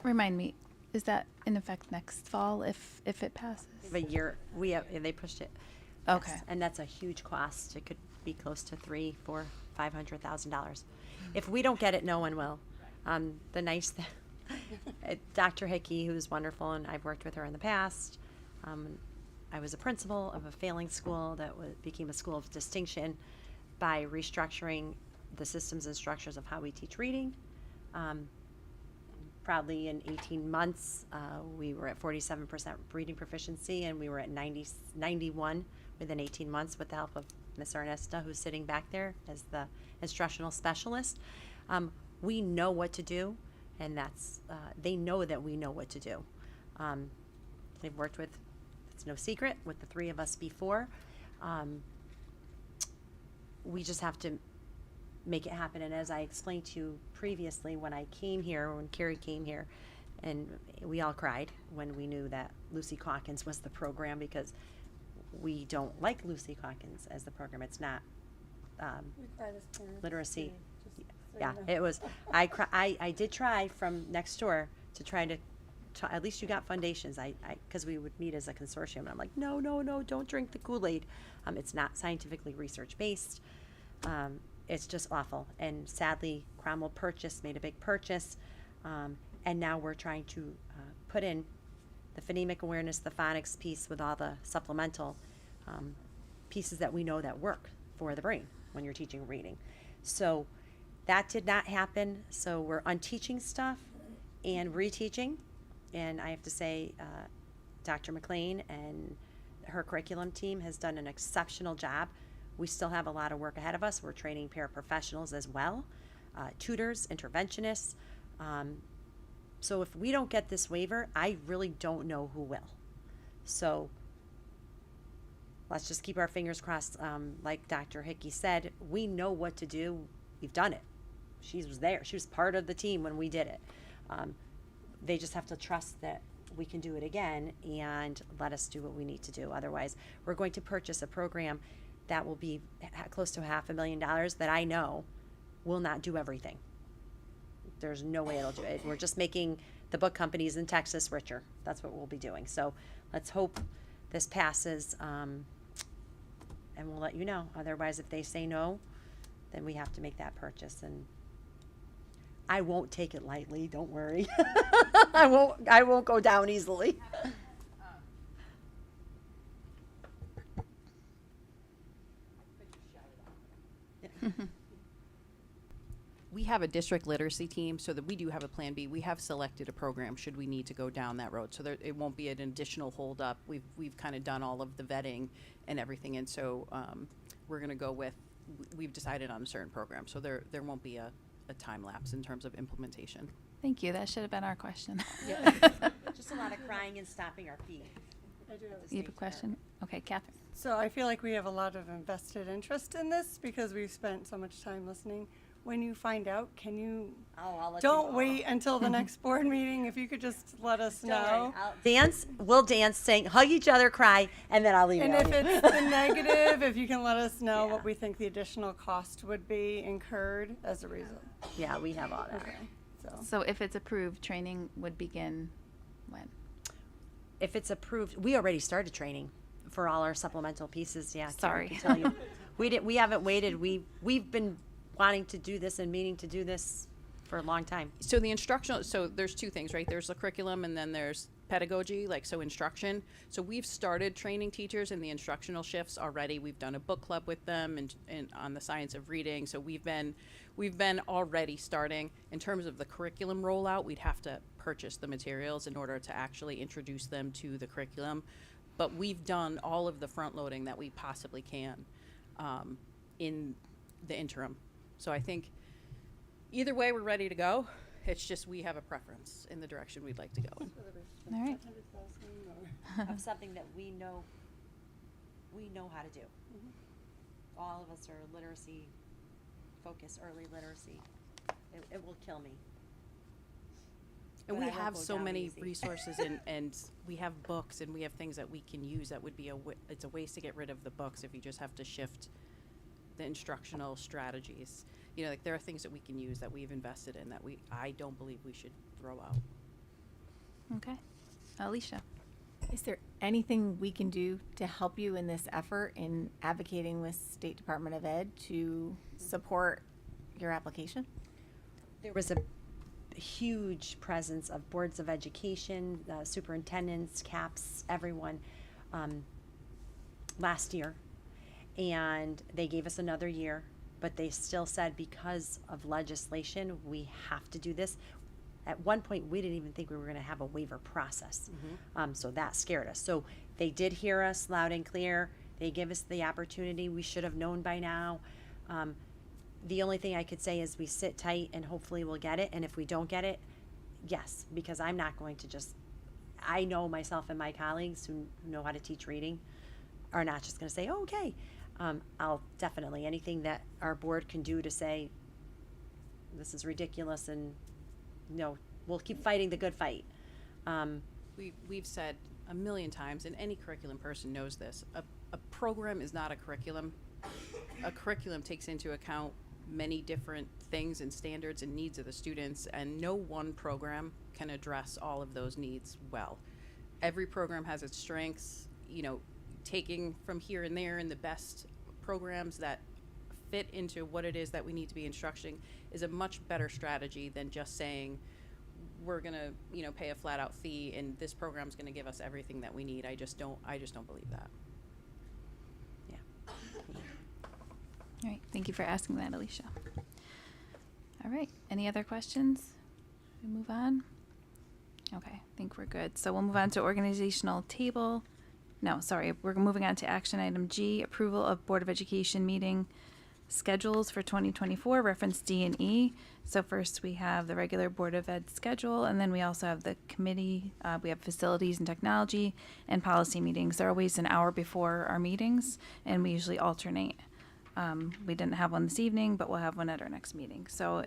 Remind me, is that in effect next fall if it passes? A year, they pushed it. Okay. Yes, and that's a huge cost. It could be close to $300,000-$500,000. If we don't get it, no one will. The nice thing, Dr. Hickey, who's wonderful, and I've worked with her in the past. I was a principal of a failing school that became a school of distinction by restructuring the systems and structures of how we teach reading. Proudly, in 18 months, we were at 47% reading proficiency, and we were at 91 within 18 months with the help of Ms. Arnesta, who's sitting back there as the instructional specialist. We know what to do, and they know that we know what to do. They've worked with, it's no secret, with the three of us before. We just have to make it happen. And as I explained to you previously, when Carrie came here, and we all cried when we knew that Lucy Calkins was the program, because we don't like Lucy Calkins as the program. It's not literacy. Yeah, it was. I did try from next door to try to at least you got foundations. Because we would meet as a consortium, and I'm like, no, don't drink the Kool-Aid. It's not scientifically research based. It's just awful. And sadly, Cromwell made a big purchase, and now we're trying to put in the phonemic awareness, the phonics piece with all the supplemental pieces that we know that work for the brain when you're teaching reading. So that did not happen. So we're unteaching stuff and reteaching. And I have to say, Dr. McLean and her curriculum team has done an exceptional job. We still have a lot of work ahead of us. We're training paraprofessionals as well, tutors, interventionists. So if we don't get this waiver, I really don't know who will. So let's just keep our fingers crossed. Like Dr. Hickey said, we know what to do. We've done it. She was there. She was part of the team when we did it. They just have to trust that we can do it again and let us do what we need to do. Otherwise, we're going to purchase a program that will be close to $500,000 that I know will not do everything. There's no way it'll do it. We're just making the book companies in Texas richer. That's what we'll be doing. So let's hope this passes, and we'll let you know. Otherwise, if they say no, then we have to make that purchase. And I won't take it lightly. Don't worry. I won't go down easily. We have a district literacy team, so that we do have a plan B. We have selected a program should we need to go down that road, so there, it won't be an additional holdup. We've kind of done all of the vetting and everything, and so we're going to go with. We've decided on a certain program, so there won't be a time lapse in terms of implementation. Thank you. That should have been our question. Yeah. Just a lot of crying and stomping our feet. I do have You have a question? Okay, Catherine. So I feel like we have a lot of invested interest in this because we've spent so much time listening. When you find out, can you, I'll let you don't know. wait until the next board meeting, if you could just let us know. We'll dance, sing, hug each other, cry, and then I'll email And if you. it's the negative, if you can let us know what we think the additional cost would be incurred as a result. Yeah, we have all that. Okay, So if it's approved, training would begin when? If it's approved, we already started training for all our supplemental pieces. Yeah, Karen Sorry. can tell you. We haven't waited. We've been wanting to do this and meaning to do this for a long time. So the instructional, so there's two things, right? There's the curriculum and then there's pedagogy, like so instruction. So we've started training teachers in the instructional shifts already. We've done a book club with them and on the science of reading. So we've been already starting. In terms of the curriculum rollout, we'd have to purchase the materials in order to actually introduce them to the curriculum. But we've done all of the front loading that we possibly can in the interim. So I think either way we're ready to go. It's just we have a preference in the direction we'd like to go in. All right. Of something that we know how to do. All of us are literacy focused, early literacy. It will kill me. And But we I won't have go so down many easy. resources and we have books and we have things that we can use that would be it's a waste to get rid of the books if you just have to shift the instructional strategies. You know, like there are things that we can use that we've invested in that I don't believe we should throw out. Okay. Alicia. Is there anything we can do to help you in this effort in advocating with State Department of Ed to support your application? There was a huge presence of boards of education, superintendents, CAPS, everyone last year. And they gave us another year, but they still said because of legislation, we have to do this. At one point, we didn't even think we were going to have a waiver process. So that scared us. So they did hear us loud and clear. They give us the opportunity. We should have known by now. The only thing I could say is we sit tight and hopefully we'll get it. And if we don't get it, yes, because I'm not going to I know myself and my colleagues who know how to teach reading are not just going to say, oh, okay. I'll definitely, anything that our board can do to say, this is ridiculous and, we'll keep fighting the good fight. We've said a million times, and any curriculum person knows this, a program is not a curriculum. A curriculum takes into account many different things and standards and needs of the students, and no one program can address all of those needs well. Every program has its strengths, taking from here and there and the best programs that fit into what it is that we need to be instructing is a much better strategy than just saying we're gonna pay a flat out fee and this program's gonna give us everything that we need. I just don't believe that. All right. Thank you for asking that, Alicia. All right. Any other questions? We move on? Okay. I think we're good. So we'll move on to organizational table. No, sorry. We're moving on to action item G, approval of Board of Education meeting schedules for 2024, reference D and E. So first we have the regular Board of Ed schedule, and then we also have the committee. We have facilities and technology and policy meetings. They're always an hour before our meetings, and we usually alternate. We didn't have one this evening, but we'll have one at our next meeting. So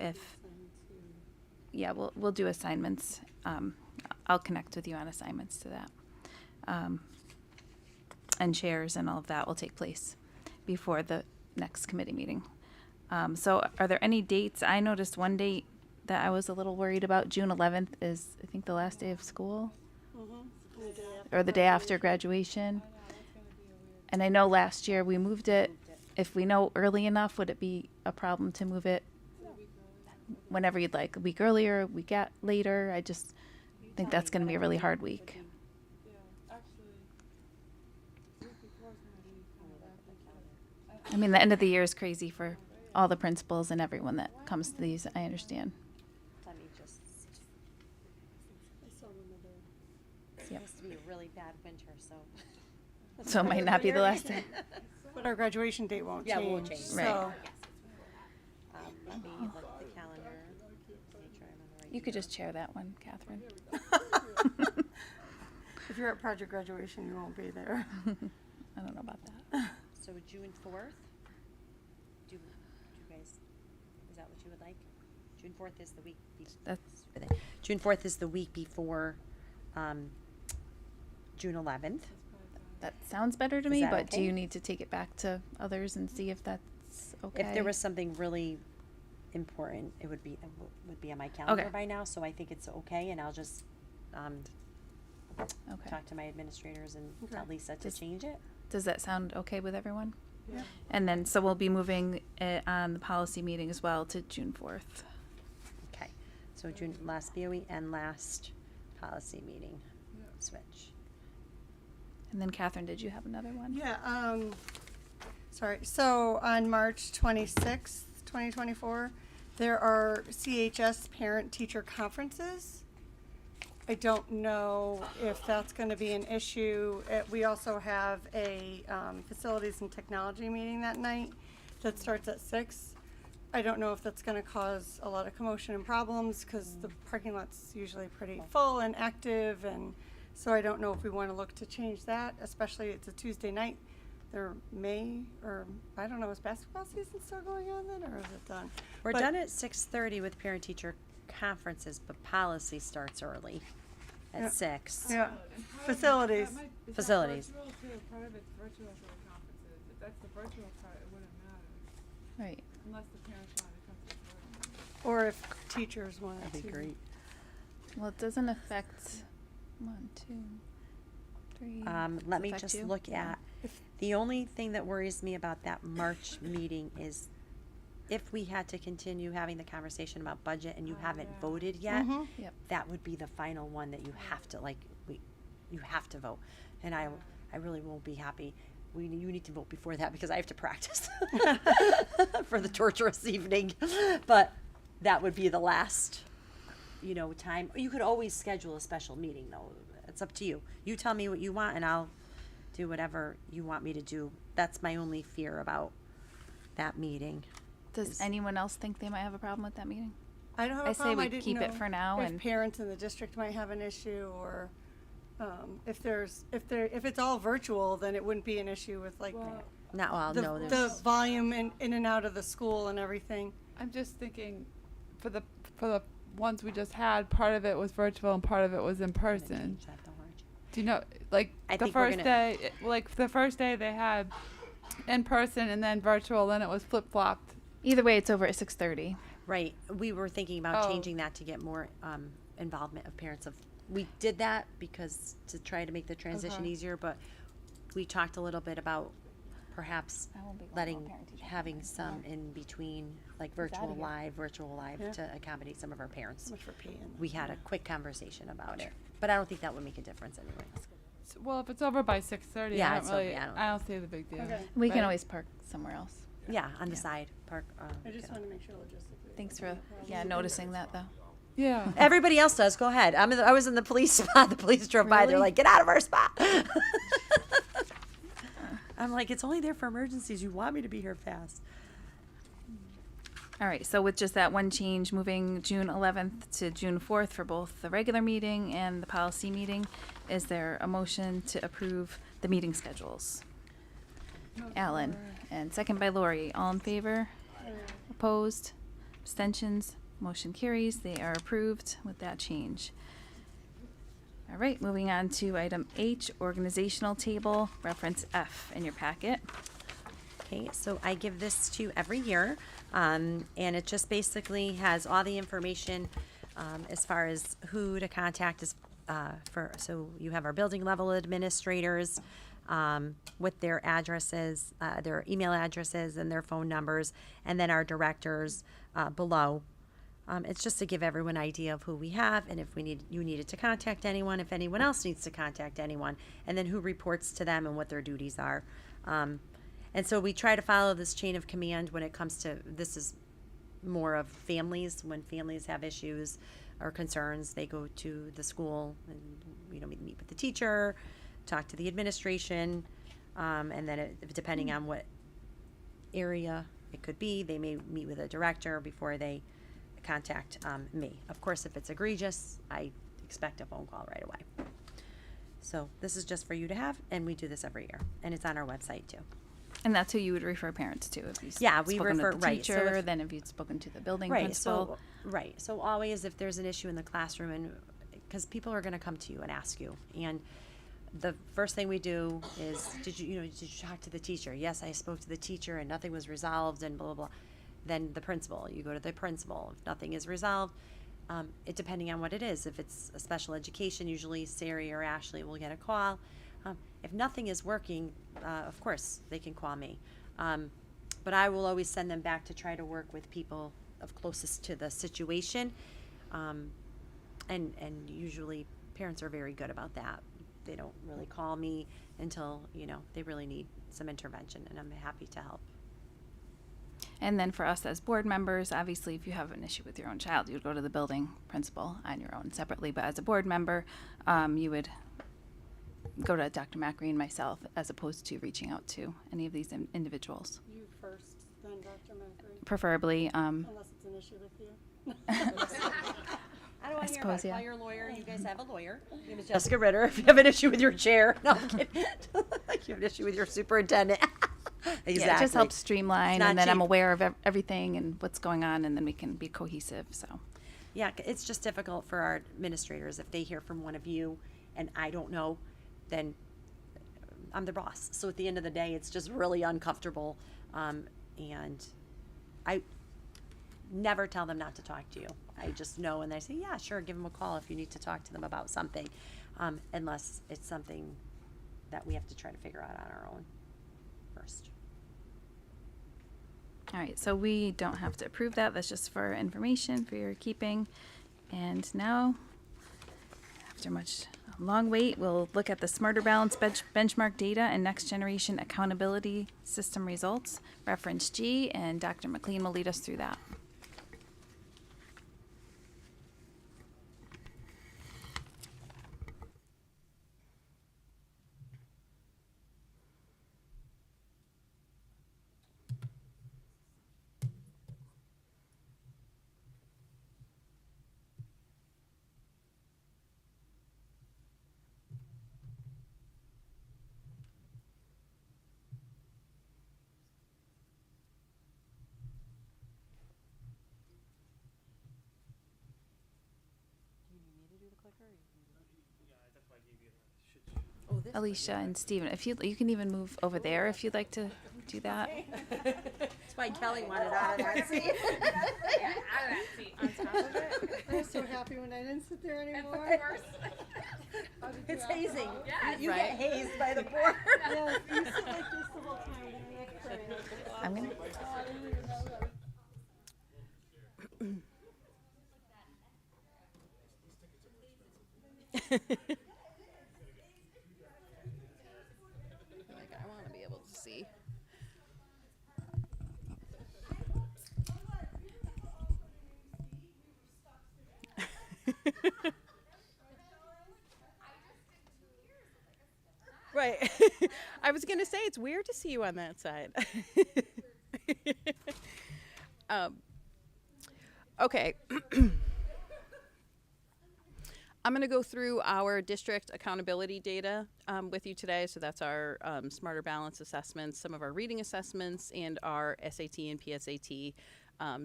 we'll do assignments. I'll connect with you on assignments to that. And chairs and all of that will take place. before the next committee meeting. So are there any dates? I noticed one date that I was a little worried about. June 11th is, I think, the last day of school, or the day after graduation. And I know last year we moved it. If we know early enough, would it be a problem to move it whenever you'd like? A week earlier, a week later? I just think that's going to be a really hard week. I mean, the end of the year is crazy for all the principals and everyone that comes to these. I understand. Let me just. It Yep. used to be a really bad winter, so. So it might not be the last day. But our graduation date won't change. Yeah, it won't change. So. Right. Let me look at the calendar. Make sure I'm on the right. You could just chair that one, Catherine. If you're at project graduation, you won't be there. I don't know about that. So June 4th? Do you guys, is that what you would like? June 4th is the week June 4th is the week before June 11th. That sounds better to Is me, that but do okay? you need to take it back to others and see if that's okay? If there was something really important, it would be on my calendar Okay. by now, so I think it's okay, and I'll just Okay. talk to my administrators and Okay. tell Lisa to change it. Does that sound okay with everyone? Yeah. And then, so we'll be moving it on the policy meeting as well to June 4th. Okay, so June, last BOE and last policy meeting, switch. And then Catherine, did you have another one? Yeah, sorry. So on March 26th, 2024, there are CHS parent-teacher conferences. I don't know if that's going to be an issue. We also have a facilities and technology meeting that night that starts at 6. I don't know if that's going to cause a lot of commotion and problems because the parking lot's usually pretty full and active, and so I don't know if we want to look to change that, especially it's a Tuesday night. There may, or I don't know, is basketball season still going on then, or is it done? We're But- done at 6:30 with parent-teacher conferences, but policy starts early at Yeah. 6. Yeah, facilities. Facilities. Virtual too. Part of it's virtual for the conferences. If that's the virtual part, it wouldn't matter. Right. Unless the parents want to come to the board. Or if teachers wanted to. That'd be great. Well, it doesn't affect 1, 2, 3. Let me affect just you? look at, the only thing that worries me about that March meeting is if we had to continue having the conversation about budget and you haven't voted yet, Mhm. Yep. that would be the final one that you have to, you have to vote. And I really won't be happy. You need to vote before that because I have to practice for the torturous evening. But that would be the last, time. You could always schedule a special meeting though. It's up to you. You tell me what you want and I'll do whatever you want me to do. That's my only fear about that meeting. Does anyone else think they might have a problem with that meeting? I don't have I a say problem. we I didn't keep it know for now, if and parents in the district might have an issue, or if it's all virtual, then it wouldn't be an issue with the volume in and out of the school and everything. I'm just thinking, for the ones we just had, part of it was virtual and part of it was in person. Do you know, the first day they had in person and then virtual, then it was flip-flopped. Either way, it's over at 6:30. Right. We were thinking about changing that to get more involvement of parents. We did that because to try to make the transition easier, but we talked a little bit about perhaps having some in between, like virtual live to accommodate some of our parents. So much for paying. We had a quick conversation about it, but I don't think that would make a difference anyway. Well, if it's over by 6:30, Yeah, I don't see the big deal. Okay. We can Right? always park somewhere else. Yeah, on the side, park. I just want to make sure logistically. Thanks for noticing that though. Yeah. Everybody else does. Go ahead. I was in the police spot. The police drove by. They're Really? like, "Get out of our spot." I'm like, "It's only there for emergencies. You want me to be here fast." All right, so with just that one change, moving June 11th to June 4th for both the regular meeting and the policy meeting, is there a motion to approve the meeting schedules? Alan, and second by Lori. All in favor? Opposed? Abstentions? Motion carries. They are approved with that change. All right, moving on to item H, organizational table, reference F in your packet. Okay, so I give this to you every year, and it just basically has all the information as far as who to contact so you have our building level administrators with their addresses, their email addresses and their phone numbers, and then our directors below. It's just to give everyone an idea of who we have, and if you needed to contact anyone, if anyone else needs to contact anyone, and then who reports to them and what their duties are. And so we try to follow this chain of command when it comes to, this is more of families. When families have issues or concerns, they go to the school and, meet with the teacher, talk to the administration, and then depending on what area it could be, they may meet with a director before they contact me. Of course, if it's egregious, I expect a phone call right away. So this is just for you to have, and we do this every year, and it's on our website too. And that's who you would refer parents to if you we spoken refer to the right. teacher, So then if you'd spoken to the building right. principal. So always if there's an issue in the classroom, and because people are going to come to you and ask you, and the first thing we do is, did you talk to the teacher? Yes, I spoke to the teacher, and nothing was resolved, and blah blah blah. Then the principal, you go to the principal. If nothing is resolved, it depending on what it is. If it's a special education, usually Sari or Ashley will get a call. If nothing is working, of course they can call me, but I will always send them back to try to work with people of closest to the situation, and usually parents are very good about that. They don't really call me until they really need some intervention, and I'm happy to help. And then for us as board members, obviously, if you have an issue with your own child, you would go to the building principal on your own separately. But as a board member, you would go to Dr. Macri and myself, as opposed to reaching out to any of these individuals. You first, then Dr. Macri. Preferably. Unless it's an issue with you. I don't want to hear about suppose, it. yeah. Call your lawyer. You guys have a lawyer. Your name is Jessica Ritter. If you have an issue with your chair, no, I'm kidding. If you have an issue with your superintendent. Exactly. Yeah, it just helps streamline, and then cheap. I'm aware of everything and what's going on, and then we can be cohesive. So. Yeah, it's just difficult for our administrators. If they hear from one of you and I don't know, then I'm their boss. So at the end of the day, it's just really uncomfortable. And I never tell them not to talk to you. I just know, and they say, yeah, sure, give them a call if you need to talk to them about something, unless it's something that we have to try to figure out on our own first. All right, so we don't have to approve that. That's just for information, for your keeping. And now, after a long wait, we'll look at the Smarter Balance benchmark data and next generation accountability system results, reference G, and Dr. McLean will lead us through that. Alicia and Steven, if you can even move over there if you'd like to do that. That's why Kelly wanted out of that seat. I was so happy when I didn't sit there anymore. It's hazing. Yes, You right. get hazed by the board. Yes, you sit like this the whole time. I'm gonna. I want to be able to see. Right. I was going to say, it's weird to see you on that side. Okay. I'm going to go through our district accountability data with you today. So that's our Smarter Balance assessments, some of our reading assessments, and our SAT and PSAT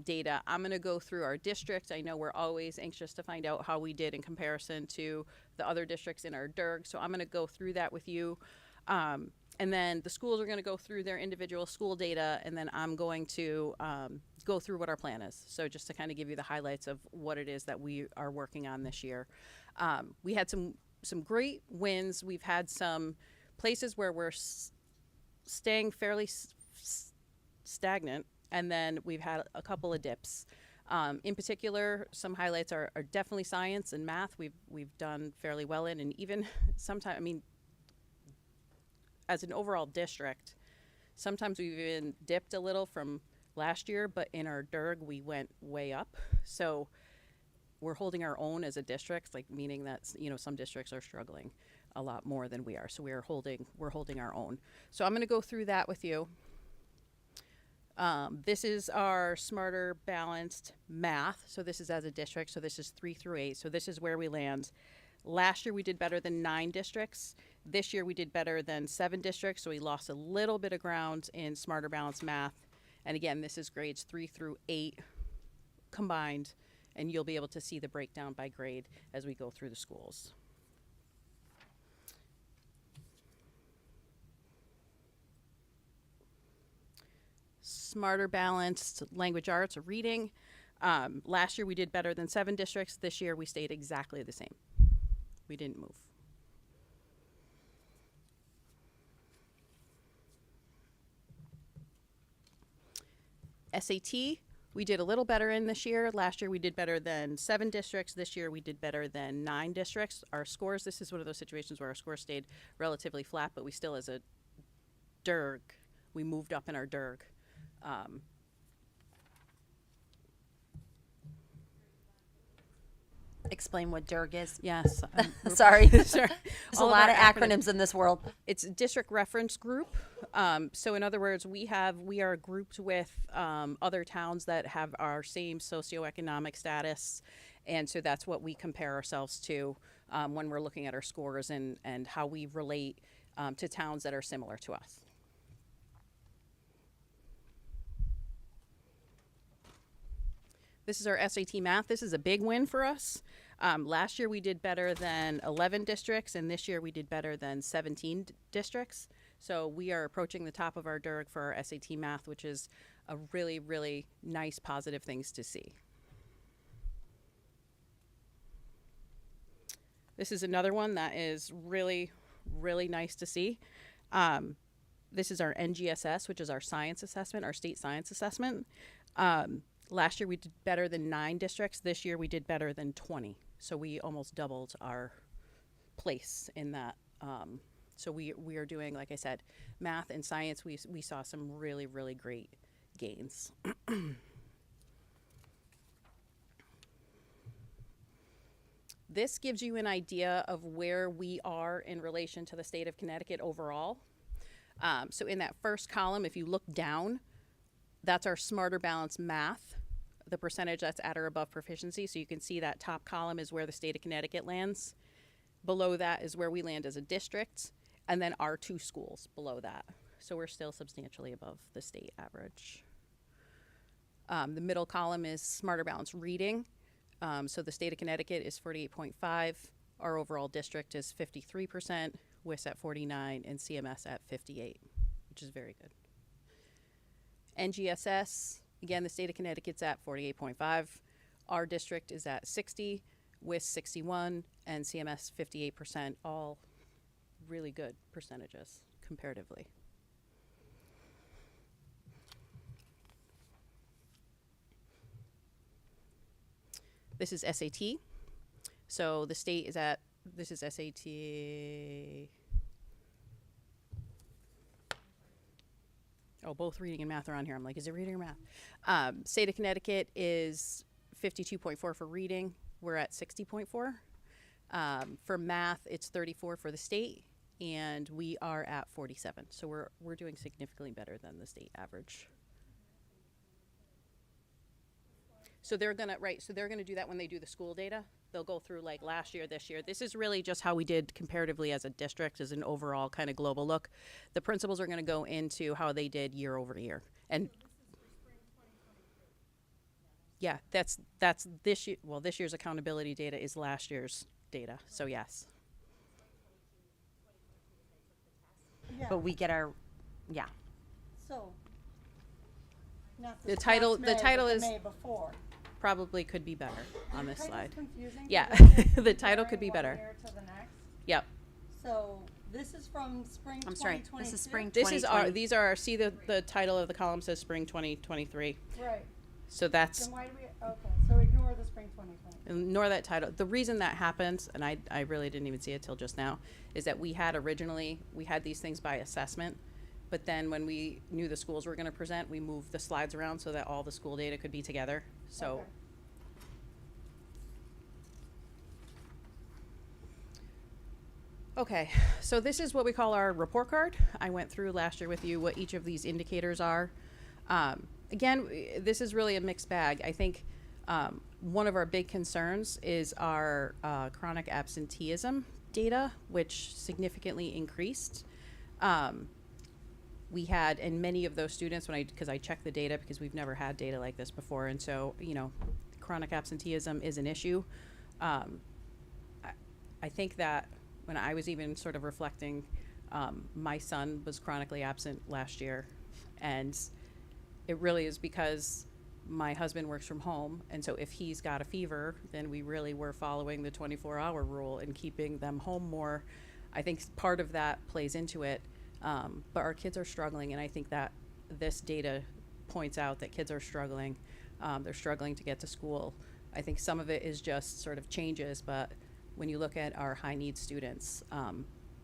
data. I'm going to go through our district. I know we're always anxious to find out how we did in comparison to the other districts in our DIRG. So I'm going to go through that with you. and then the schools are going to go through their individual school data, and then I'm going to go through what our plan is. So just to kind of give you the highlights of what it is that we are working on this year. We had some great wins. We've had some places where we're staying fairly stagnant, and then we've had a couple of dips. In particular, some highlights are definitely science and math. We've done fairly well in, and even sometimes, I mean, as an overall district, sometimes we've even dipped a little from last year, but in our DIRG, we went way up. So we're holding our own as a district, like meaning that, you know, some districts are struggling a lot more than we are. So we're holding our own. So I'm going to go through that with you. This is our Smarter Balanced Math. So this is as a district. So this is 3 through 8. So this is where we land. Last year we did better than 9 districts. This year we did better than 7 districts. So we lost a little bit of ground in Smarter Balanced Math. And again, this is grades 3 through 8 combined. And you'll be able to see the breakdown by grade as we go through the schools. Smarter Balanced Language Arts or Reading. Last year we did better than 7 districts. This year we stayed exactly the same. We didn't move. SAT, we did a little better in this year. Last year we did better than 7 districts. This year we did better than 9 districts. Our scores, this is one of those situations where our scores stayed relatively flat, but we still, as a DIRG, we moved up in our DIRG. Explain what DIRG is. Yes. Sorry. Sure. There's a lot of acronyms in this world. It's a district reference group. So in other words, we are grouped with other towns that have our same socioeconomic status. And so that's what we compare ourselves to when we're looking at our scores and how we relate to towns that are similar to us. This is our SAT math. This is a big win for us. Last year we did better than 11 districts, and this year we did better than 17 districts. So we are approaching the top of our DIRG for our SAT math, which is a really, really nice, positive things to see. This is another one that is really, really nice to see. This is our NGSS, which is our science assessment, our state science assessment. Last year we did better than 9 districts. This year we did better than 20. So we almost doubled our place in that. So we are doing, like I said, math and science. We saw some really, really great gains. This gives you an idea of where we are in relation to the state of Connecticut overall. So in that first column, if you look down, that's our Smarter Balanced Math, the percentage that's at or above proficiency. So you can see that top column is where the state of Connecticut lands. Below that is where we land as a district, and then our 2 schools below that. So we're still substantially above the state average. The middle column is Smarter Balanced Reading. So the state of Connecticut is 48.5. Our overall district is 53%, WIS at 49, and CMS at 58, which is very good. NGSS, again, the state of Connecticut's at 48.5. Our district is at 60, WIS 61, and CMS 58%, all really good percentages comparatively. This is SAT. So the state is at, this is SAT. Oh, both reading and math are on here. I'm like, is it reading or math? State of Connecticut is 52.4 for reading. We're at 60.4. For math, it's 34 for the state, and we are at 47. So we're doing significantly better than the state average. So they're gonna do that when they do the school data. They'll go through like last year, this year. This is really just how we did comparatively as a district, as an overall kind of global look. The principals are gonna go into how they did year over year. And yeah, that's this year. Well, this year's accountability data is last year's data. So yes. Yeah. but we get our, yeah. So. Not The this title- past the May, title but the is- May before. Probably could be better on this Title's slide. confusing Yeah, because the title could be comparing better. one year to the next. Yep. So this is from spring I'm sorry, 2022? this is spring This is our, 2020. these are, our- see the title of the column says spring 2023. Right. So that's, Then why do we, okay, so ignore the spring 2020. ignore that title. The reason that happens, and I really didn't even see it till just now, is that we had these things by assessment, but then when we knew the schools were gonna present, we moved the slides around so that all the school data could be together, so. Okay. Okay, so this is what we call our report card. I went through last year with you what each of these indicators are. Again, this is really a mixed bag. I think one of our big concerns is our chronic absenteeism data, which significantly increased. We had, and many of those students, because I checked the data because we've never had data like this before, and so, chronic absenteeism is an issue. I think that when I was even sort of reflecting, my son was chronically absent last year, and it really is because my husband works from home, and so if he's got a fever, then we really were following the 24-hour rule and keeping them home more. I think part of that plays into it, but our kids are struggling, and I think that this data points out that kids are struggling. They're struggling to get to school. I think some of it is just sort of changes, but when you look at our high needs students,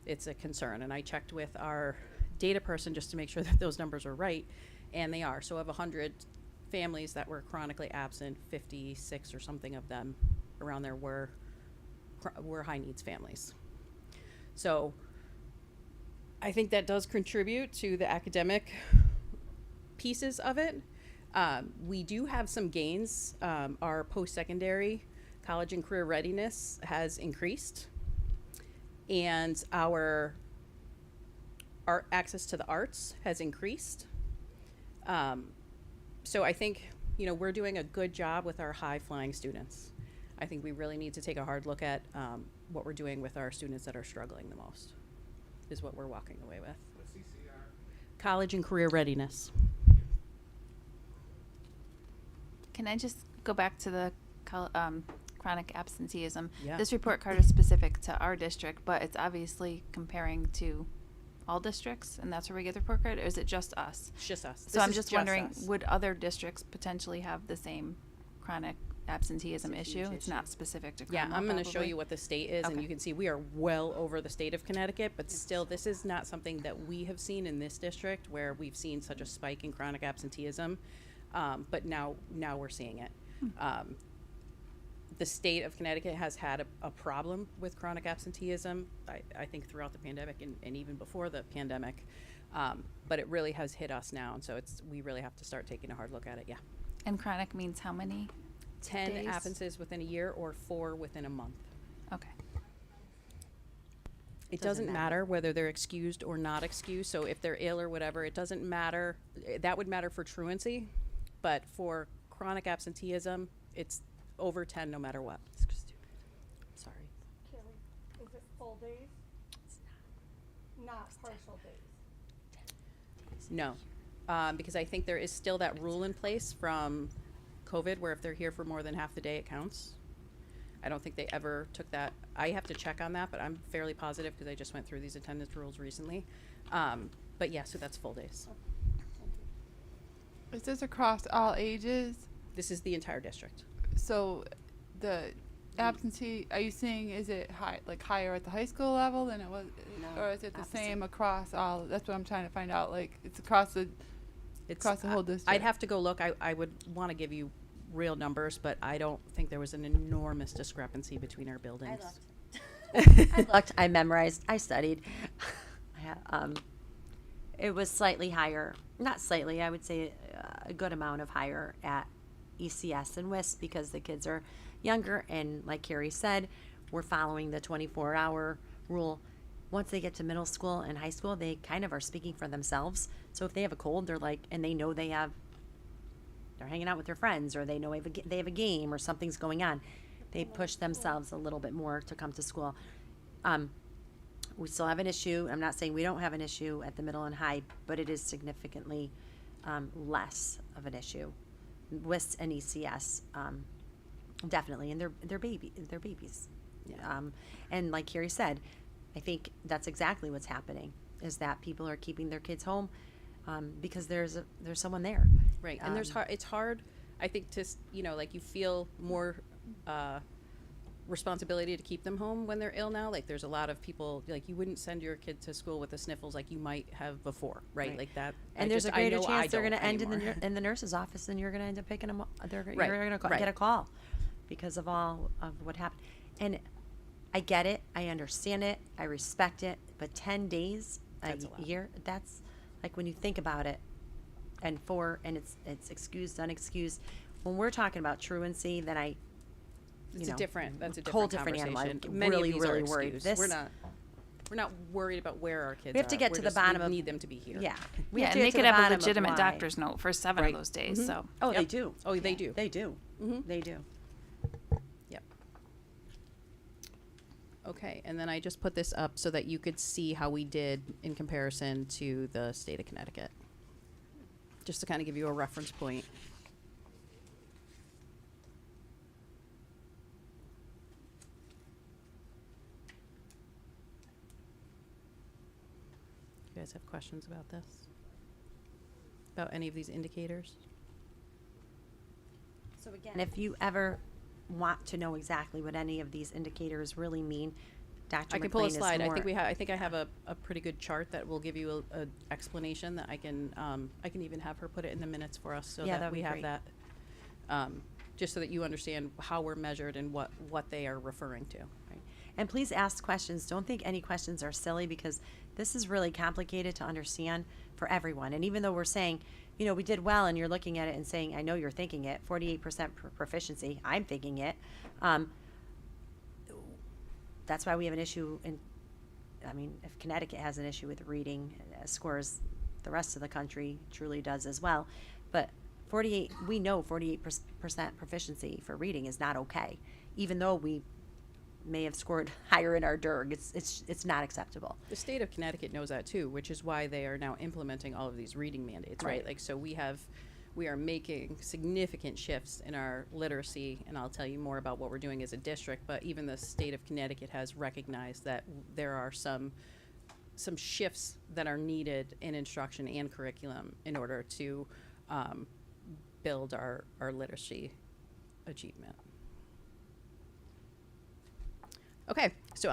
it's a concern. And I checked with our data person just to make sure that those numbers are right, and they are. So of 100 families that were chronically absent, 56 or something of them around there were high needs families. So I think that does contribute to the academic pieces of it. We do have some gains. Our post-secondary college and career readiness has increased, and our access to the arts has increased. So I think, we're doing a good job with our high-flying students. I think we really need to take a hard look at what we're doing with our students that are struggling the most, is what we're walking away with. What's CCR? College and career readiness. Can I just go back to the chronic absenteeism? Yeah. This report card is specific to our district, but it's obviously comparing to all districts, and that's where we get the report card, or is it just us? It's just us. So This I'm is just wondering, us. would other districts potentially have the same chronic absenteeism issue? It's not specific to Yeah, Cromwell, I'm going to show probably. you what the state is, and Okay. you can see we are well over the state of Connecticut, but still, this is not something that we have seen in this district where we've seen such a spike in chronic absenteeism. But now we're seeing it. The state of Connecticut has had a problem with chronic absenteeism, I think throughout the pandemic and even before the pandemic. But it really has hit us now, and so we really have to start taking a hard look at it, yeah. And chronic means how many? 10 days? absences within a year or 4 within a month. Okay. It doesn't matter whether they're excused or not excused, so if they're ill or whatever, it doesn't matter. That would matter for truancy, but for chronic absenteeism, it's over 10 no matter what. Sorry. Carrie, is it full days? It's not partial days. No, because I think there is still that rule in place from COVID where if they're here for more than half the day, it counts. I don't think they ever took that. I have to check on that, but I'm fairly positive because I just went through these attendance rules recently. But yeah, so that's full days. Is this across all ages? This is the entire district. So the absentee, are you seeing, is it higher at the high school level than it was, or is it the same across all? That's what I'm trying to find out. Like, it's across the whole district. I'd have to go look. I would want to give you real numbers, but I don't think there was an enormous discrepancy between our buildings. I looked, I memorized, I studied. It was slightly higher, not slightly, I would say a good amount of higher at ECS and WIS because the kids are younger, and like Carrie said, we're following the 24-hour rule. Once they get to middle school and high school, they kind of are speaking for themselves. So if they have a cold, they're like, and they know they're hanging out with their friends, or they know they have a game or something's going on, they push themselves a little bit more to come to school. We still have an issue. I'm not saying we don't have an issue at the middle and high, but it is significantly less of an issue. WIS and ECS, definitely, and they're babies. And like Carrie said, I think that's exactly what's happening, is that people are keeping their kids home because there's someone there. Right, and it's hard, I think, to, like, you feel more responsibility to keep them home when they're ill now. Like, there's a lot of people, like, you wouldn't send your kid to school with the sniffles like you might have before, right? Like that. And there's a greater chance they're going to end in the nurse's office, and you're going to end up picking them up. You're going to get a call because of all of what happened. And I get it. I understand it. I respect it. But 10 days a year, that's, like, when you think about it, and it's excused, unexcused. When we're talking about truancy, then that's a different whole different animal. I'm really worried. We're not worried about where our kids are. We have to get to the bottom of. We need them to be here. Yeah. And they could have a legitimate doctor's note for 7 of those days. So. Oh, they do. Oh, they do. They do. They do. Yep. Okay, and then I just put this up so that you could see how we did in comparison to the state of Connecticut, just to kind of give you a reference point. You guys have questions about this? About any of these indicators? So again, if you ever want to know exactly what any of these indicators really mean, Dr. I can pull a McLean is slide. more. I think I have a pretty good chart that will give you a explanation that I can even have her put it in the minutes for us so that we have that, just so that you understand how we're measured and what they are referring to. Right. And please ask questions. Don't think any questions are silly, because this is really complicated to understand for everyone. And even though we're saying, we did well, and you're looking at it and saying, I know you're thinking it, 48% proficiency, I'm thinking it. That's why we have an issue if Connecticut has an issue with reading scores, the rest of the country truly does as well. But we know 48% proficiency for reading is not okay, even though we may have scored higher in our DERG. It's not acceptable. The state of Connecticut knows that too, which is why they are now implementing all of these reading mandates, right? Like, so we are making significant shifts in our literacy, and I'll tell you more about what we're doing as a district, but even the state of Connecticut has recognized that there are some shifts that are needed in instruction and curriculum in order to build our literacy achievement. Okay, so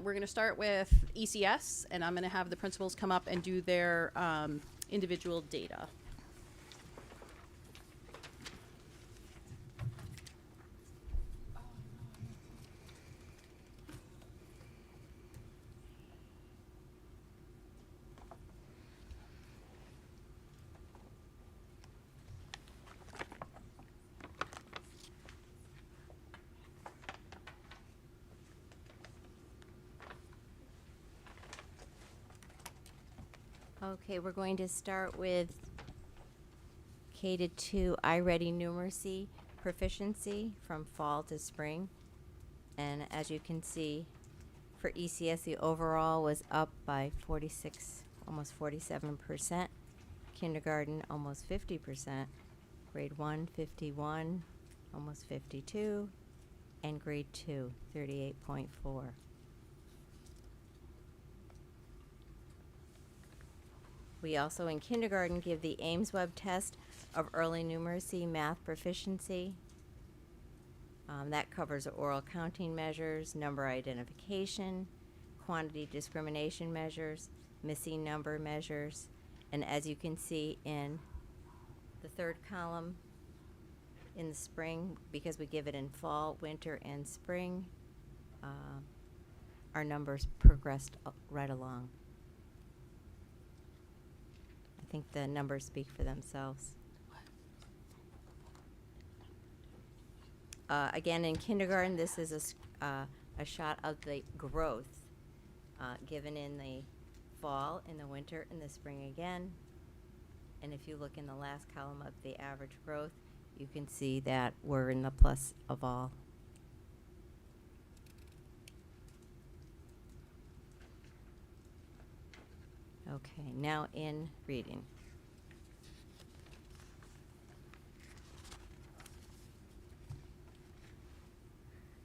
we're gonna start with ECS, and I'm gonna have the principals come up and do their individual data. Okay, we're going to start with K-2 iReady numeracy proficiency from fall to spring. And as you can see, for ECS, the overall was up by 46, almost 47%. Kindergarten, almost 50%. Grade 1, 51, almost 52. And grade 2, 38.4. We also, in kindergarten, give the Ames Web test of early numeracy math proficiency. That covers oral counting measures, number identification, quantity discrimination measures, missing number measures, and as you can see in the third column, in the spring, because we give it in fall, winter, and spring, our numbers progressed right along. I think the numbers speak for themselves. Again, in kindergarten, this is a shot of the growth given in the fall, in the winter, in the spring again. And if you look in the last column of the average growth, you can see that we're in the plus of all. Okay, now in reading.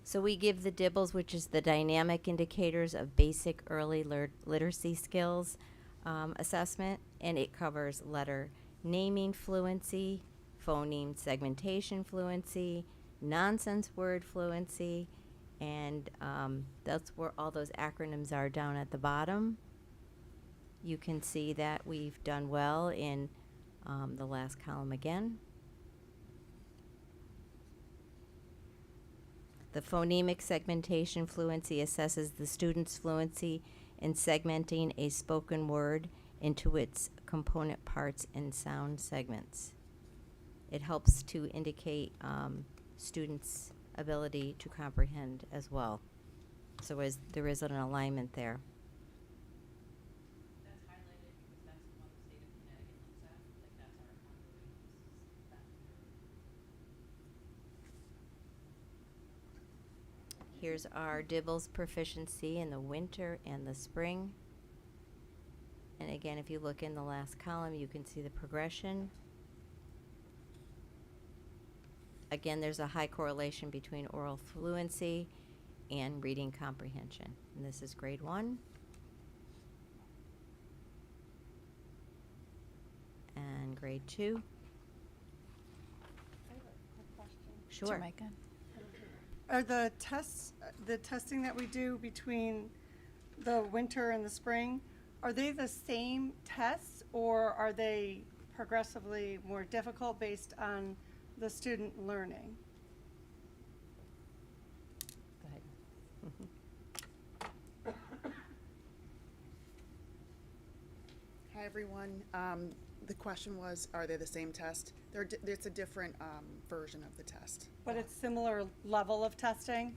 So we give the DIBBLES, which is the Dynamic Indicators of Basic Early Literacy Skills assessment, and it covers letter naming fluency, phoneme segmentation fluency, nonsense word fluency, and that's where all those acronyms are down at the bottom. You can see that we've done well in the last column again. The phonemic segmentation fluency assesses the student's fluency in segmenting a spoken word into its component parts and sound segments. It helps to indicate students' ability to comprehend as well. So there is an alignment there. That's highlighted because that's the one the state of Connecticut looks at. Like that's our Here's our DIBBLES proficiency in the winter and the spring. And again, if you look in the last column, you can see the progression. Again, there's a high correlation between oral fluency and reading comprehension. And this is grade 1. And grade 2. I have a question. Sure. Micah. Are the tests, the testing that we do between the winter and the spring, are they the same tests or are they progressively more difficult based on the student learning? Go ahead. Hi, everyone. The question was, are they the same test? It's a different version of the test. But it's similar level of testing?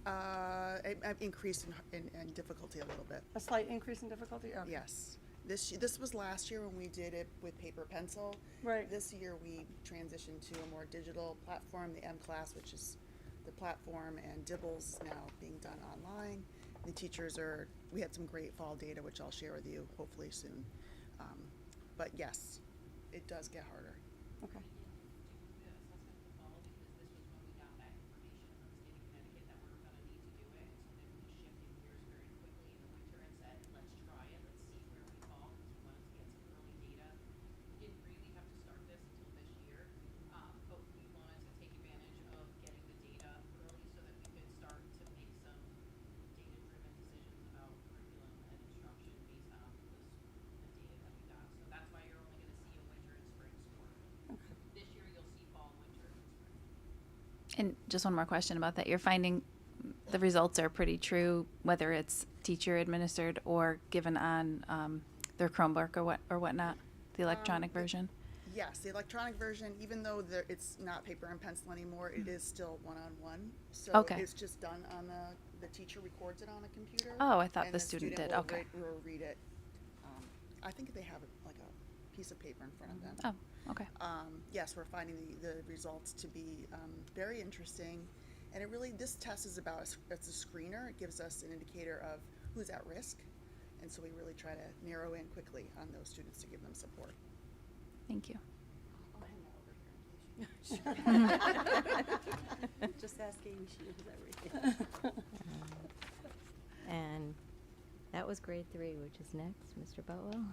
Increase in difficulty a little bit. A slight increase in difficulty? Okay. Yes. This was last year when we did it with paper pencil. Right. This year we transitioned to a more digital platform, the M-Class, which is the platform, and DIBBLES is now being done online. The teachers we had some great fall data, which I'll share with you hopefully soon. But yes, it does get harder. Okay. And just one more question about that. You're finding the results are pretty true, whether it's teacher administered or given on their Chromebook or whatnot, the electronic version? Yes, the electronic version, even though it's not paper and pencil anymore, it is still one-on-one. So Okay. it's just done on the teacher records it on a computer. Oh, I thought and the student did. will Okay. will read it. I think they have like a piece of paper in front of them. Oh, okay. Yes, we're finding the results to be very interesting. And this test is it's a screener. It gives us an indicator of who's at risk. And so we really try to narrow in quickly on those students to give them support. Thank you. Just ask Amy, she knows everything. And that was grade 3, which is next, Mr. Boutwell.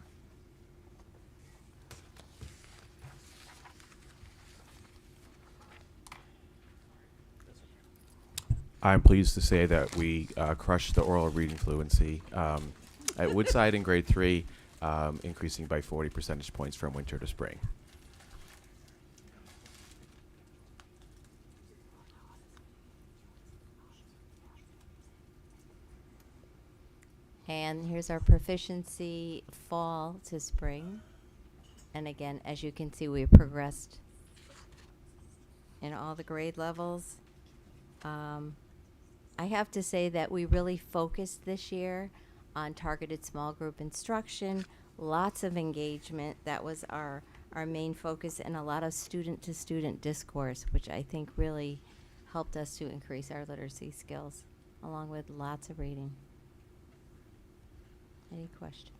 I'm pleased to say that we crushed the oral reading fluency at Woodside in grade 3, increasing by 40 percentage points from winter to spring. And here's our proficiency fall to spring. And again, as you can see, we progressed in all the grade levels. I have to say that we really focused this year on targeted small group instruction, lots of engagement. That was our main focus, and a lot of student-to-student discourse, which I think really helped us to increase our literacy skills, along with lots of reading. Any questions?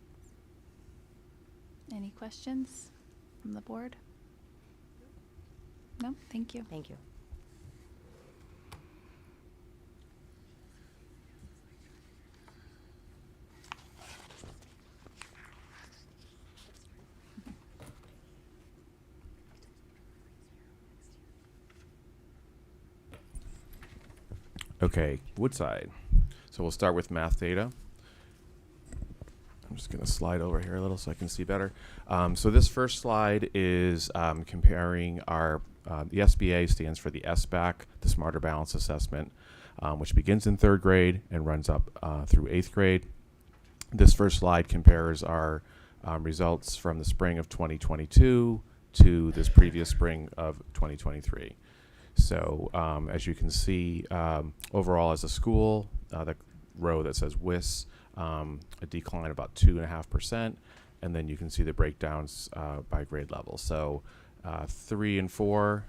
Any questions from the board? No, thank you. Thank you. Okay, Woodside. So we'll start with math data. I'm just going to slide over here a little so I can see better. So this first slide is comparing our, the SBA stands for the SBAC, the Smarter Balance Assessment, which begins in 3rd grade and runs up through 8th grade. This first slide compares our results from the spring of 2022 to this previous spring of 2023. So as you can see, overall as a school, the row that says WIS, a decline of about 2.5%, and then you can see the breakdowns by grade level. So 3 and 4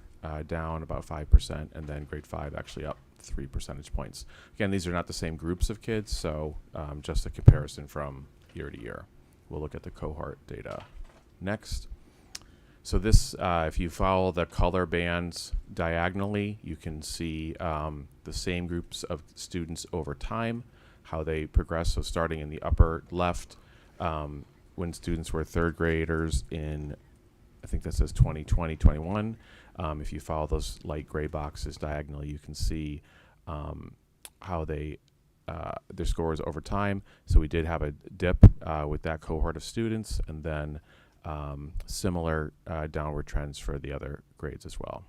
down about 5%, and then grade 5 actually up 3 percentage points. Again, these are not the same groups of kids, so just a comparison from year to year. We'll look at the cohort data next. So this, if you follow the color bands diagonally, you can see the same groups of students over time, how they progress. So starting in the upper left, when students were 3rd graders in, I think that says 2020, 21. If you follow those light gray boxes diagonally, you can see how they their scores over time. So we did have a dip with that cohort of students, and then similar downward trends for the other grades as well.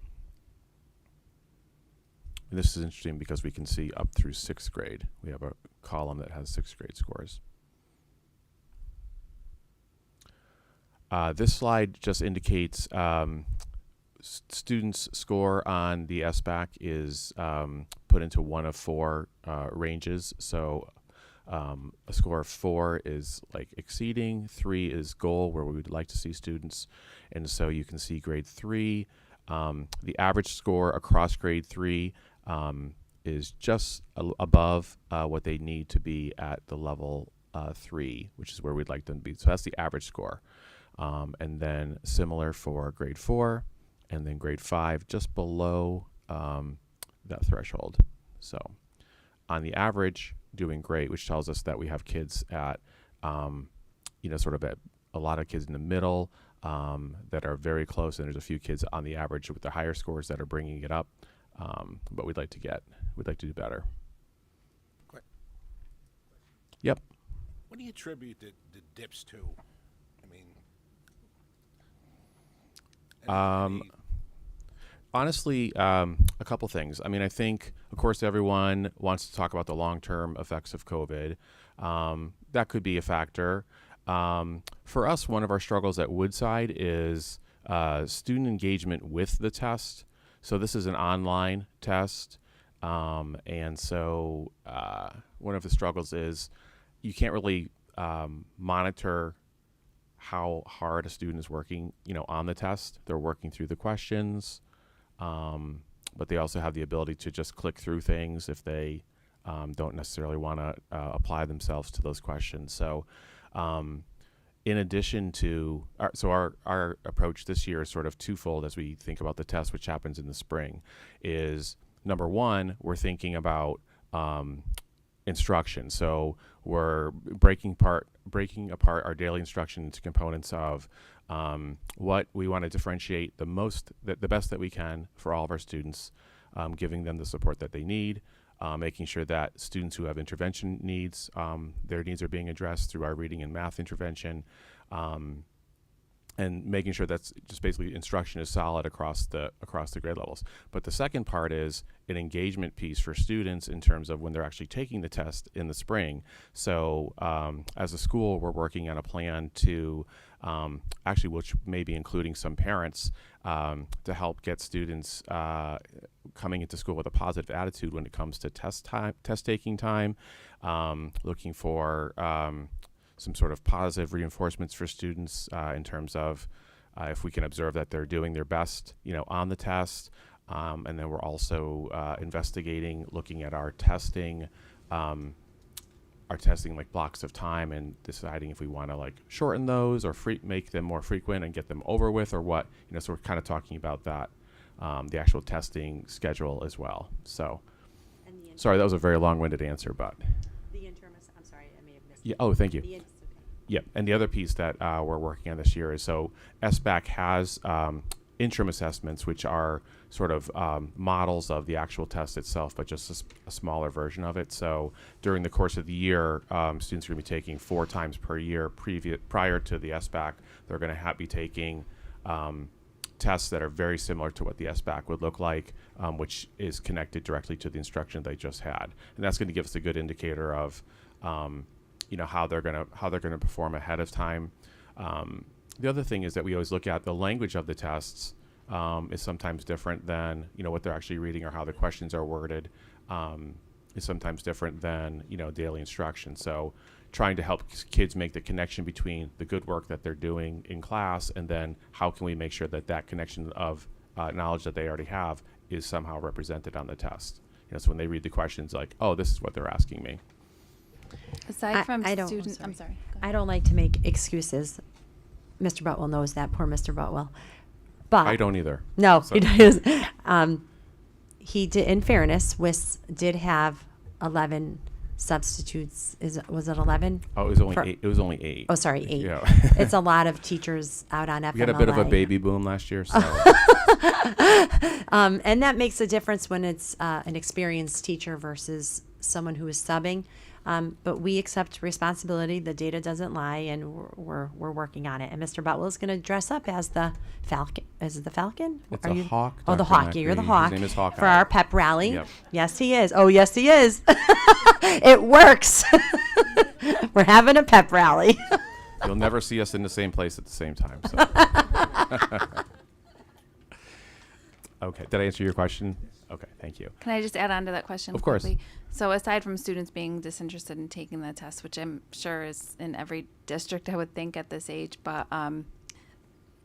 And this is interesting because we can see up through 6th grade. We have a column that has 6th grade scores. This slide just indicates students' score on the SBAC is put into one of 4 ranges. So a score of 4 is like exceeding, 3 is goal, where we would like to see students. And so you can see grade 3, the average score across grade 3 is just above what they need to be at the level 3, which is where we'd like them to be. So that's the average score. And then similar for grade 4, and then grade 5 just below that threshold. So on the average, doing great, which tells us that we have kids at, sort of at a lot of kids in the middle that are very close, and there's a few kids on the average with the higher scores that are bringing it up. But we'd like to do better. Quick. Yep. What do you attribute the dips to? I mean, honestly, a couple things. I mean, I think, of course, everyone wants to talk about the long-term effects of COVID. That could be a factor. For us, one of our struggles at Woodside is student engagement with the test. So this is an online test. And so one of the struggles is you can't really monitor how hard a student is working, on the test. They're working through the questions, but they also have the ability to just click through things if they don't necessarily want to apply themselves to those questions. So in addition to, our approach this year is sort of twofold as we think about the test, which happens in the spring, is number one, we're thinking about instruction. So we're breaking apart our daily instruction into components of what we want to differentiate the best that we can for all of our students, giving them the support that they need, making sure that students who have intervention needs, their needs are being addressed through our reading and math intervention, and making sure that's just basically instruction is solid across the grade levels. But the second part is an engagement piece for students in terms of when they're actually taking the test in the spring. So as a school, we're working on a plan to actually, which may be including some parents, to help get students coming into school with a positive attitude when it comes to test taking time, looking for some sort of positive reinforcements for students in terms of if we can observe that they're doing their best, on the test. And then we're also investigating, looking at our testing are testing like blocks of time and deciding if we want to like shorten those or make them more frequent and get them over with or what. So we're kind of talking about that, the actual testing schedule as well. So, sorry, that was a very long-winded answer, but. The interim, I'm sorry, I may have missed. Yeah. Oh, thank you. Okay. Yep. And the other piece that we're working on this year is so SBAC has interim assessments, which are sort of models of the actual test itself, but just a smaller version of it. So during the course of the year, students are going to be taking 4 times per year prior to the SBAC. They're going to be taking tests that are very similar to what the SBAC would look like, which is connected directly to the instruction they just had. And that's going to give us a good indicator of how they're going to perform ahead of time. The other thing is that we always look at the language of the tests is sometimes different than what they're actually reading, or how the questions are worded is sometimes different than daily instruction. So trying to help kids make the connection between the good work that they're doing in class, and then how can we make sure that that connection of knowledge that they already have is somehow represented on the test. So when they read the questions, like, oh, this is what they're asking me. Aside from I'm student, sorry. I'm sorry. Go I ahead. don't like to make excuses. Mr. Butwell knows that. Poor Mr. Butwell. But I don't either. No, So- he does. He did. In fairness, WIS did have 11 substitutes. Was it 11? Oh, it was only 8. It was only 8. Oh, sorry, 8. Yeah. It's a lot of teachers out on FMLA. We had a bit of a baby boom last year, so. And that makes a difference when it's an experienced teacher versus someone who is subbing. But we accept responsibility. The data doesn't lie, and we're working on it. And Mr. Butwell is going to dress up as the Falcon. Is it the Falcon? It's a hawk, Oh, the Dr. hawk. You're the McAfee. hawk. His name is Hawkeye. For our pep rally. Yep. Yes, he is. Oh, yes, he is. It works. We're having a pep rally. You'll never see us in the same place at the same time. So. Okay. Did I answer your question? Okay. Thank you. Can I just add on to that question Of course. quickly? So aside from students being disinterested in taking the test, which I'm sure is in every district, I would think at this age, but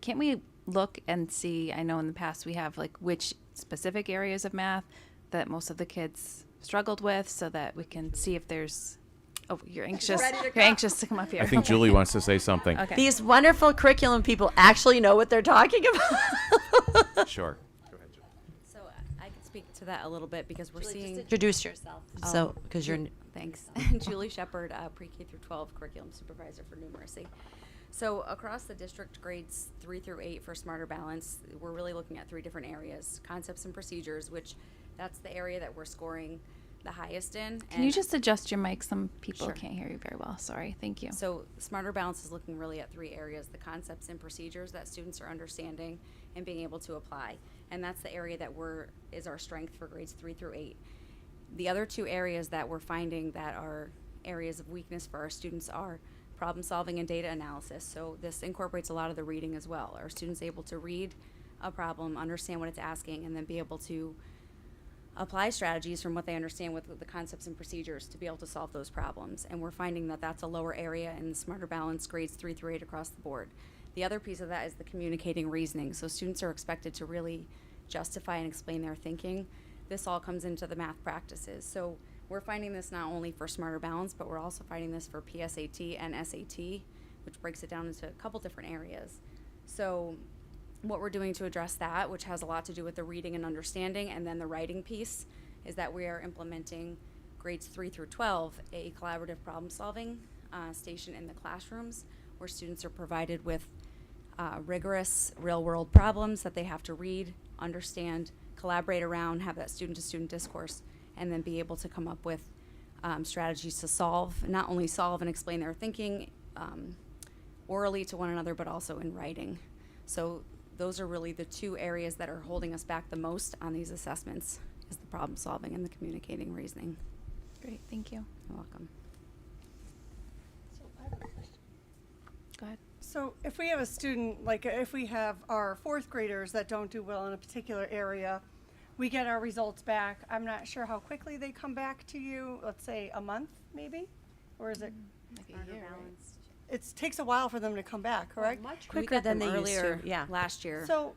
can't we look and see, I know in the past we have like which specific areas of math that most of the kids struggled with, so that we can see if there's, oh, you're anxious. You're anxious to come up here. I think Julie wants to say something. Okay. These wonderful curriculum people actually know what they're talking about. Sure. So I could speak to that a little bit because we're Julie, just seeing. introduce yourself. So, because you're. Thanks. Julie Shepard, pre-K through 12 curriculum supervisor for numeracy. So across the district, grades 3 through 8 for Smarter Balance, we're really looking at 3 different areas: concepts and procedures, which that's the area that we're scoring the highest in. Can you just adjust your mic? Some people Sure. can't hear you very well. Sorry. Thank you. So Smarter Balance is looking really at 3 areas: the concepts and procedures that students are understanding and being able to apply. And that's the area that is our strength for grades 3 through 8. The other 2 areas that we're finding that are areas of weakness for our students are problem solving and data analysis. So this incorporates a lot of the reading as well. Are students able to read a problem, understand what it's asking, and then be able to apply strategies from what they understand with the concepts and procedures to be able to solve those problems? And we're finding that that's a lower area in the Smarter Balance grades 3 through 8 across the board. The other piece of that is the communicating reasoning. So students are expected to really justify and explain their thinking. This all comes into the math practices. So we're finding this not only for Smarter Balance, but we're also finding this for PSAT and SAT, which breaks it down into a couple different areas. So what we're doing to address that, which has a lot to do with the reading and understanding, and then the writing piece, is that we are implementing grades 3 through 12, a collaborative problem solving station in the classrooms, where students are provided with rigorous real world problems that they have to read, understand, collaborate around, have that student to student discourse, and then be able to come up with strategies to solve, not only solve and explain their thinking orally to one another, but also in writing. So those are really the 2 areas that are holding us back the most on these assessments, is the problem solving and the communicating reasoning. Great. Thank you. You're welcome. Go ahead. So if we have a student, like if we have our 4th graders that don't do well in a particular area, we get our results back. I'm not sure how quickly they come back to you, let's say a month maybe? Or is it? Like a year, right? It takes a while for them to come back, correct? Much We quicker got than them they used earlier to. Yeah. last year. So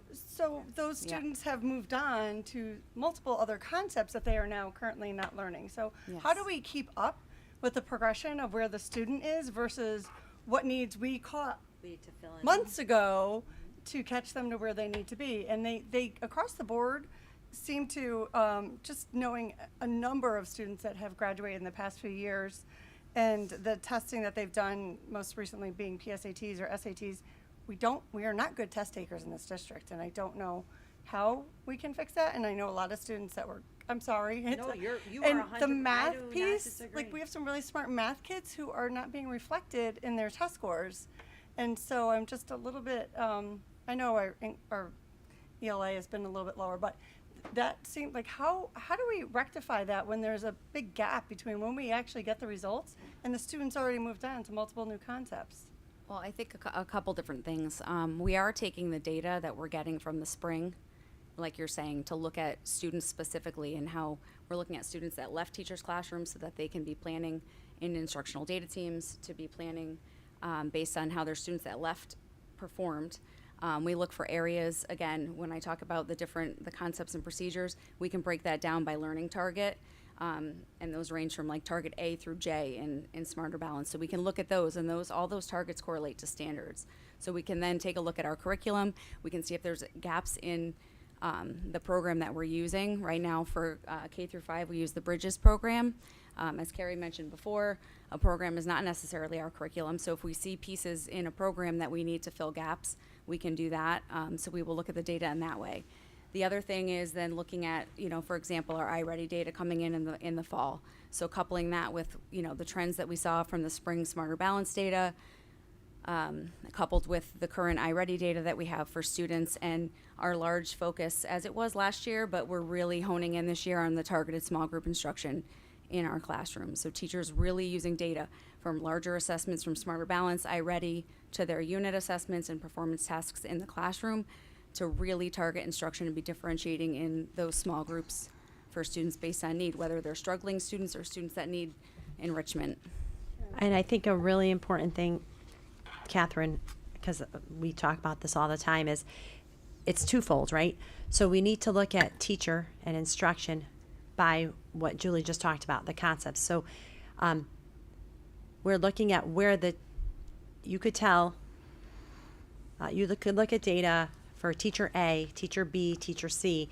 those Yeah. students have moved on to multiple other concepts that they are now currently not learning. So how do Yes. we keep up with the progression of where the student is versus what needs we caught We need to fill in. months ago to catch them to where they need to be. And they across the board seem to, just knowing a number of students that have graduated in the past few years, and the testing that they've done, most recently being PSATs or SATs, we are not good test takers in this district, and I don't know how we can fix that. And I know a lot of students that were, I'm sorry. No, you are and 100 the I do math not piece, disagree. like we have some really smart math kids who are not being reflected in their test scores. And so I'm just a little bit, I know our ELA has been a little bit lower, but that seemed like how do we rectify that when there's a big gap between when we actually get the results and the students already moved on to multiple new concepts? Well, I think a couple different things. We are taking the data that we're getting from the spring, like you're saying, to look at students specifically and how we're looking at students that left teachers' classrooms so that they can be planning in instructional data teams, to be planning based on how their students that left performed. We look for areas, again, when I talk about the concepts and procedures, we can break that down by learning target. And those range from like target A through J in Smarter Balance. So we can look at those, and all those targets correlate to standards. So we can then take a look at our curriculum. We can see if there's gaps in the program that we're using. Right now for K through 5, we use the Bridges program. As Carrie mentioned before, a program is not necessarily our curriculum. So if we see pieces in a program that we need to fill gaps, we can do that. So we will look at the data in that way. The other thing is then looking at, for example, our iReady data coming in the fall. So coupling that with, the trends that we saw from the spring Smarter Balance data, coupled with the current iReady data that we have for students, and our large focus, as it was last year, but we're really honing in this year on the targeted small group instruction in our classrooms. So teachers really using data from larger assessments from Smarter Balance, iReady, to their unit assessments and performance tasks in the classroom, to really target instruction and be differentiating in those small groups for students based on need, whether they're struggling students or students that need enrichment. And I think a really important thing, Catherine, because we talk about this all the time, is it's twofold, right? So we need to look at teacher and instruction by what Julie just talked about, the concepts. So we're looking at where you could tell, could look at data for teacher A, teacher B, teacher C.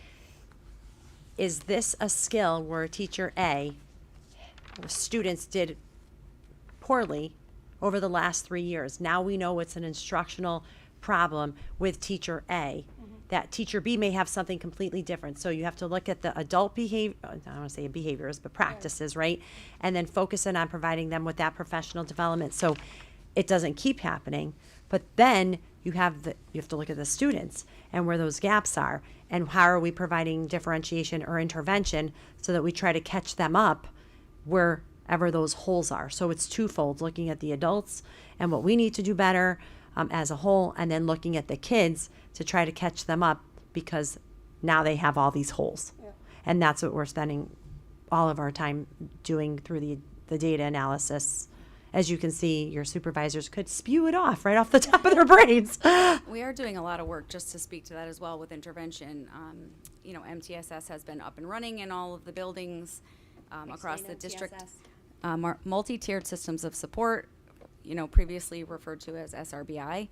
Is this a skill where teacher A, students did poorly over the last 3 years? Now we know it's an instructional problem with teacher A. That teacher B may have something completely different. So you have to look at the adult behavior, I don't want to say behaviors, but practices, right? And then focus in on providing them with that professional development so it doesn't keep happening. But then you have to look at the students and where those gaps are, and how are we providing differentiation or intervention so that we try to catch them up wherever those holes are. So it's twofold, looking at the adults and what we need to do better as a whole, and then looking at the kids to try to catch them up because now they have all these holes. Yeah. And that's what we're spending all of our time doing through the data analysis. As you can see, your supervisors could spew it off right off the top of their brains. We are doing a lot of work, just to speak to that as well, with intervention. MTSS has been up and running in all of the buildings across the district. Multi-tiered systems of support, previously referred to as SRBI.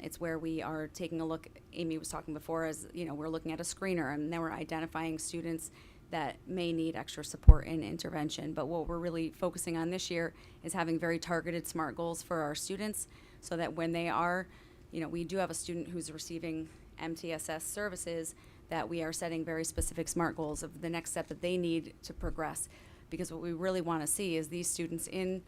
It's where we are taking a look, Amy was talking before, as we're looking at a screener, and then we're identifying students that may need extra support and intervention. But what we're really focusing on this year is having very targeted SMART goals for our students, so that when they are, we do have a student who's receiving MTSS services, that we are setting very specific SMART goals of the next step that they need to progress. Because what we really want to see is these students in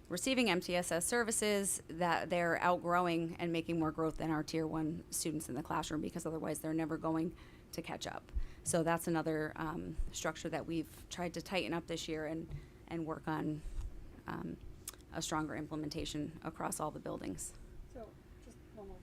receiving MTSS services, that they're outgrowing and making more growth than our Tier 1 students in the classroom, because otherwise they're never going to catch up. So that's another structure that we've tried to tighten up this year and work on a stronger implementation across all the buildings. So, just one more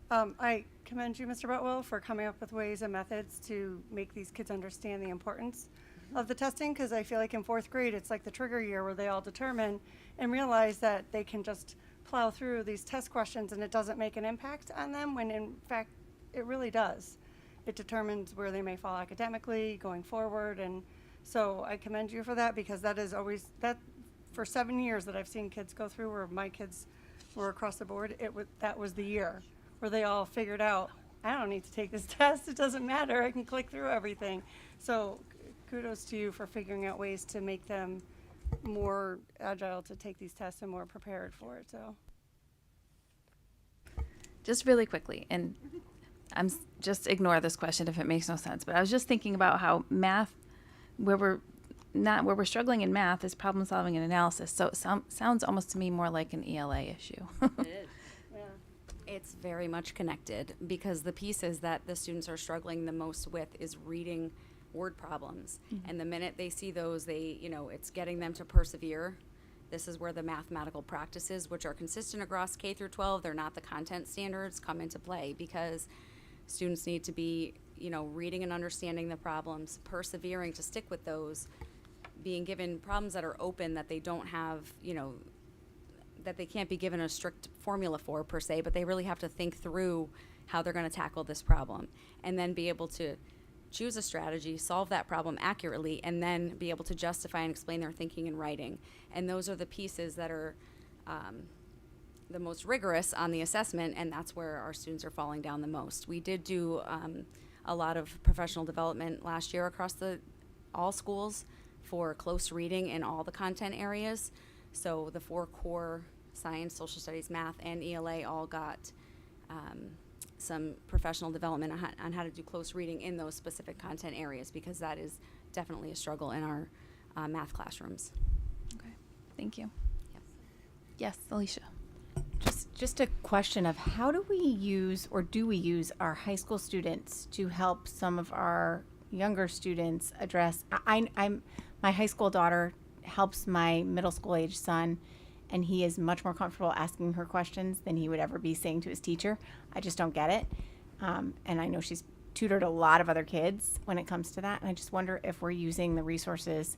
comment. I commend you, Mr. Butwell, for coming up with ways and methods to make these kids understand the importance of the testing, because I feel like in 4th grade, it's like the trigger year where they all determine and realize that they can just plow through these test questions and it doesn't make an impact on them, when in fact it really does. It determines where they may fall academically going forward, and so I commend you for that, because that is always, that for 7 years that I've seen kids go through where my kids were across the board, that was the year where they all figured out, I don't need to take this test. It doesn't matter. I can click through everything. So kudos to you for figuring out ways to make them more agile to take these tests and more prepared for it. So Just really quickly, and just ignore this question if it makes no sense, but I was just thinking about how math, where we're struggling in math is problem solving and analysis. So it sounds almost to me more like an ELA issue. It is. It's very much connected because the pieces that the students are struggling the most with is reading word problems. Mm-hmm. And the minute they see those, it's getting them to persevere. This is where the mathematical practices, which are consistent across K through 12, they're not the content standards, come into play because students need to be, reading and understanding the problems, persevering to stick with those, being given problems that are open that they don't have, that they can't be given a strict formula for per se, but they really have to think through how they're going to tackle this problem and then be able to choose a strategy, solve that problem accurately, and then be able to justify and explain their thinking and writing. And those are the pieces that are the most rigorous on the assessment, and that's where our students are falling down the most. We did do a lot of professional development last year across all schools for close reading in all the content areas. So the 4 core science, social studies, math, and ELA all got some professional development on how to do close reading in those specific content areas because that is definitely a struggle in our math classrooms. Okay, thank you. Yes, Alicia. Just a question of how do we use our high school students to help some of our younger students address? I'm my high school daughter helps my middle school age son, and he is much more comfortable asking her questions than he would ever be saying to his teacher. I just don't get it. And I know she's tutored a lot of other kids when it comes to that. And I just wonder if we're using the resources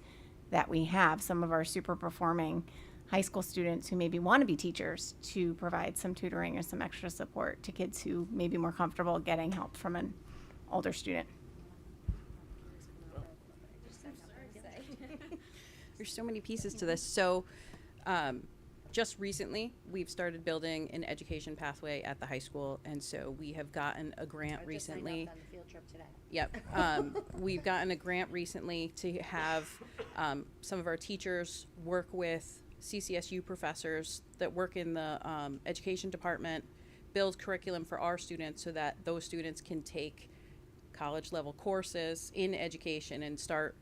that we have, some of our super performing high school students who maybe want to be teachers, to provide some tutoring or some extra support to kids who may be more comfortable getting help from an older student. There's so many pieces to this. So just recently, we've started building an education pathway at the high school, and so we have gotten a grant recently. On the field trip today. Yep. We've gotten a grant recently to have some of our teachers work with CCSU professors that work in the education department, build curriculum for our students so that those students can take college level courses in education and start,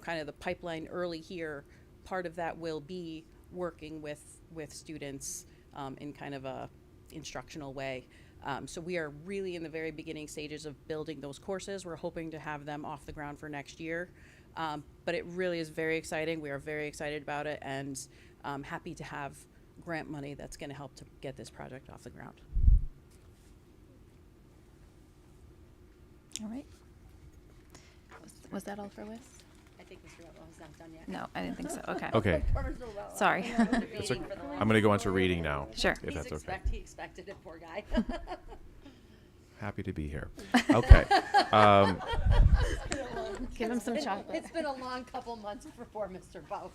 kind of the pipeline early here. Part of that will be working with students in kind of a instructional way. So we are really in the very beginning stages of building those courses. We're hoping to have them off the ground for next year. But it really is very exciting. We are very excited about it and happy to have grant money that's going to help to get this project off the ground. All right. Was that all for Liz? I think Mr. Rutwell is not done yet. No, I didn't think so. Okay. Okay. Sorry. I'm going to go on to reading now. Sure. If that's okay. He expected it, poor guy. Happy to be here. Okay. Give him some chocolate. It's been a long couple months for Mr. Bowell.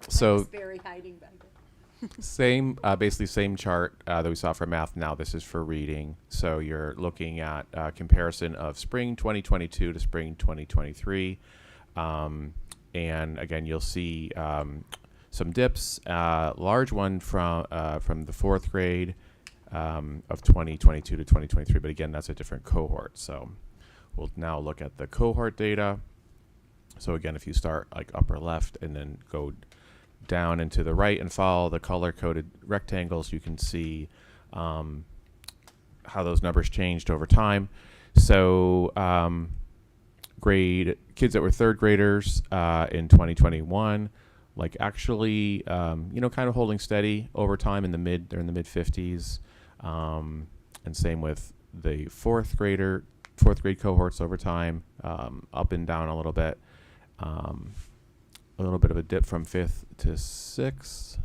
So Very hiding back there. basically same chart that we saw for math. Now this is for reading. So you're looking at comparison of spring 2022 to spring 2023. And again, you'll see some dips, large one from the 4th grade of 2022 to 2023. But again, that's a different cohort. So we'll now look at the cohort data. So again, if you start like upper left and then go down and to the right and follow the color-coded rectangles, you can see how those numbers changed over time. So kids that were 3rd graders in 2021, like actually, kind of holding steady over time they're in the mid 50s. And same with the 4th grade cohorts over time, up and down a little bit. A little bit of a dip from 5th to 6th.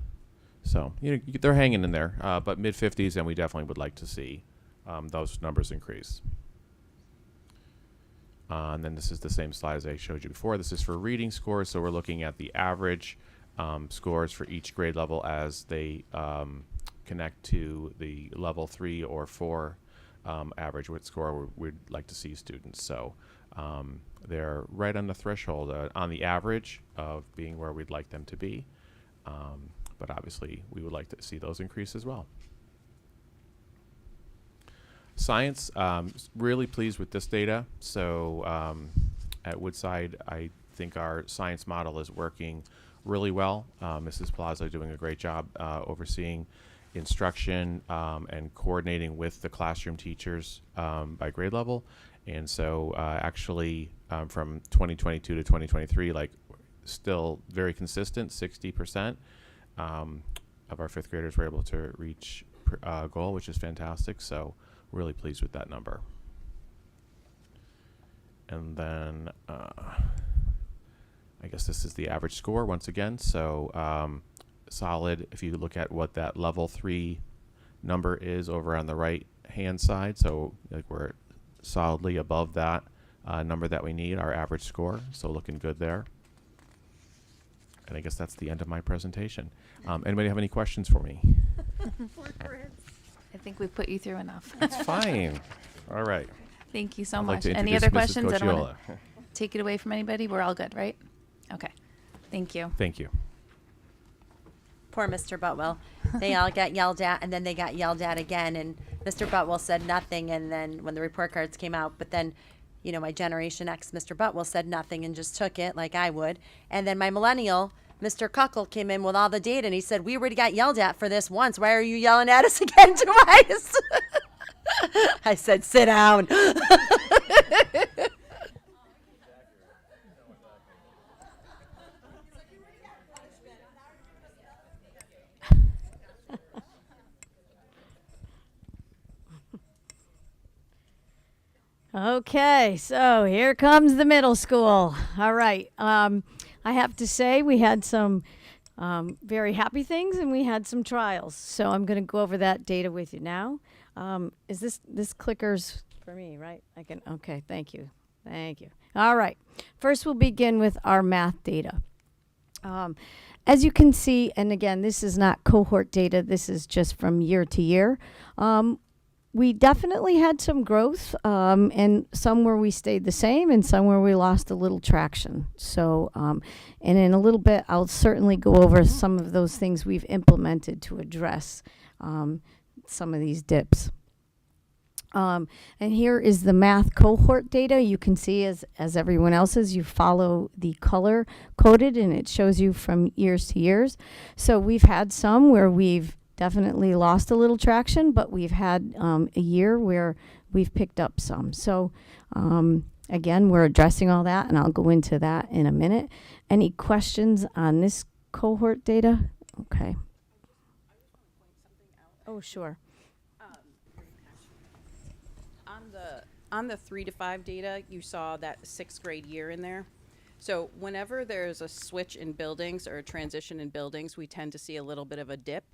So, they're hanging in there, but mid 50s, and we definitely would like to see those numbers increase. And then this is the same slide as I showed you before. This is for reading scores, so we're looking at the average scores for each grade level as they connect to the level 3 or 4 average what score we'd like to see students. So they're right on the threshold, on the average of being where we'd like them to be. But obviously, we would like to see those increase as well. Science, really pleased with this data. So at Woodside, I think our science model is working really well. Mrs. Plaza doing a great job overseeing instruction and coordinating with the classroom teachers by grade level. And so actually from 2022 to 2023, like still very consistent, 60% of our fifth graders were able to reach goal, which is fantastic. So really pleased with that number. And then I guess this is the average score once again. So solid if you look at what that level 3 number is over on the right hand side. So like we're solidly above that number that we need, our average score. So looking good there. And I guess that's the end of my presentation. Anybody have any questions for me? I think we've put you through enough. That's fine. All right. Thank you so I'd like much. to Any introduce other Mrs. questions? I don't want Cocciola. to take it away from anybody. We're all good, right? Okay. Thank you. Thank you. Poor Mr. Butwell. They all got yelled at, and then they got yelled at again, and Mr. Butwell said nothing, and then when the report cards came out, but then, you know, my Generation X, Mr. Butwell, said nothing and just took it like I would. And then my millennial, Mr. Cuckle, came in with all the data, and he said, we already got yelled at for this once. Why are you yelling at us again twice? I said, sit down. Okay, so here comes the middle school. All right. I have to say we had some very happy things and we had some trials. So I'm going to go over that data with you now. Is this clicker's for me, right? Okay, thank you. Thank you. All right. First, we'll begin with our math data. As you can see, and again, this is not cohort data. This is just from year to year. We definitely had some growth, and some where we stayed the same and some where we lost a little traction. So, and in a little bit, I'll certainly go over some of those things we've implemented to address some of these dips. And here is the math cohort data. You can see as everyone else's, you follow the color coded and it shows you from years to years. So we've had some where we've definitely lost a little traction, but we've had a year where we've picked up some. So again, we're addressing all that, and I'll go into that in a minute. Any questions on this cohort data? Okay. Oh, sure. On the 3 to 5 data, you saw that 6th grade year in there. So whenever there's a switch in buildings or a transition in buildings, we tend to see a little bit of a dip.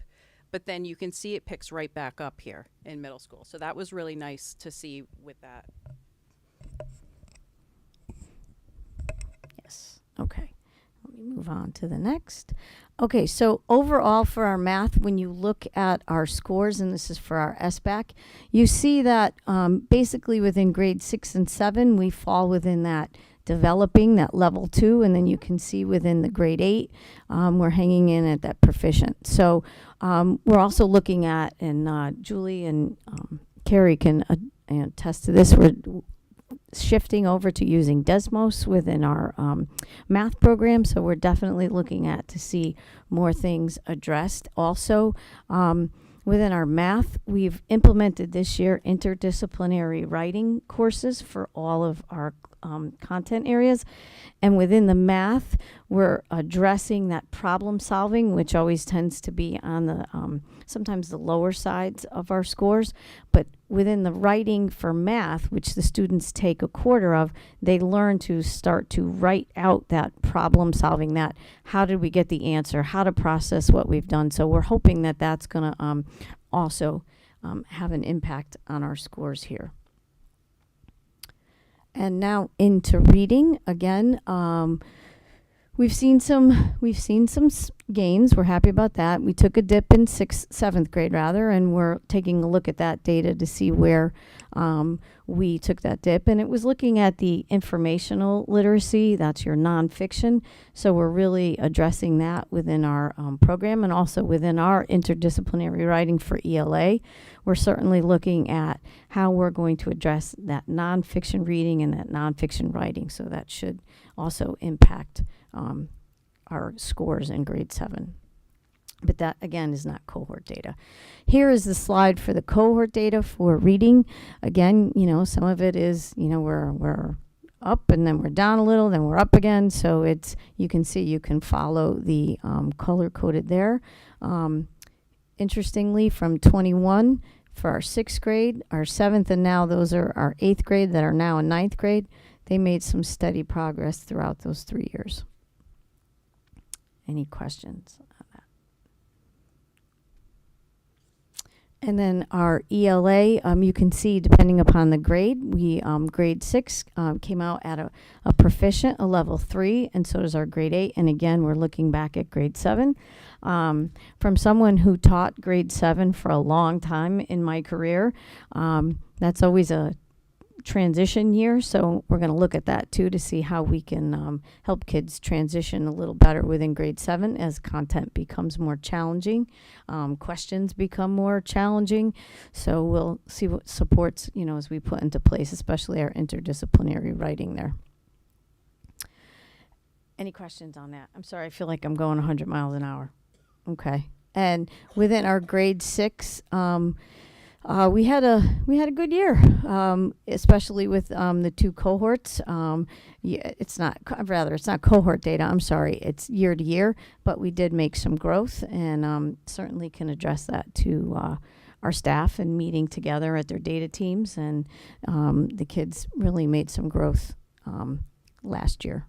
But then you can see it picks right back up here in middle school. So that was really nice to see with that. Yes. Okay. Let me move on to the next. Okay, so overall for our math, when you look at our scores, and this is for our SBAC, you see that basically within grade 6 and 7, we fall within that developing, that level 2, and then you can see within the grade 8, we're hanging in at that proficient. So we're also looking at, and Julie and Carrie can attest to this, we're shifting over to using Desmos within our math program, so we're definitely looking at to see more things addressed. Also, within our math, we've implemented this year interdisciplinary writing courses for all of our content areas. And within the math, we're addressing that problem solving, which always tends to be on the sometimes the lower sides of our scores. But within the writing for math, which the students take a quarter of, they learn to start to write out that problem solving, that how did we get the answer, how to process what we've done. So we're hoping that that's going to also have an impact on our scores here. And now into reading again. We've seen some gains. We're happy about that. We took a dip in seventh grade rather, and we're taking a look at that data to see where we took that dip. And it was looking at the informational literacy. That's your nonfiction. So we're really addressing that within our program, and also within our interdisciplinary writing for ELA. We're certainly looking at how we're going to address that nonfiction reading and that nonfiction writing. So that should also impact our scores in grade 7. But that, again, is not cohort data. Here is the slide for the cohort data for reading. Again, some of it is, we're up and then we're down a little, then we're up again. So you can see, you can follow the color coded there. Interestingly, from 21 for our 6th grade, our 7th, and now those are our 8th grade that are now in 9th grade, they made some steady progress throughout those 3 years. Any questions on that? And then our ELA, you can see depending upon the grade, we grade 6 came out at a proficient, a level 3, and so does our grade 8. And again, we're looking back at grade 7. From someone who taught grade 7 for a long time in my career, that's always a transition year, so we're going to look at that too to see how we can help kids transition a little better within grade 7 as content becomes more challenging, questions become more challenging. So we'll see what supports, as we put into place, especially our interdisciplinary writing there. Any questions on that? I'm sorry, I feel like I'm going 100 miles an hour. Okay. And within our grade 6, we had a good year, especially with the 2 cohorts. It's not cohort data. I'm sorry, it's year to year, but we did make some growth, and certainly can address that to our staff and meeting together at their data teams. And the kids really made some growth last year.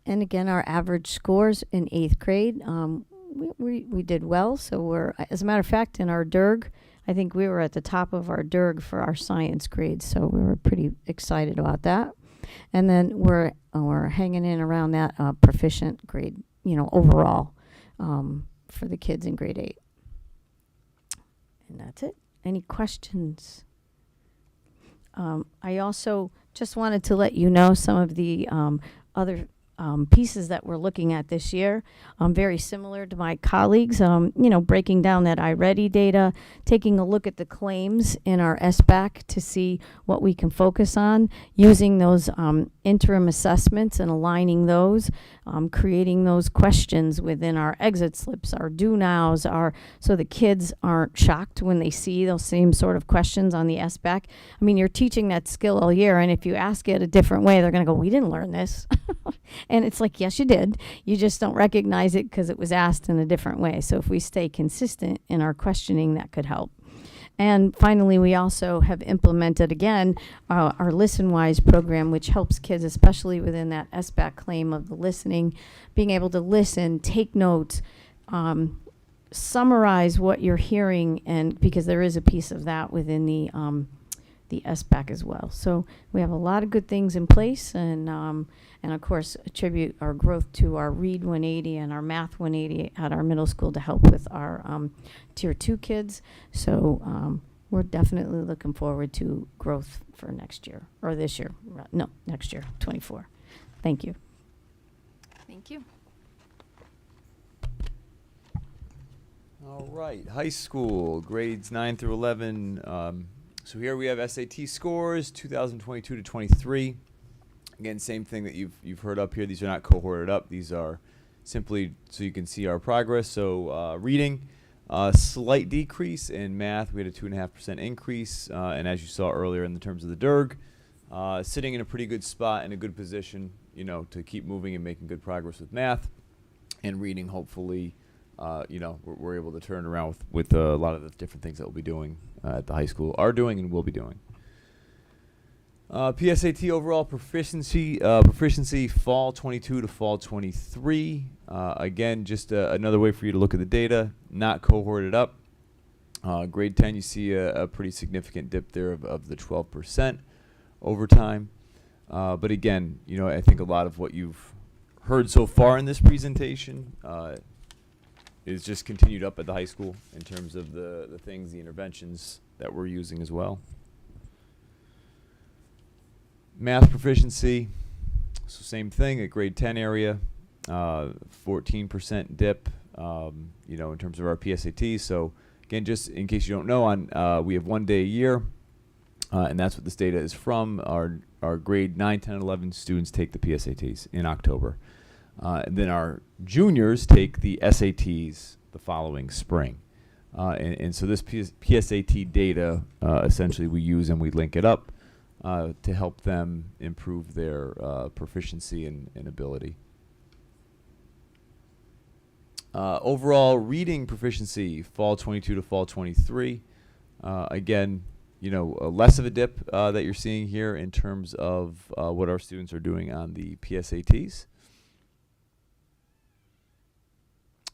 And again, our average scores in 8th grade. We did well, so we're, as a matter of fact, in our DIRG, I think we were at the top of our DIRG for our science grades, so we were pretty excited about that. And then we're hanging in around that proficient grade, overall, for the kids in grade 8. And that's it. Any questions? I also just wanted to let you know some of the other pieces that we're looking at this year, very similar to my colleagues, breaking down that iReady data, taking a look at the claims in our SBAC to see what we can focus on, using those interim assessments and aligning those, creating those questions within our exit slips, our do nows, so the kids aren't shocked when they see those same sort of questions on the SBAC. I mean, you're teaching that skill all year, and if you ask it a different way, they're going to go, we didn't learn this. And it's like, yes, you did. You just don't recognize it because it was asked in a different way. So if we stay consistent in our questioning, that could help. And finally, we also have implemented, again, our ListenWise program, which helps kids, especially within that SBAC claim of the listening, being able to listen, take notes, summarize what you're hearing, and because there is a piece of that within the SBAC as well. So we have a lot of good things in place, and of course attribute our growth to our Read 180 and our Math 180 at our middle school to help with our Tier 2 kids. So we're definitely looking forward to growth for next year, or this year. No, next year, 24. Thank you. Thank you. All right, high school, grades 9 through 11. So here we have SAT scores, 2022 to 23. Again, same thing that you've heard up here. These are not cohorted up. These are simply so you can see our progress. So reading, slight decrease. In math, we had a 2.5% increase. And as you saw earlier in the terms of the DIRG, sitting in a pretty good spot, in a good position, to keep moving and making good progress with math. And reading, hopefully, we're able to turn around with a lot of the different things that we'll be doing at the high school, are doing and will be doing. PSAT overall proficiency fall 22 to fall 23. Again, just another way for you to look at the data, not cohorted up. Grade 10, you see a pretty significant dip there of the 12%. overtime. But again, I think a lot of what you've heard so far in this presentation is just continued up at the high school in terms of the things, the interventions that we're using as well. Math proficiency, so same thing at grade 10 area, 14% dip, in terms of our PSAT. So again, just in case you don't know, we have 1 day a year, and that's what this data is from. Our grade 9, 10, and 11 students take the PSATs in October. And then our juniors take the SATs the following spring. And so this PSAT data, essentially we use and we link it up to help them improve their proficiency and ability. Overall reading proficiency, fall 22 to fall 23. Again, less of a dip that you're seeing here in terms of what our students are doing on the PSATs.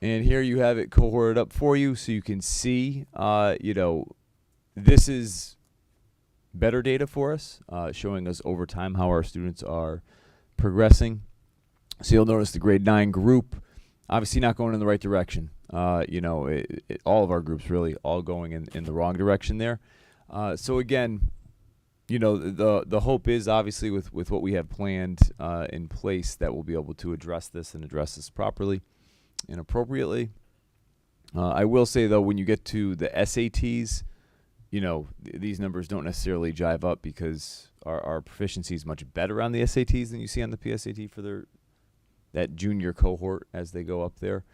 And here you have it cohorted up for you so you can see, this is better data for us, showing us over time how our students are progressing. So you'll notice the grade 9 group, obviously not going in the right direction. All of our groups really all going in the wrong direction there. So again, the hope is obviously with what we have planned in place that we'll be able to address this properly and appropriately. I will say though, when you get to the SATs, these numbers don't necessarily jive up because our proficiency is much better on the SATs than you see on the PSAT for that junior cohort as they go up there.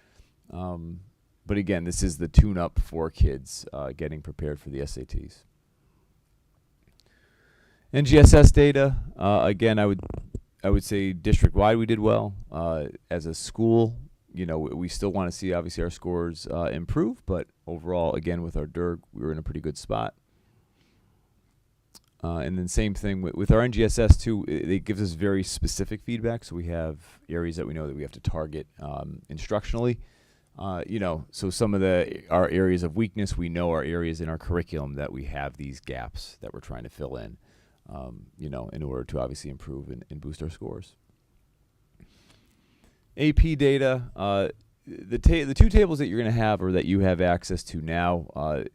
But again, this is the tune-up for kids getting prepared for the SATs. NGSS data, again, I would say district-wide we did well. As a school, we still want to see obviously our scores improve, but overall, again, with our DIRG, we were in a pretty good spot. And then same thing with our NGSS too, it gives us very specific feedback. So we have areas that we know that we have to target instructionally. So some of our areas of weakness, we know are areas in our curriculum that we have these gaps that we're trying to fill in, in order to obviously improve and boost our scores. AP data, the two tables that you're going to have or that you have access to now,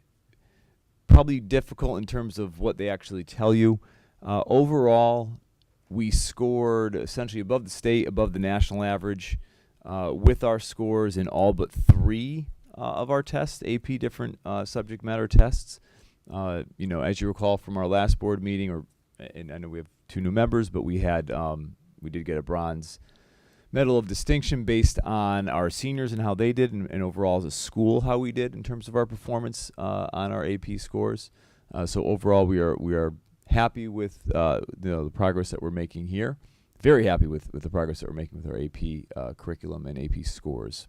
probably difficult in terms of what they actually tell you. Overall, we scored essentially above the state, above the national average, with our scores in all but 3 of our tests, AP different subject matter tests. As you recall from our last board meeting, and I know we have 2 new members, but we did get a bronze medal of distinction based on our seniors and how they did, and overall as a school how we did in terms of our performance on our AP scores. So overall, we are happy with the progress that we're making here. Very happy with the progress that we're making with our AP curriculum and AP scores.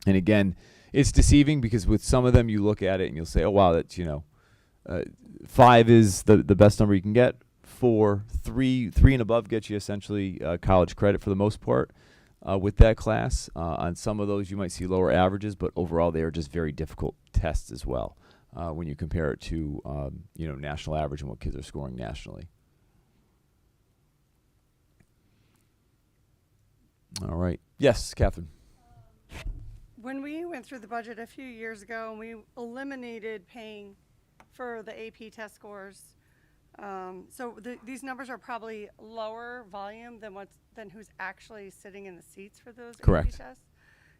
And again, it's deceiving because with some of them you look at it and you'll say, oh wow, that's 5 is the best number you can get. 4, 3 and above gets you essentially college credit for the most part with that class. On some of those you might see lower averages, but overall they are just very difficult tests as well when you compare it to national average and what kids are scoring nationally. All right. Yes, Catherine. When we went through the budget a few years ago and we eliminated paying for the AP test scores, these numbers are probably lower volume than who's actually sitting in the seats for those Correct. AP tests.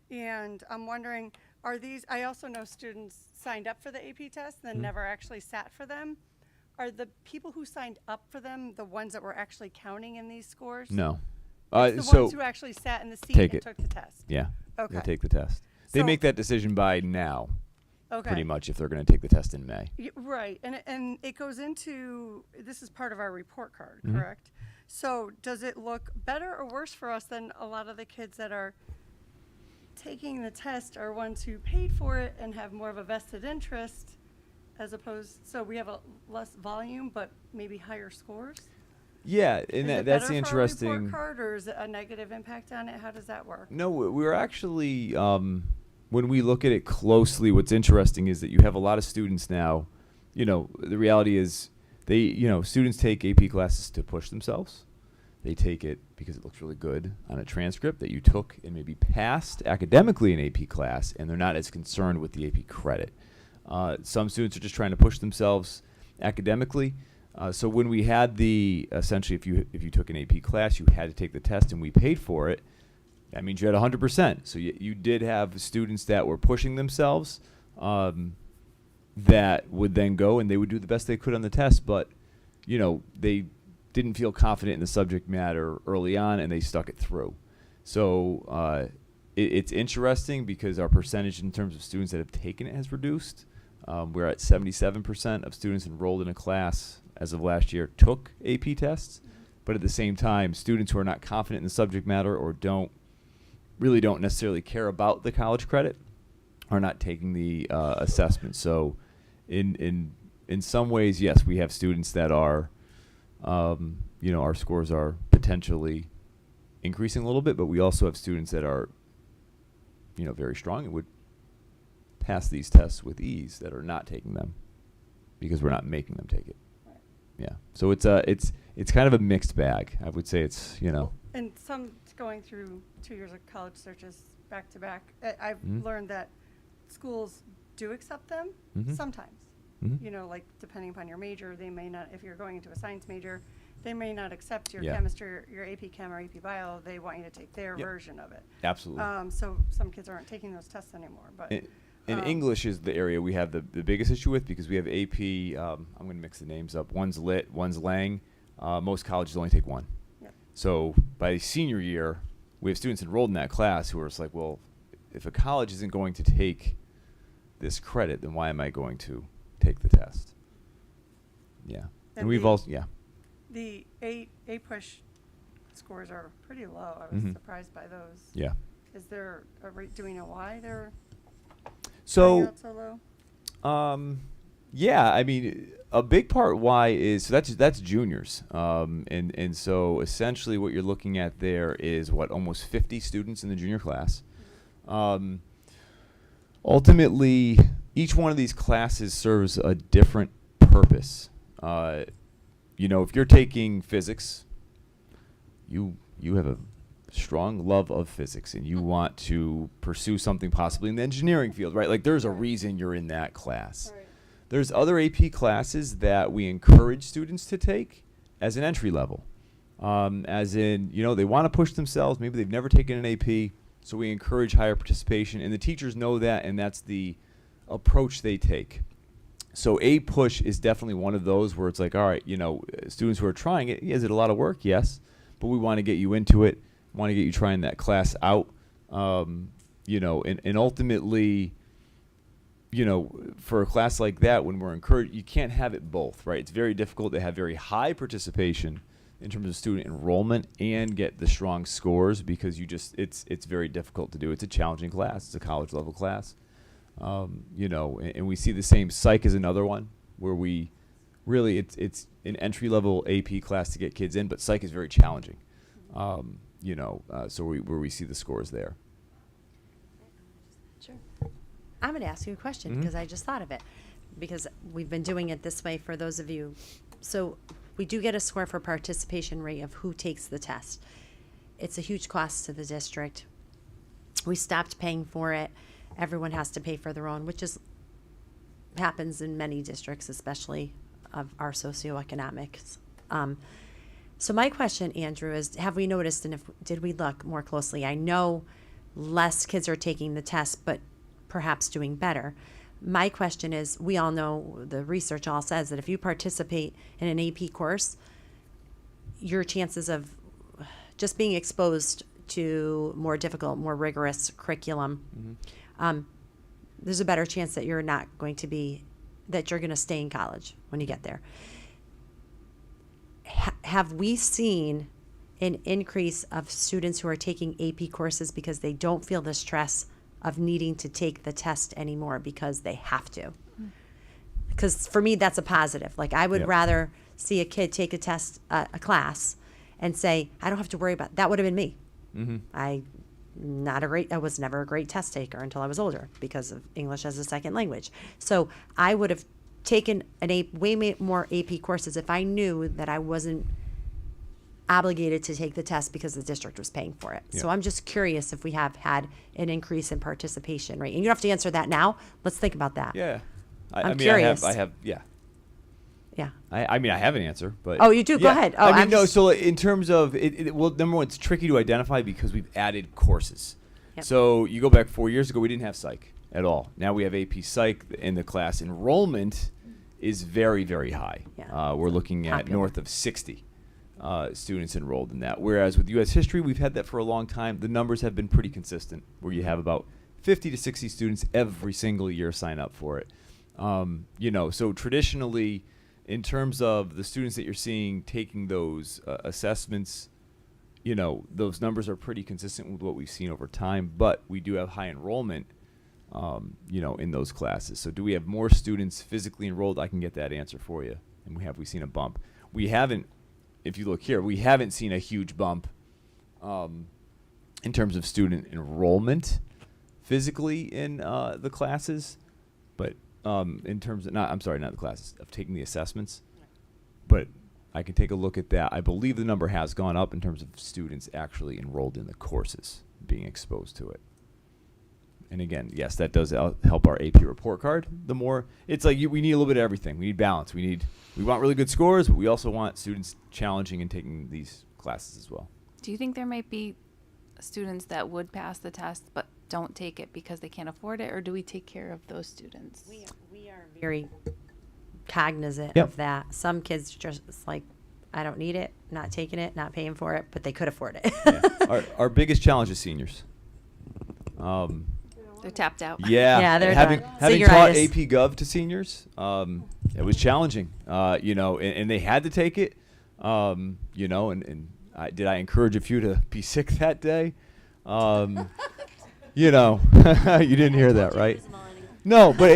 And I'm wondering, I also know students signed up for the AP tests and then never actually sat for them. Are the people who signed up for them the ones that were actually counting in these scores? No. It's the ones who actually sat in the seat and took the test. Yeah. Okay. They take the test. They make that decision by now. Okay. Pretty much if they're going to take the test in May. Right, and it goes into, this is part of our report card, Mhm. correct? So does it look better or worse for us than a lot of the kids that are taking the test are ones who paid for it and have more of a vested interest as opposed, so we have a less volume but maybe higher scores? Yeah, and that's the Is it better for our interesting. report card or is it a negative impact on it? How does that work? No, we're actually, when we look at it closely, what's interesting is that you have a lot of students now. The reality is students take AP classes to push themselves. They take it because it looks really good on a transcript that you took and maybe passed academically in AP class, and they're not as concerned with the AP credit. Some students are just trying to push themselves academically. So when we had essentially, if you took an AP class, you had to take the test, and we paid for it. That means you had 100%. So you did have students that were pushing themselves, that would then go and they would do the best they could on the test, but they didn't feel confident in the subject matter early on, and they stuck it through. So it's interesting because our percentage in terms of students that have taken it has reduced. We're at 77% of students enrolled in a class as of last year took AP tests, but at the same time, students who are not confident in the subject matter or don't necessarily care about the college credit are not taking the assessment. So in some ways, yes, we have students that are, our scores are potentially increasing a little bit, but we also have students that are, very strong and would pass these tests with ease that are not taking them because we're not making them take it. Right. Yeah. So it's kind of a mixed bag. I would say it's, And some going through 2 years of college searches back to back, I've Mhm. learned that schools do accept them Mhm. sometimes. Mhm. Like depending upon your major, they may not, if you're going into a science major, they may not accept your Yeah. chemistry, your AP Chem or AP Bio. They want you to take their Yep. version of it. Absolutely. So some kids aren't taking those tests anymore. But And English is the area we have the biggest issue with because we have AP, I'm going to mix the names up. One's Lit, one's Lang. Most colleges only take one. Yep. So by senior year, we have students enrolled in that class who are just like, well, if a college isn't going to take this credit, then why am I going to take the test? Yeah. And we've also, yeah. The A push scores are pretty low. I was Mhm. surprised by those. Yeah. Is there do we know why they're So, out so low? yeah, I mean, a big part why is so that's juniors, and so essentially what you're looking at there is almost 50 students in the junior class. Ultimately, each one of these classes serves a different purpose. If you're taking physics, you have a strong love of physics and you want to pursue something possibly in the engineering field, right? Like there's a reason you're in that class. Right. There's other AP classes that we encourage students to take as an entry level. As in, they want to push themselves. Maybe they've never taken an AP, so we encourage higher participation. And the teachers know that, and that's the approach they take. So A push is definitely one of those where it's like, all right, students who are trying it, is it a lot of work? Yes. But we want to get you into it, want to get you trying that class out, and ultimately, for a class like that, when we're encouraged, you can't have it both, right? It's very difficult to have very high participation in terms of student enrollment and get the strong scores because it's very difficult to do. It's a challenging class. It's a college level class. And we see the same. Psych is another one where we really, it's an entry level AP class to get kids in, but psych is very challenging. So where we see the scores there. Sure. I'm going to ask you a question because I just thought of it because we've been doing it this way for those of you. So we do get a score for participation rate of who takes the test. It's a huge cost to the district. We stopped paying for it. Everyone has to pay for their own, which happens in many districts, especially of our socioeconomics. So my question, Andrew, is have we noticed and did we look more closely? I know less kids are taking the test, but perhaps doing better. My question is, we all know the research all says that if you participate in an AP course, your chances of just being exposed to more difficult, more rigorous curriculum, there's a better chance that you're going to stay in college when you get there. Have we seen an increase of students who are taking AP courses because they don't feel the stress of needing to take the test anymore because they have to? Because for me, that's a positive. Like I would rather see a kid take a test, a class, and say, I don't have to worry about it. That would have been me. Mm-hmm. I was never a great test taker until I was older because of English as a second language. So I would have taken way more AP courses if I knew that I wasn't obligated to take the test because the district was paying for it. So Yeah. I'm just curious if we have had an increase in participation rate. And you don't have to answer that now. Let's think about that. Yeah. I I'm mean, curious. I have, yeah. Yeah. I mean, I have an answer, but. Oh, you do? Go ahead. Oh, I mean, I'm no, just- so in terms of, well, number one, it's tricky to identify because we've added courses. Yep. So you go back 4 years ago, we didn't have psych at all. Now we have AP Psych in the class. Enrollment is very, very high. Yeah. We're looking at Popular. north of 60 students enrolled in that. Whereas with U.S. history, we've had that for a long time. The numbers have been pretty consistent, where you have about 50 to 60 students every single year sign up for it. So traditionally, in terms of the students that you're seeing taking those assessments, those numbers are pretty consistent with what we've seen over time, but we do have high enrollment, in those classes. So do we have more students physically enrolled? I can get that answer for you. And have we seen a bump? We haven't, if you look here, we haven't seen a huge bump in terms of student enrollment physically in the classes, but in terms of, not the classes, of taking the assessments. But I can take a look at that. I believe the number has gone up in terms of students actually enrolled in the courses, being exposed to it. And again, yes, that does help our AP report card. The more, it's like we need a little bit of everything. We need balance. We want really good scores, but we also want students challenging and taking these classes as well. Do you think there might be students that would pass the test but don't take it because they can't afford it, or do we take care of those students? We are very cognizant Yep. of that. Some kids just like, I don't need it, not taking it, not paying for it, but they could afford it. Yeah. Our biggest challenge is seniors. They're tapped out. Yeah, Yeah, they're having done. having taught Senioritis. AP Gov to seniors, it was challenging. And they had to take it. And did I encourage a few to be sick that day? You didn't hear that, right? No, but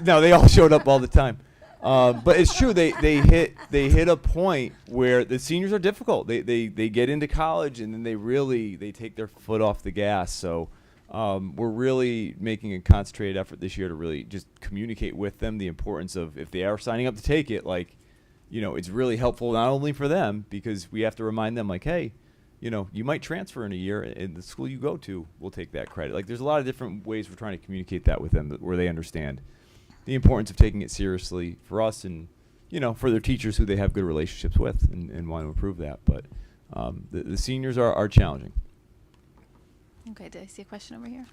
they all showed up all the time. But it's true. They hit a point where the seniors are difficult. They get into college and then they take their foot off the gas. So we're really making a concentrated effort this year to really just communicate with them the importance of, if they are signing up to take it, it's really helpful not only for them, because we have to remind them hey, you might transfer in a year and the school you go to will take that credit. There's a lot of different ways we're trying to communicate that with them where they understand the importance of taking it seriously for us and, for their teachers who they have good relationships with and want to improve that. But the seniors are challenging. Okay, did I see a question over here?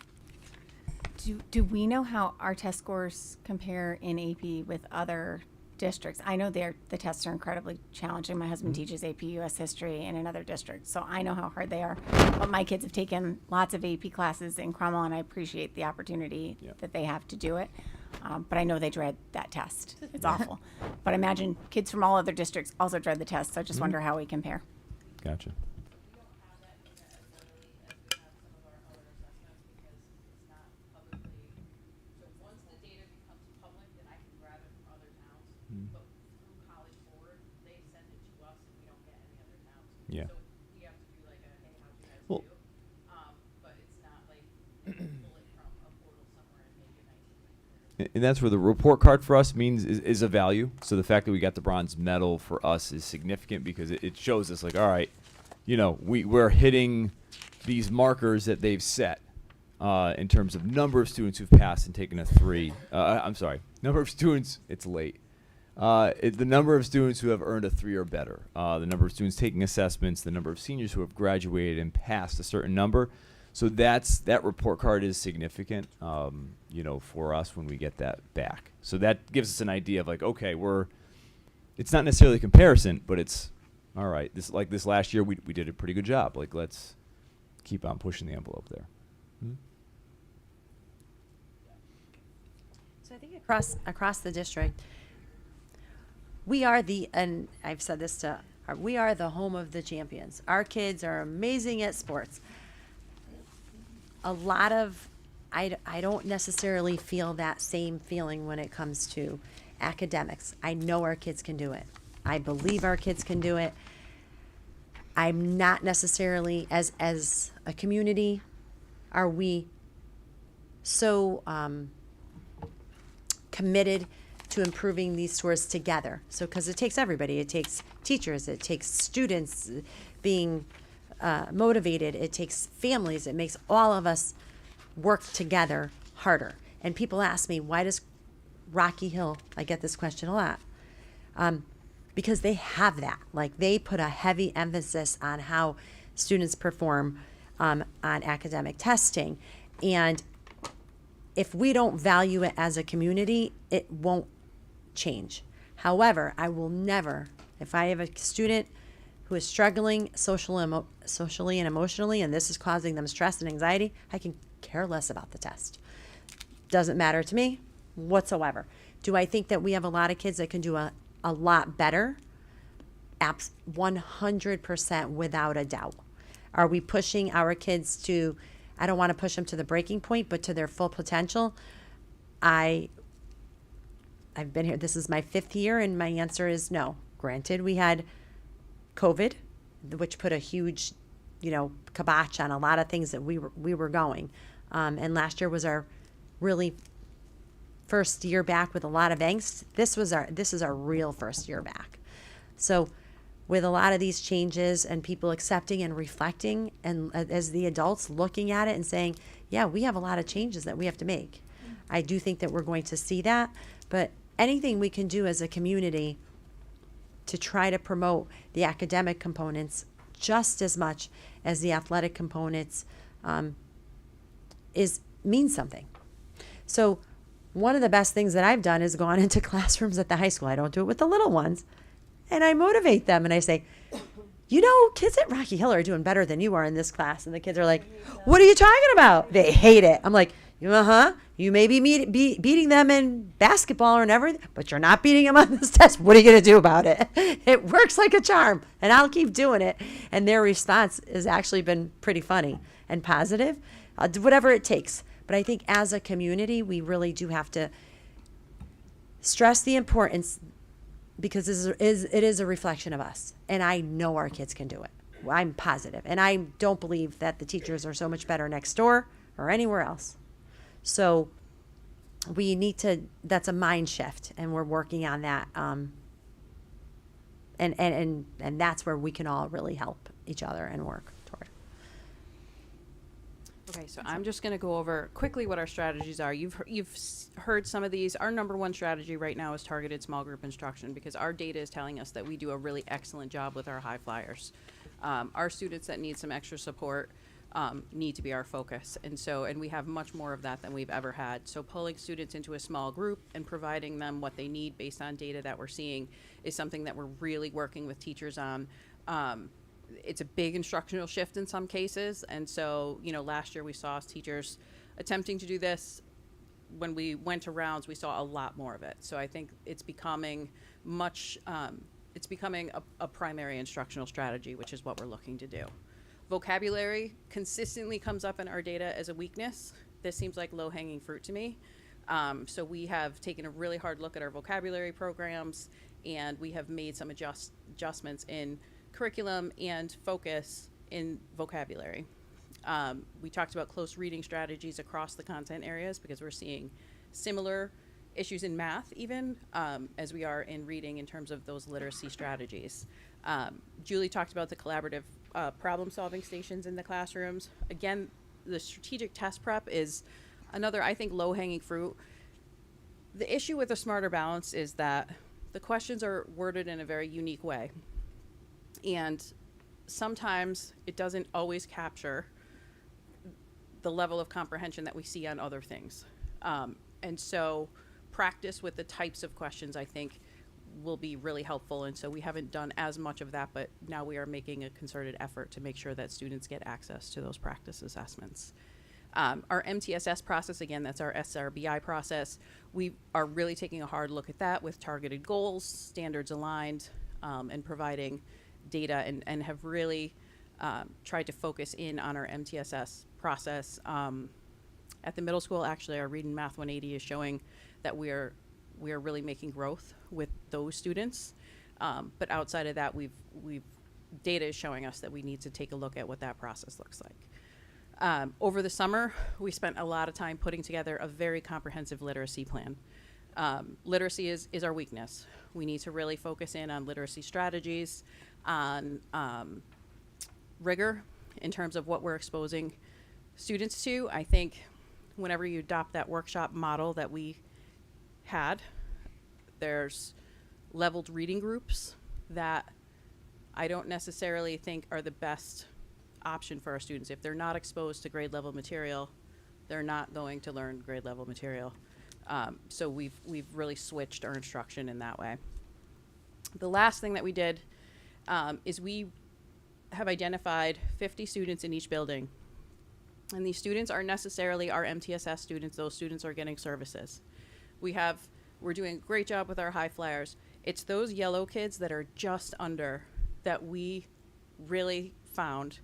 Do we know how our test scores compare in AP with other districts? I know the tests are incredibly challenging. My husband teaches AP US history in another district, so I know how hard they are. But my kids have taken lots of AP classes in Cromwell, and I appreciate the opportunity that they have to do it. But I know they dread that test. It's awful. But I imagine kids from all other districts also dread the test, so I just wonder how we compare. Gotcha. Yeah. Well, and that's where the report card for us is a value. So the fact that we got the bronze medal for us is significant because it shows us all right, we're hitting these markers that they've set in terms of number of students who've passed and taken a 3. Number of students. It's late. The number of students who have earned a 3 or better, the number of students taking assessments, the number of seniors who have graduated and passed a certain number. So that report card is significant, for us when we get that back. So that gives us an idea of okay, it's not necessarily a comparison, but it's all right. This last year we did a pretty good job. Let's keep on pushing the envelope there. So I think across the district, we are and I've said this we are the home of the champions. Our kids are amazing at sports. A lot of, I don't necessarily feel that same feeling when it comes to academics. I know our kids can do it. I believe our kids can do it. I'm not necessarily, as a community, are we so committed to improving these scores together. So, because it takes everybody, it takes teachers, it takes students being motivated, it takes families, it makes all of us work together harder. And people ask me, why does Rocky Hill, I get this question a lot, because they have that. Like, they put a heavy emphasis on how students perform on academic testing. And if we don't value it as a community, it won't change. However, I will never, if I have a student who is struggling socially and emotionally, and this is causing them stress and anxiety, I can care less about the test. Doesn't matter to me whatsoever. Do I think that we have a lot of kids that can do a lot better? 100% without a doubt. Are we pushing our kids to, I don't want to push them to the breaking point, but to their full potential? I've been here, this is my 5th year, and my answer is no. Granted, we had COVID, which put a huge, kibosh on a lot of things that we were going. And last year was our really first year back with a lot of angst. This is our real first year back. So with a lot of these changes and people accepting and reflecting, and as the adults looking at it and saying, yeah, we have a lot of changes that we have to make. I do think that we're going to see that, but anything we can do as a community to try to promote the academic components just as much as the athletic components means something. So one of the best things that I've done is gone into classrooms at the high school. I don't do it with the little ones. And I motivate them and I say, kids at Rocky Hill are doing better than you are in this class. And the kids are like, what are you talking about? They hate it. I'm like, you may be beating them in basketball or everything, but you're not beating them on this test. What are you going to do about it? It works like a charm, and I'll keep doing it. And their response has actually been pretty funny and positive. I'll do whatever it takes. But I think as a community, we really do have to stress the importance, because it is a reflection of us. And I know our kids can do it. I'm positive. And I don't believe that the teachers are so much better next door or anywhere else. So we need to, that's a mind shift, and we're working on that. And that's where we can all really help each other and work toward. Okay, so I'm just going to go over quickly what our strategies are. You've heard some of these. Our number one strategy right now is targeted small group instruction, because our data is telling us that we do a really excellent job with our high flyers. Our students that need some extra support need to be our focus, and we have much more of that than we've ever had. So pulling students into a small group and providing them what they need based on data that we're seeing is something that we're really working with teachers on. It's a big instructional shift in some cases, and so last year we saw teachers attempting to do this. When we went to rounds, we saw a lot more of it. So I think it's becoming a primary instructional strategy, which is what we're looking to do. Vocabulary consistently comes up in our data as a weakness. This seems like low-hanging fruit to me. So we have taken a really hard look at our vocabulary programs, and we have made some adjustments in curriculum and focus in vocabulary. We talked about close reading strategies across the content areas, because we're seeing similar issues in math even as we are in reading in terms of those literacy strategies. Julie talked about the collaborative problem-solving stations in the classrooms. Again, the strategic test prep is another, I think, low-hanging fruit. The issue with the Smarter Balance is that the questions are worded in a very unique way, and sometimes it doesn't always capture the level of comprehension that we see on other things. And so practice with the types of questions, I think, will be really helpful. And so we haven't done as much of that, but now we are making a concerted effort to make sure that students get access to those practice assessments. Our MTSS process, again, that's our SRBI process. We are really taking a hard look at that with targeted goals, standards aligned, and providing data, and have really tried to focus in on our MTSS process. At the middle school, actually, our Read and Math 180 is showing that we are really making growth with those students. But outside of that, data is showing us that we need to take a look at what that process looks like. Over the summer, we spent a lot of time putting together a very comprehensive literacy plan. Literacy is our weakness. We need to really focus in on literacy strategies, on rigor in terms of what we're exposing students to. I think whenever you adopt that workshop model that we had, there's leveled reading groups that I don't necessarily think are the best option for our students. If they're not exposed to grade level material, they're not going to learn grade level material. So we've really switched our instruction in that way. The last thing that we did is we have identified 50 students in each building. And these students are necessarily our MTSS students. Those students are getting services. We're doing a great job with our high flyers. It's those yellow kids that are just under that we really found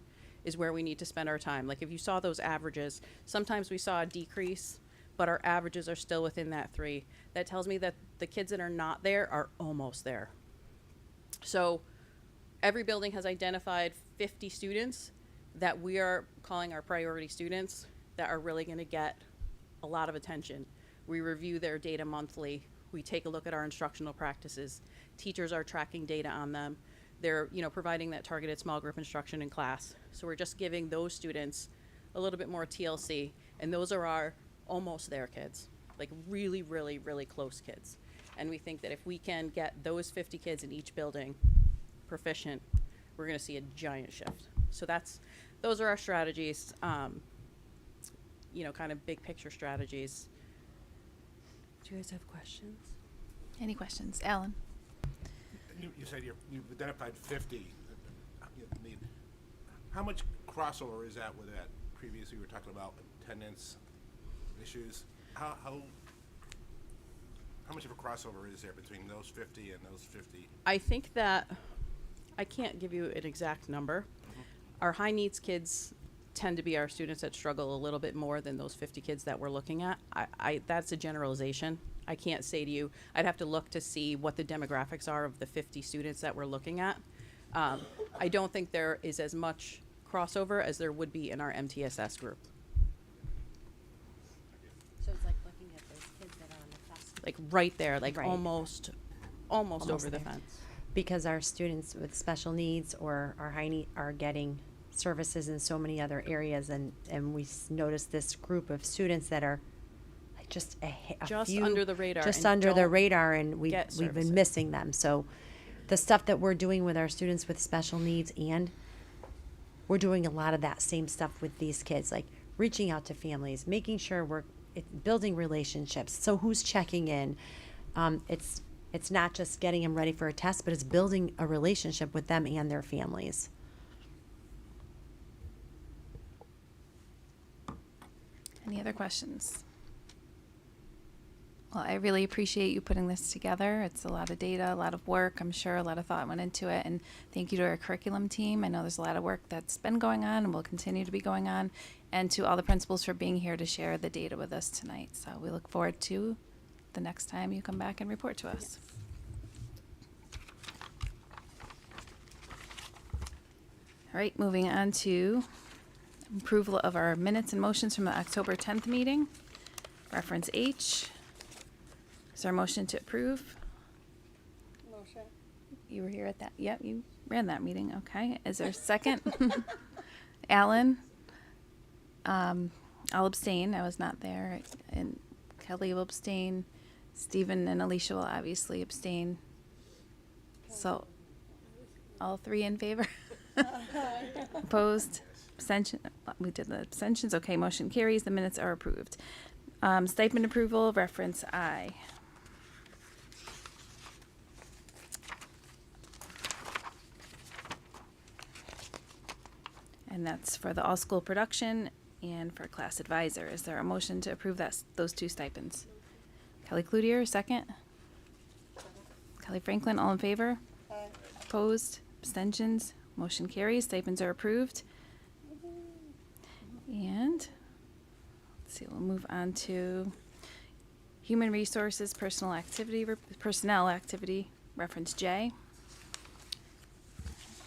is where we need to spend our time. Like if you saw those averages, sometimes we saw a decrease, but our averages are still within that 3. That tells me that the kids that are not there are almost there. So every building has identified 50 students that we are calling our priority students that are really going to get a lot of attention. We review their data monthly. We take a look at our instructional practices. Teachers are tracking data on them. They're, providing that targeted small group instruction in class. So we're just giving those students a little bit more TLC, and those are our almost there kids, like really, really, really close kids. And we think that if we can get those 50 kids in each building proficient, we're going to see a giant shift. So those are our strategies, kind of big picture strategies. Do you guys have questions? Any questions? Alan? You said you've identified 50. How much crossover is that with that? Previously, we were talking about attendance issues. How much of a crossover is there between those 50 and those 50? I think that I can't give you an exact number. Mm-hmm. Our high needs kids tend to be our students that struggle a little bit more than those 50 kids that we're looking at. That's a generalization. I can't say to you, I'd have to look to see what the demographics are of the 50 students that we're looking at. I don't think there is as much crossover as there would be in our MTSS group. So it's like looking at those kids that are on the cusp. Like right there, like Right. almost over the there. fence. Because our students with special needs or our high need are getting services in so many other areas, and we noticed this group of students that are like just Just few, under the radar just and under the don't radar, and we've get been services. missing them. So the stuff that we're doing with our students with special needs, and we're doing a lot of that same stuff with these kids, like reaching out to families, making sure we're building relationships. So who's checking in? It's not just getting them ready for a test, but it's building a relationship with them and their families. Any other questions? Well, I really appreciate you putting this together. It's a lot of data, a lot of work. I'm sure a lot of thought went into it. And thank you to our curriculum team. I know there's a lot of work that's been going on and will continue to be going on. And to all the principals for being here to share the data with us tonight. So we look forward to the next time you come back and report to us. All right, moving on to approval of our minutes and motions from the October 10th meeting. Reference H. Is there a motion to approve? Motion. You were here at that. Yep, you ran that meeting. Okay. Is there a second? Alan? I'll abstain. I was not there. And Kelly will abstain. Stephen and Alicia will obviously abstain. So, all three in favor? Opposed? Abstention? We did the abstentions. Okay, motion carries. The minutes are approved. Stipend approval, reference I. And that's for the all-school production and for class advisor. Is there a motion to approve those two stipends? Kelly Cloutier, second. Kelly Franklin, all in favor? Aye. Opposed? Abstentions? Motion carries. Stipends are approved. And let's see, we'll move on to human resources, personnel activity, reference J.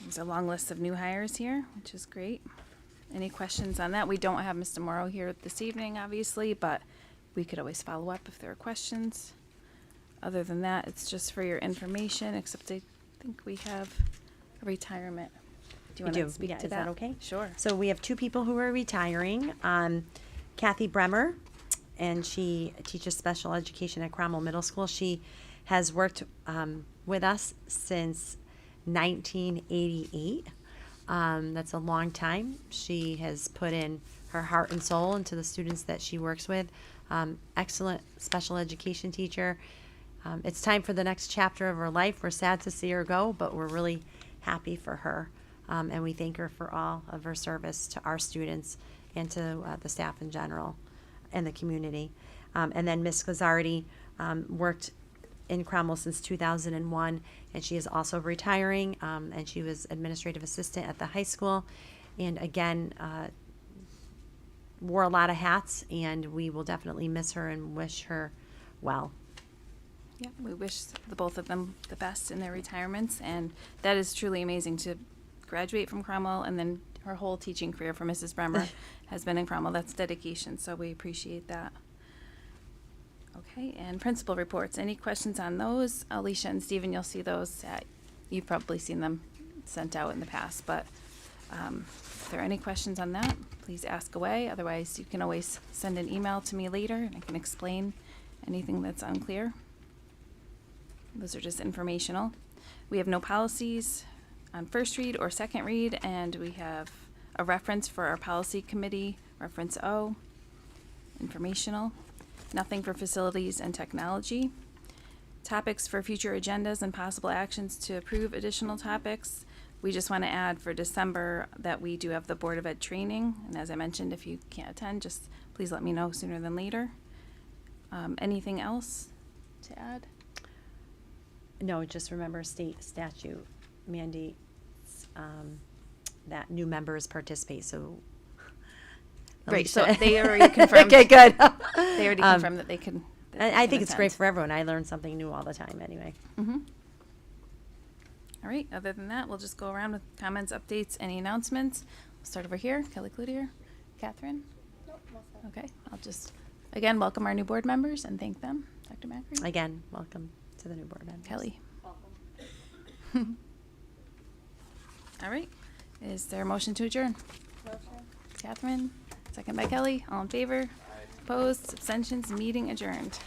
There's a long list of new hires here, which is great. Any questions on that? We don't have Mr. Morrow here this evening, obviously, but we could always follow up if there are questions. Other than that, it's just for your information, except I think we have a retirement. Do you want to speak Yeah, to is that? that okay? Sure. So we have two people who are retiring. Kathy Bremer, and she teaches special education at Cromwell Middle School. She has worked with us since 1988. That's a long time. She has put in her heart and soul into the students that she works with. Excellent special education teacher. It's time for the next chapter of her life. We're sad to see her go, but we're really happy for her. And we thank her for all of her service to our students and to the staff in general and the community. And then Miss Gazzardi worked in Cromwell since 2001, and she is also retiring, and she was administrative assistant at the high school. And again, wore a lot of hats, and we will definitely miss her and wish her well. Yeah, we wish the both of them the best in their retirements, and that is truly amazing to graduate from Cromwell, and then her whole teaching career for Mrs. Bremer has been in Cromwell. That's dedication, so we appreciate that. Okay, and principal reports. Any questions on those? Alicia and Stephen, you'll see those. You've probably seen them sent out in the past, but if there are any questions on that, please ask away. Otherwise, you can always send an email to me later, and I can explain anything that's unclear. Those are just informational. We have no policies on first read or second read, and we have a reference for our policy committee, reference O, informational. Nothing for facilities and technology. Topics for future agendas and possible actions to approve additional topics. We just want to add for December that we do have the Board of Ed training, and as I mentioned, if you can't attend, just please let me know sooner than later. Anything else to add? No, just remember state statute mandates that new members participate, so. Great, so they already confirmed. Okay, good. They already confirmed that they can. I think it's great for everyone. I learn something new all the time anyway. Mm-hmm. All right, other than that, we'll just go around with comments, updates, any announcements. We'll start over here. Kelly Cloutier, Catherine? Nope, okay, I'll just, again, welcome our new board members and thank them. Dr. Macri? Again, welcome to the new board members. Kelly? All right, is there a motion to adjourn? Motion. Catherine, second by Kelly, all in favor? Opposed, abstentions, meeting adjourned.